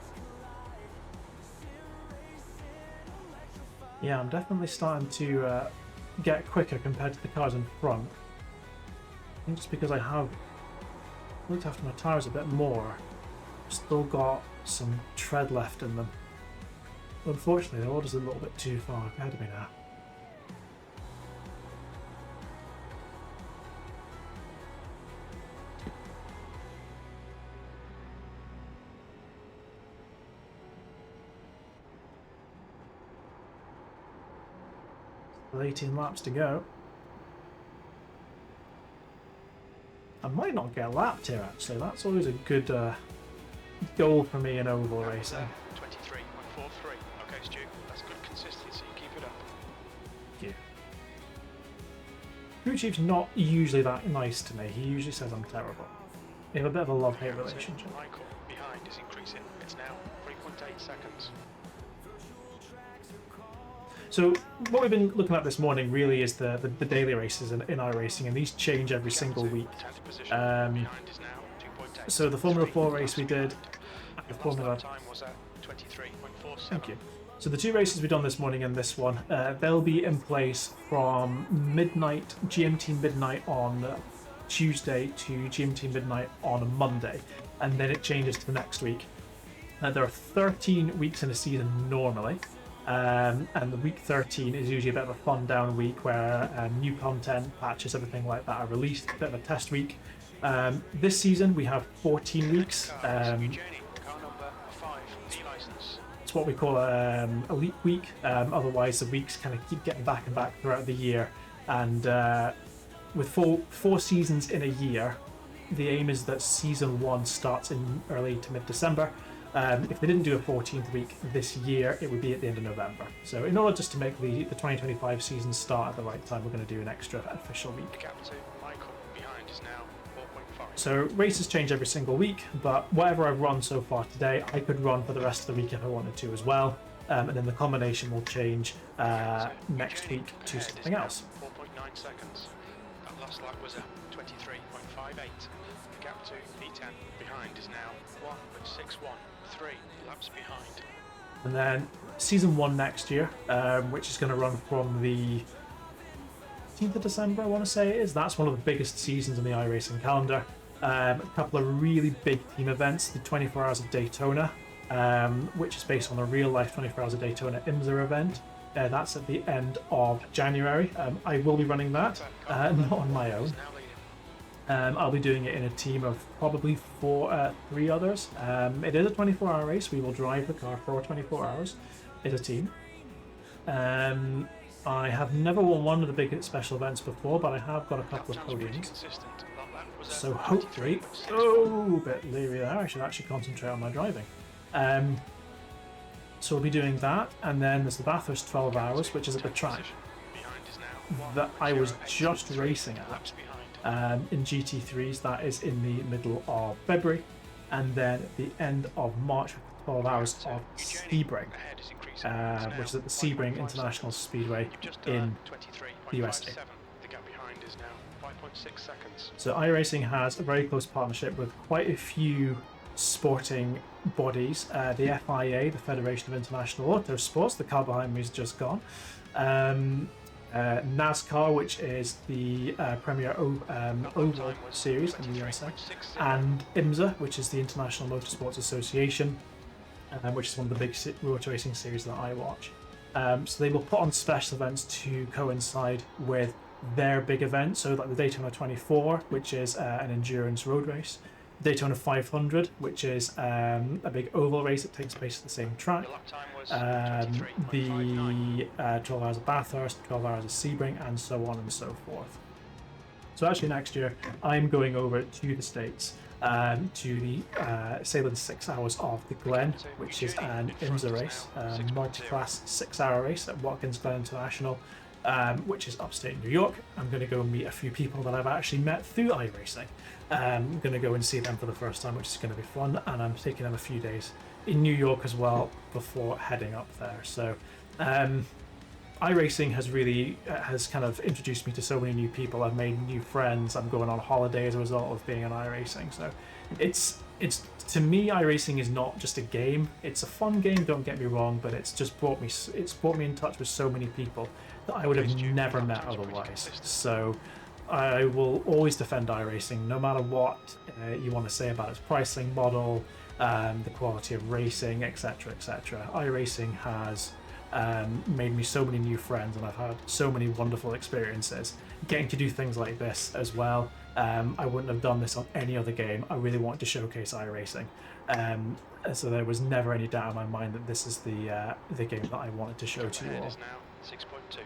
Speaker 2: Yeah, I'm definitely starting to get quicker compared to the cars in front. I think just because I have looked after my tyres a bit more, still got some tread left in them. Unfortunately, they're all just a little bit too far ahead of me now. With 18 laps to go. I might not get lapped here actually, that's always a good goal for me in oval racing.
Speaker 3: 23.43. Okay, Stu, that's good consistency. Keep it up.
Speaker 2: Thank you. Crew Chief's not usually that nice to me, he usually says I'm terrible. We have a bit of a love-hate relationship.
Speaker 3: Michael behind is increasing. It's now 3.8 seconds.
Speaker 2: So what we've been looking at this morning really is the daily races in iRacing, and these change every single week. So the Formula 4 race we did, the Formula... Thank you. So the two races we've done this morning and this one, they'll be in place from midnight, GMT midnight on Tuesday to GMT midnight on a Monday, and then it changes to the next week. There are 13 weeks in a season normally. And the week 13 is usually a bit of a fun down week where new content, patches, everything like that are released, a bit of a test week. This season we have 14 weeks. It's what we call a leap week. Otherwise the weeks kind of keep getting back and back throughout the year. And with four seasons in a year, the aim is that season 1 starts in early to mid-December. If they didn't do a 14th week this year, it would be at the end of November. So in order just to make the 2025 season start at the right time, we're going to do an extra official week.
Speaker 3: Captain Michael behind is now 4.5.
Speaker 2: So races change every single week, but whatever I've run so far today, I could run for the rest of the week if I wanted to as well. And then the combination will change next week to something else.
Speaker 3: 4.9 seconds. That last lap was a 23.58. The gap to P10 behind is now 1.61. 3 laps behind.
Speaker 2: And then season 1 next year, which is going to run from the 18th of December, I want to say it is. That's one of the biggest seasons in the iRacing calendar. A couple of really big team events, the 24 Hours of Daytona, which is based on a real-life 24 Hours of Daytona IMSA event. That's at the end of January. I will be running that, not on my own. I'll be doing it in a team of probably 3 others. It is a 24-hour race. We will drive the car for 24 hours as a team. I have never won one of the big special events before, but I have got a couple of podiums. So hopefully, a bit leery there. I should actually concentrate on my driving. So we'll be doing that, and then there's the Bathurst 12 Hours, which is at the track that I was just racing at. In GT3s, that is in the middle of February, and then at the end of March, 12 Hours of Sebring, which is at the Sebring International Speedway in the USA. So iRacing has a very close partnership with quite a few sporting bodies. The FIA, the Federation of International Autosports, the car behind me is just gone. NASCAR, which is the Premier Oval Series in the USA, and IMSA, which is the International Motorsports Association, which is one of the big motor racing series that I watch. So they will put on special events to coincide with their big events. So like the Daytona 24, which is an endurance road race, Daytona 500, which is a big oval race that takes place at the same track, the 12 Hours of Bathurst, 12 Hours of Sebring, and so on and so forth. So actually next year I'm going over to the States to the Sailing 6 Hours of the Glen, which is an IMSA race, multi-class 6-hour race at Watkins Glen International, which is upstate New York. I'm going to go meet a few people that I've actually met through iRacing. I'm going to go and see them for the first time, which is going to be fun, and I'm taking them a few days in New York as well before heading up there. So iRacing has kind of introduced me to so many new people. I've made new friends. I'm going on holiday as a result of being on iRacing. So it's to me, iRacing is not just a game. It's a fun game, don't get me wrong, but it's brought me in touch with so many people that I would have never met otherwise. So I will always defend iRacing, no matter what you want to say about its pricing model, the quality of racing, etc., etc. iRacing has made me so many new friends, and I've had so many wonderful experiences getting to do things like this as well. I wouldn't have done this on any other game. I really wanted to showcase iRacing, so there was never any doubt in my mind that this is the game that I wanted to show to you all.
Speaker 3: 6.2.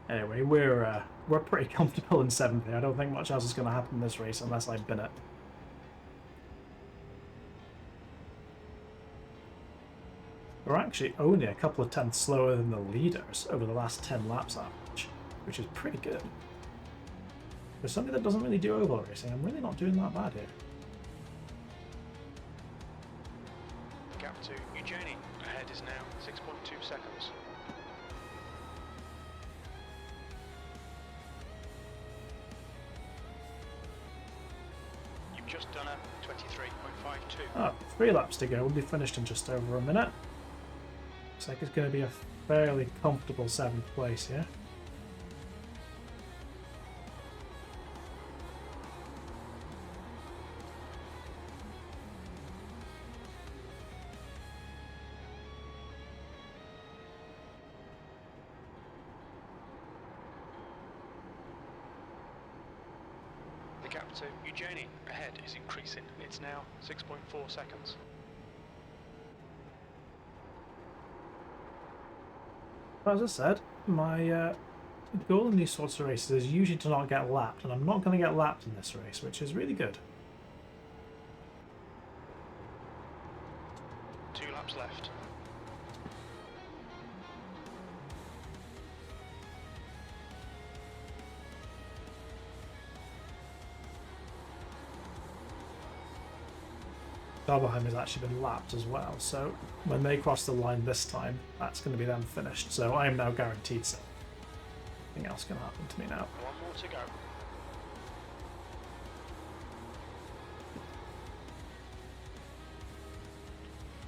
Speaker 2: Anyway, we're pretty comfortable in 7th here. I don't think much else is going to happen in this race unless I bin it. We're actually only a couple of tenths slower than the leaders over the last 10 laps average, which is pretty good. For somebody that doesn't really do oval racing, I'm really not doing that bad here.
Speaker 3: Gap to Eugenie. Ahead is now 6.2 seconds. You've just done a 23.52.
Speaker 2: 3 laps to go. We'll be finished in just over a minute. Looks like it's going to be a fairly comfortable 7th place here.
Speaker 3: The gap to Eugenie ahead is increasing. It's now 6.4 seconds.
Speaker 2: As I said, my goal in these sorts of races is usually to not get lapped, and I'm not going to get lapped in this race, which is really good.
Speaker 3: 2 laps left.
Speaker 2: Dalberheim has actually been lapped as well, so when they cross the line this time, that's going to be them finished. So I am now guaranteed so. Nothing else can happen to me now.
Speaker 3: 1 more to go.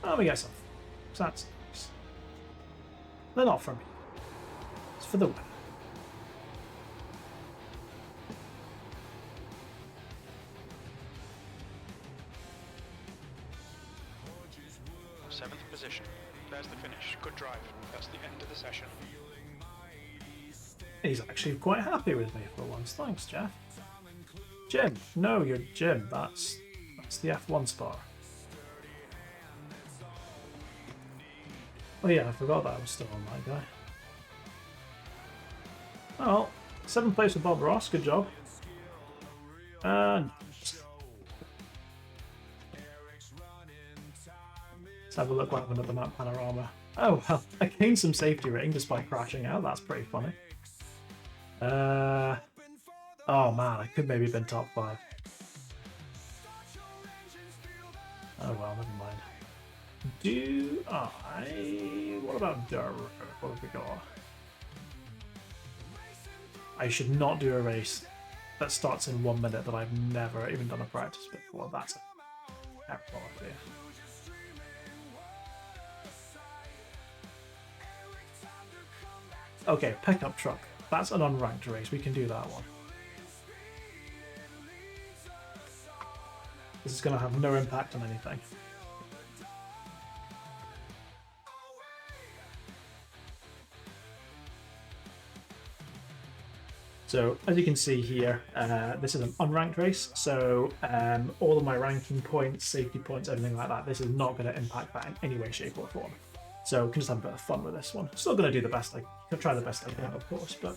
Speaker 2: Oh, we get some. So that's nice. They're not for me. It's for the win.
Speaker 3: Seventh position. There's the finish. Good drive. That's the end of the session.
Speaker 2: He's actually quite happy with me for once. Thanks, Jeff. Jim. No, you're Jim. That's the F1 spot. Oh yeah, I forgot that I was still on that guy. Oh, well, 7th place with Bob Ross. Good job. And let's have a look what happened at the map panorama. Oh well, I gained some safety rating despite crashing out. That's pretty funny. Oh man, I could maybe have been top 5. Oh well, never mind. What about Durr? What have we got? I should not do a race that starts in 1 minute that I've never even done a practice before. That's a terrible idea. Okay, pickup truck. That's an unranked race. We can do that one. This is going to have no impact on anything. So as you can see here, this is an unranked race, so all of my ranking points, safety points, everything like that, this is not going to impact that in any way, shape or form. So we can just have a bit of fun with this one. Still going to do the best I can, try the best I can, of course, but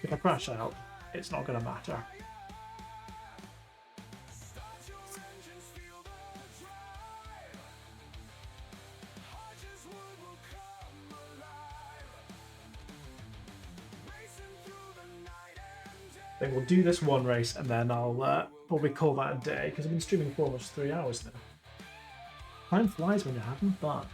Speaker 2: if I crash out, it's not going to matter. I think we'll do this one race and then I'll probably call that a day because I've been streaming for almost 3 hours now. Time flies when you're having fun.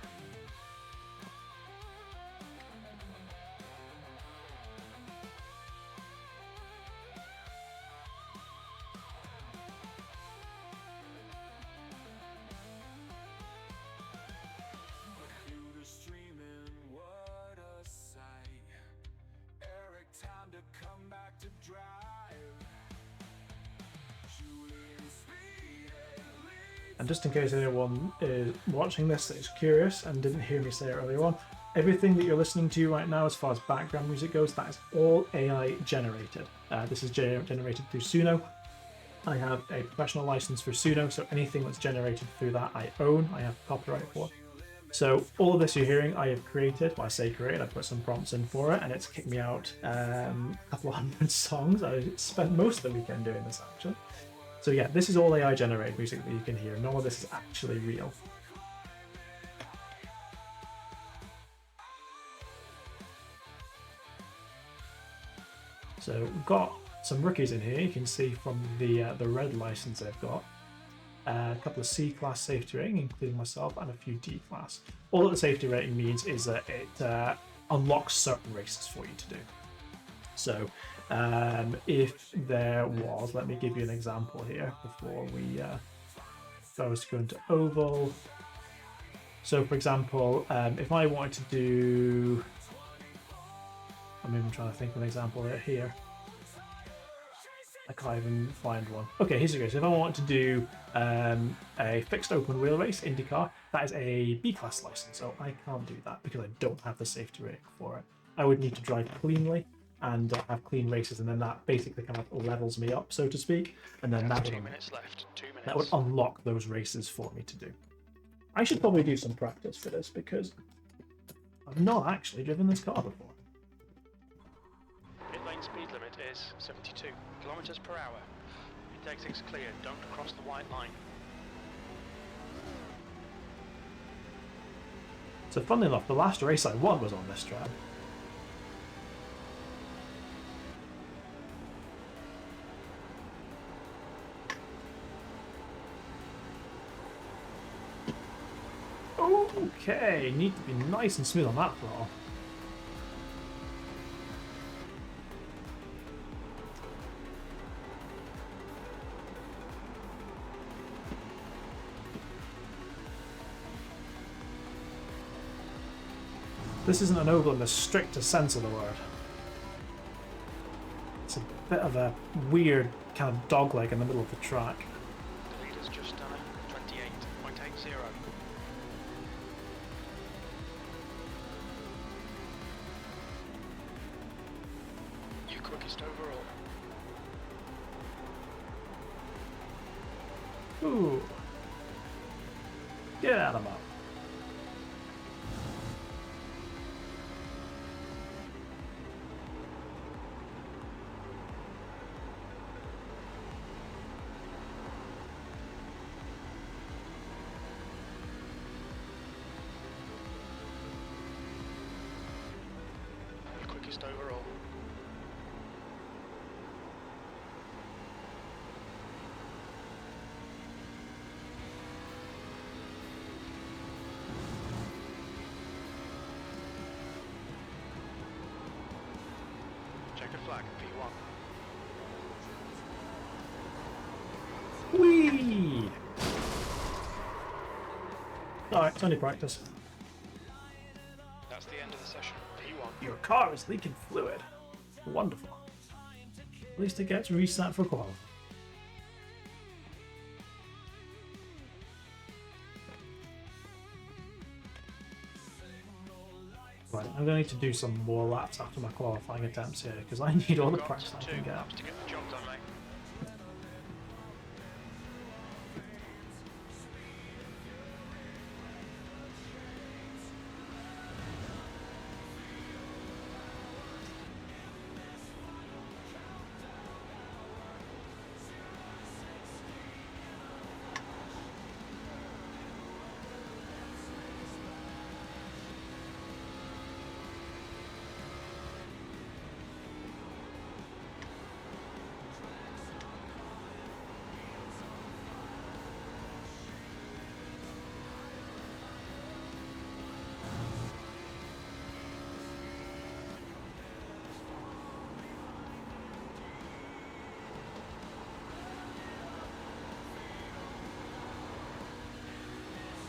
Speaker 2: And just in case anyone is watching this that is curious and didn't hear me say it earlier on, everything that you're listening to right now as far as background music goes, that is all AI generated. This is generated through Suno. I have a professional license for Suno, so anything that's generated through that I own, I have copyright for. So all of this you're hearing I have created. Well, I say created, I put some prompts in for it and it's kicked me out a couple of 100 songs. I spent most of the weekend doing this actually. So yeah, this is all AI generated music that you can hear. None of this is actually real. So we've got some rookies in here. You can see from the red license they've got. A couple of C-class safety rating, including myself, and a few D-class. All that the safety rating means is that it unlocks certain races for you to do. So if there was, let me give you an example here before we if I was to go into oval. So for example, if I wanted to do, I'm even trying to think of an example right here. I can't even find one. Okay, here we go. So if I want to do a fixed open wheel race IndyCar, that is a B-class license, so I can't do that because I don't have the safety rating for it. I would need to drive cleanly and have clean races, and then that basically kind of levels me up, so to speak. And then that
Speaker 3: 2 minutes left. 2 minutes.
Speaker 2: That would unlock those races for me to do. I should probably do some practice for this because I've not actually driven this car before.
Speaker 3: Pit lane speed limit is 72 kilometers per hour. Pit exit's clear. Don't cross the white line.
Speaker 2: So funnily enough, the last race I won was on this track. Okay, need to be nice and smooth on that throttle. this isn't an oval in the strictest sense of the word. It's a bit of a weird kind of dogleg in the middle of the track.
Speaker 3: The leader's just done it. 28.80. You quickest overall.
Speaker 2: Ooh. Get out of my.
Speaker 3: You quickest overall. Checker flag, P1.
Speaker 2: Whee! Alright, it's only practice.
Speaker 3: That's the end of the session. P1.
Speaker 2: Your car is leaking fluid. Wonderful. At least it gets reset for qualifying. Right, I'm going to need to do some more laps after my qualifying attempts here, because I need all the
Speaker 3: Got
Speaker 2: practice I
Speaker 3: 2
Speaker 2: can get.
Speaker 3: laps to get the job done, mate.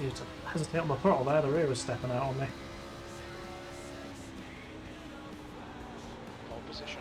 Speaker 2: Need to hesitate on my throttle there, the rear was stepping out on me.
Speaker 3: Pole position.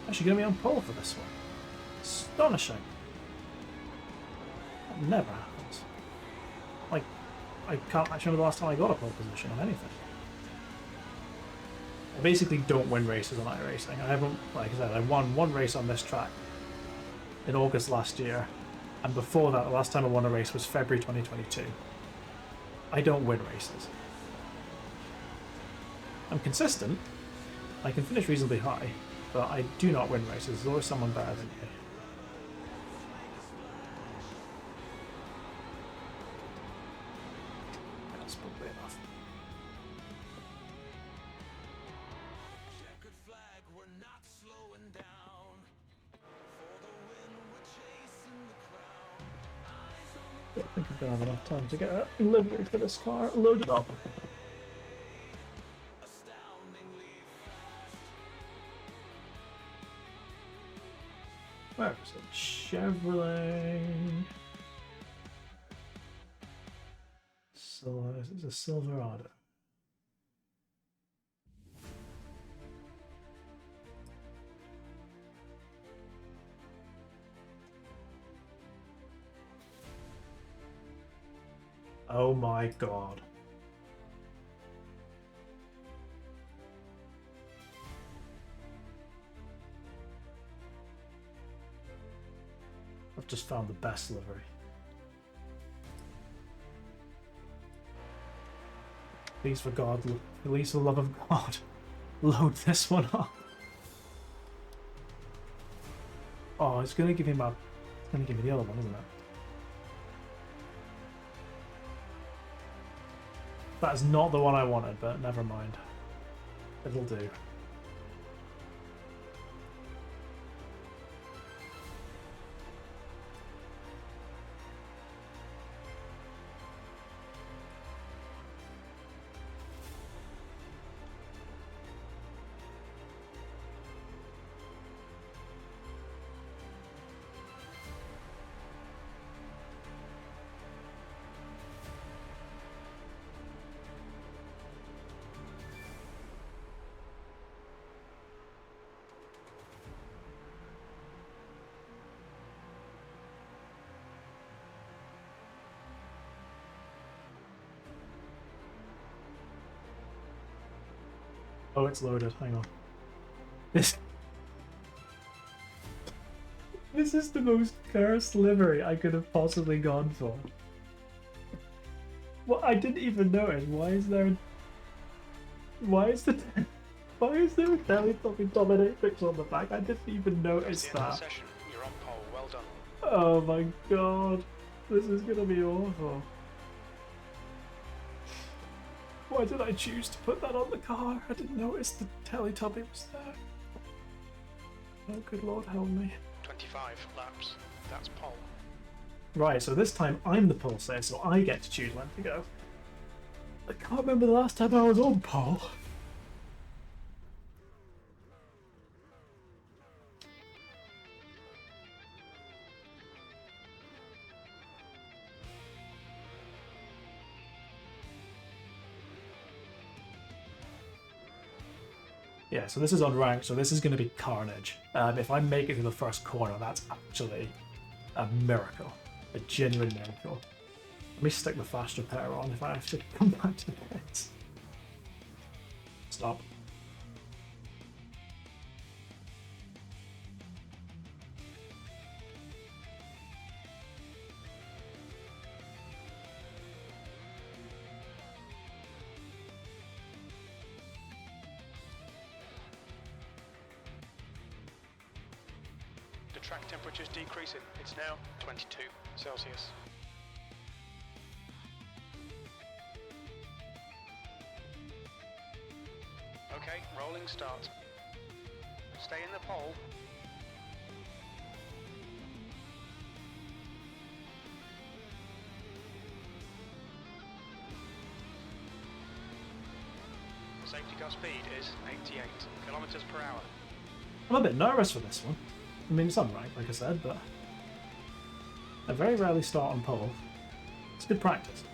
Speaker 2: Actually going to be on pole for this one. Astonishing. That never happens. Like, I can't actually remember the last time I got a pole position on anything. I basically don't win races on iRacing. I haven't, like I said, I won one race on this track in August last year, and before that, the last time I won a race was February 2022. I don't win races. I'm consistent. I can finish reasonably high, but I do not win races. There's always someone better than you. That's probably enough.
Speaker 1: Checkered flag, we're not slowing down. For the win, we're chasing the crown.
Speaker 2: I think I'm going to have enough time to get a livery for this car loaded up.
Speaker 1: Astoundingly
Speaker 2: Where is it? Chevrolet. So it's a Silverado. Oh my god. I've just found the best livery. Please, for God, please, for the love of God, load this one up. Oh, it's gonna give me my. It's gonna give me the other one, isn't it? That's not the one I wanted, but never mind. It'll do. Oh, it's loaded. Hang on. This is the most cursed livery I could have possibly gone for. Well, I didn't even notice. Why is there a Teletubby dominatrix on the back? I didn't even notice
Speaker 3: That's the end of the
Speaker 2: that.
Speaker 3: session. You're on pole. Well done.
Speaker 2: Oh my god. This is gonna be awful. Why did I choose to put that on the car? I didn't notice the Teletubby was there. Oh, good lord, help me.
Speaker 3: 25 laps. That's pole.
Speaker 2: Right, so this time I'm the pulsator, so I get to choose when to go. I can't remember the last time I was on pole. Yeah, so this is unranked, so this is going to be carnage. If I make it to the first corner, that's actually a miracle. A genuine miracle. Let me stick the fast repair on if I have to come back to the pits. Stop.
Speaker 3: The track temperature is decreasing. It's now 22 Celsius. Okay, rolling start. Stay in the pole. Safety car speed is 88 kilometers per hour.
Speaker 2: I'm a bit nervous for this one. I mean, it's unranked, like I said, but I very rarely start on pole. It's good practice.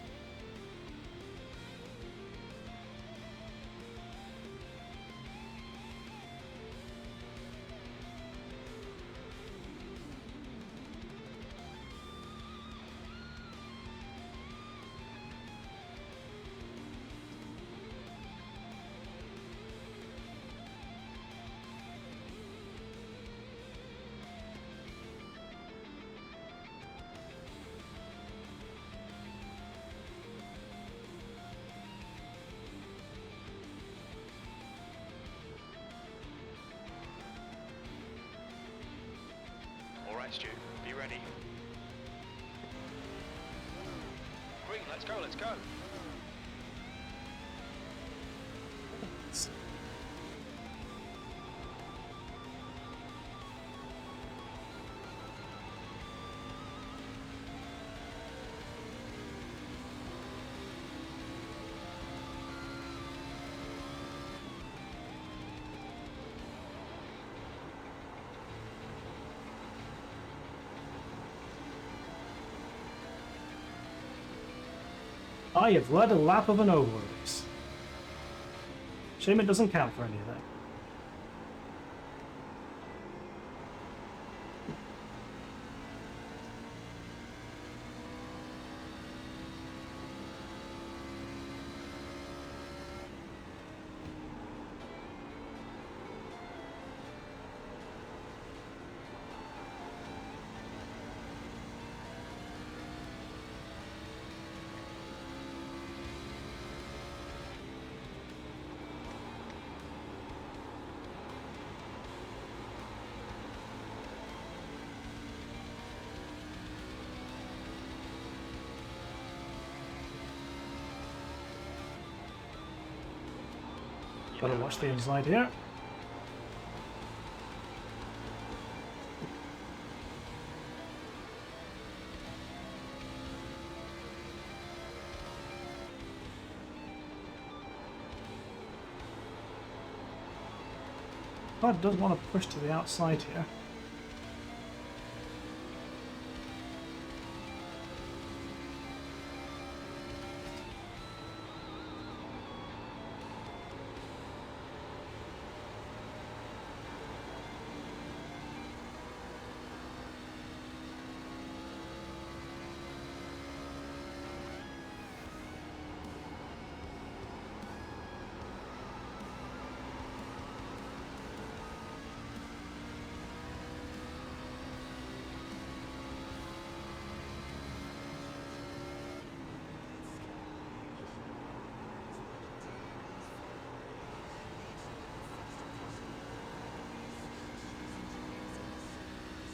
Speaker 3: Alright, Stu, be ready. Green, let's go, let's go.
Speaker 2: I have led a lap of an oval race. Shame it doesn't count for anything. Gotta watch the inside here. Bud does want to push to the outside here.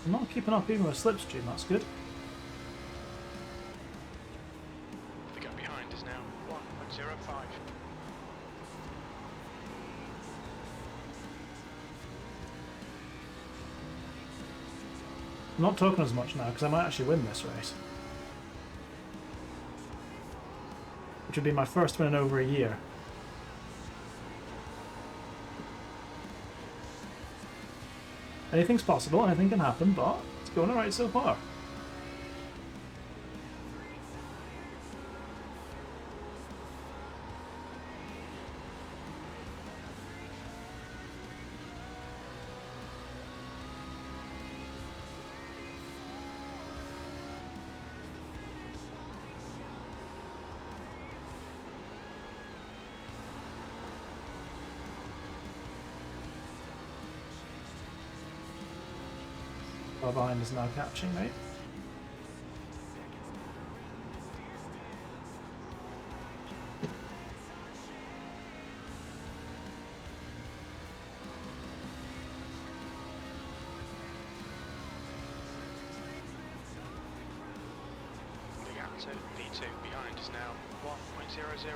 Speaker 2: I'm not keeping up even with slipstream, that's good.
Speaker 3: The gap behind is now 1.05.
Speaker 2: I'm not talking as much now because I might actually win this race. Which would be my first win in over a year. Anything's possible, anything can happen, but it's going alright so far. Far behind is now catching me.
Speaker 3: The gap to V2 behind is now 1.00.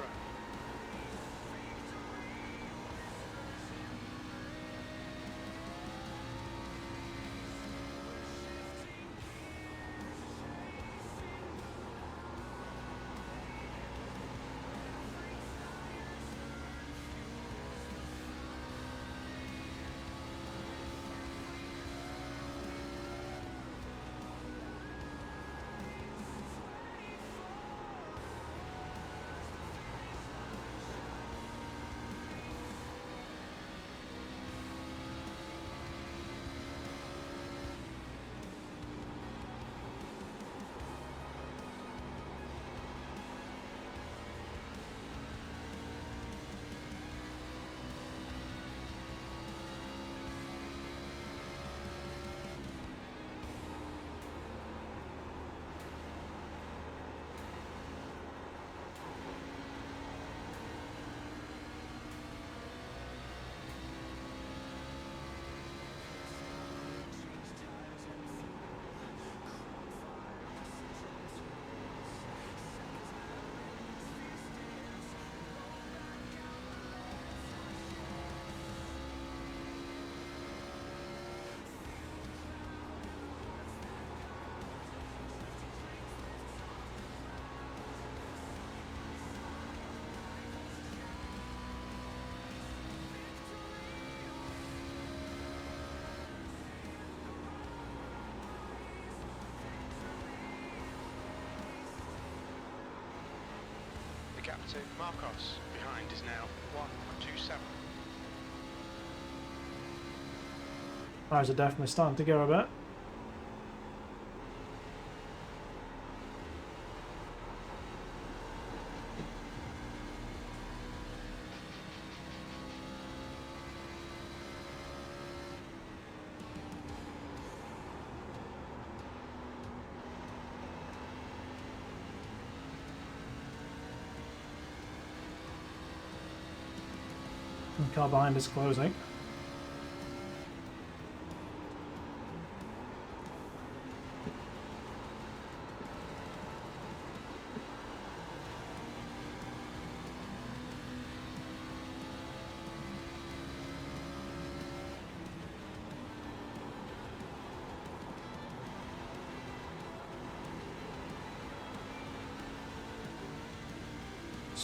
Speaker 3: The gap to Marcos behind is now 1.27.
Speaker 2: Tires are definitely starting to go a bit. The car behind is closing.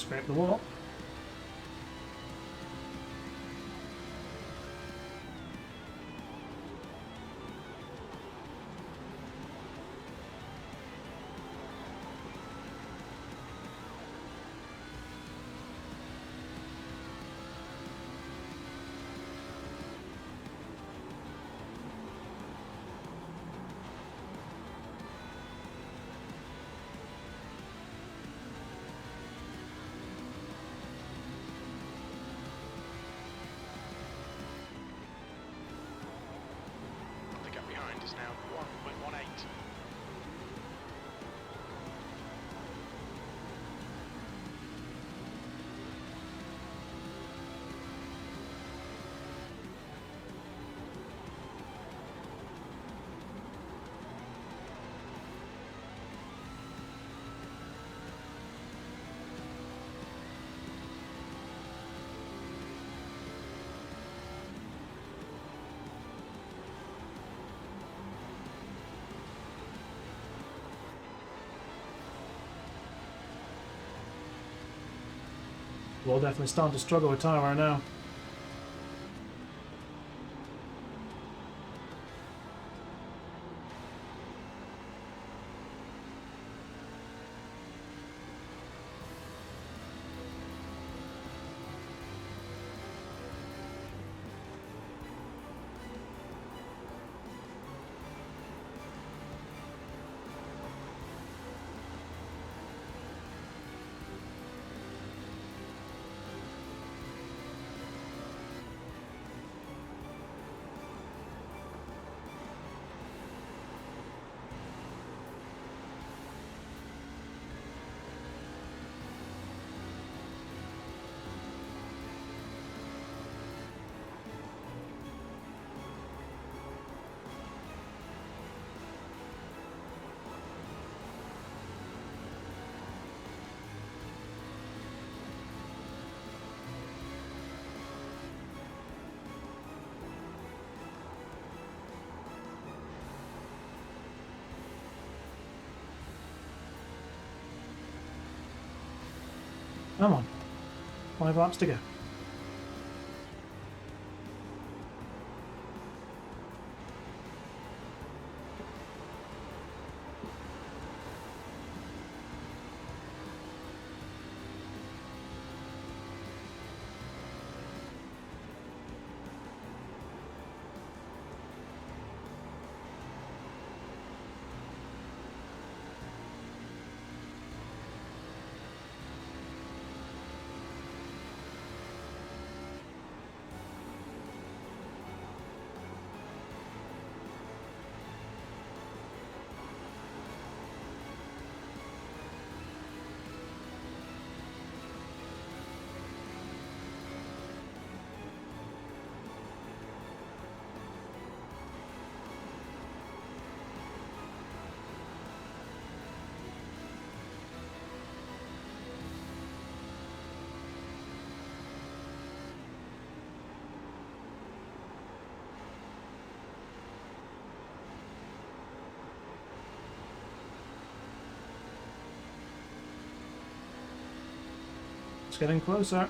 Speaker 2: scrape the wall.
Speaker 3: The gap behind is now 1.18.
Speaker 2: We'll definitely start to struggle with tire wear now. Come on. 5 laps to go. It's getting closer.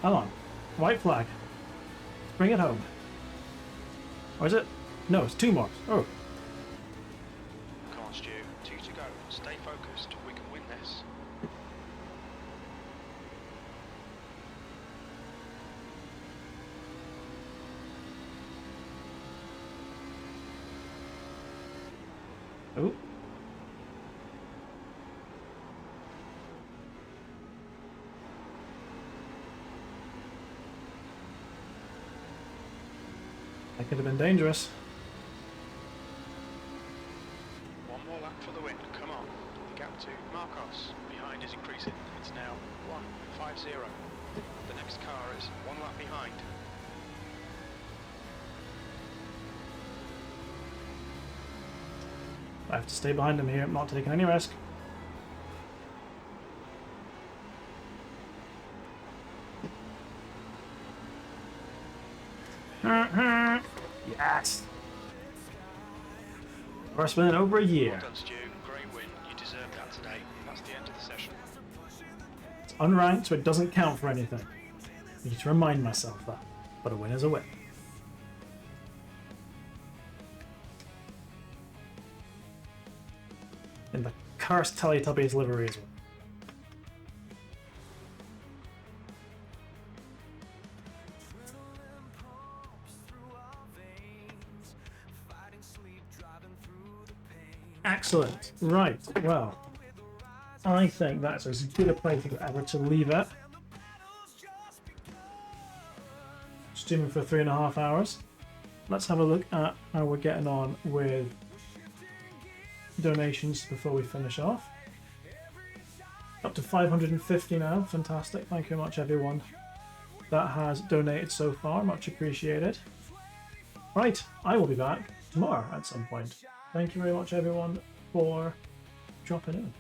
Speaker 2: Come on. White flag. Bring it home. Or is it? No, it's 2 more. Oh.
Speaker 3: Come on, Stu. 2 to go. Stay focused. We can win this.
Speaker 2: That could have been dangerous.
Speaker 3: One more lap for the win. Come on. The gap to Marcos behind is increasing. It's now 1:50. The next car is one lap behind.
Speaker 2: I have to stay behind him here. I'm not taking any risk. Yes! First win in over a year.
Speaker 3: Well done, Stu. Great win. You deserved that today. That's the end of the session.
Speaker 2: It's unranked, so it doesn't count for anything. I need to remind myself that. But a win is a win. In the cursed Teletubbies livery as well. Excellent. Right, well, I think that's as good a place as ever to leave it. Streaming for 3.5 hours. Let's have a look at how we're getting on with donations before we finish off. Up to 550 now. Fantastic. Thank you very much, everyone that has donated so far. Much appreciated. Right, I will be back tomorrow at some point. Thank you very much, everyone, for dropping in.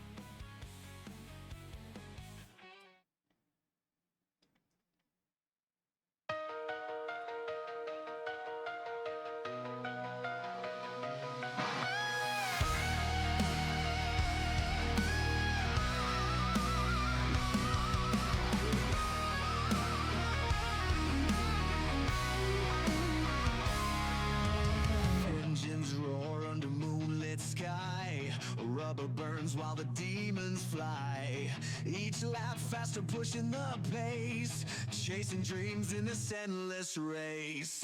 Speaker 1: Engines roar under moonlit sky. Rubber burns while the demons fly. Each lap faster, pushing the pace. Chasing dreams in this endless race.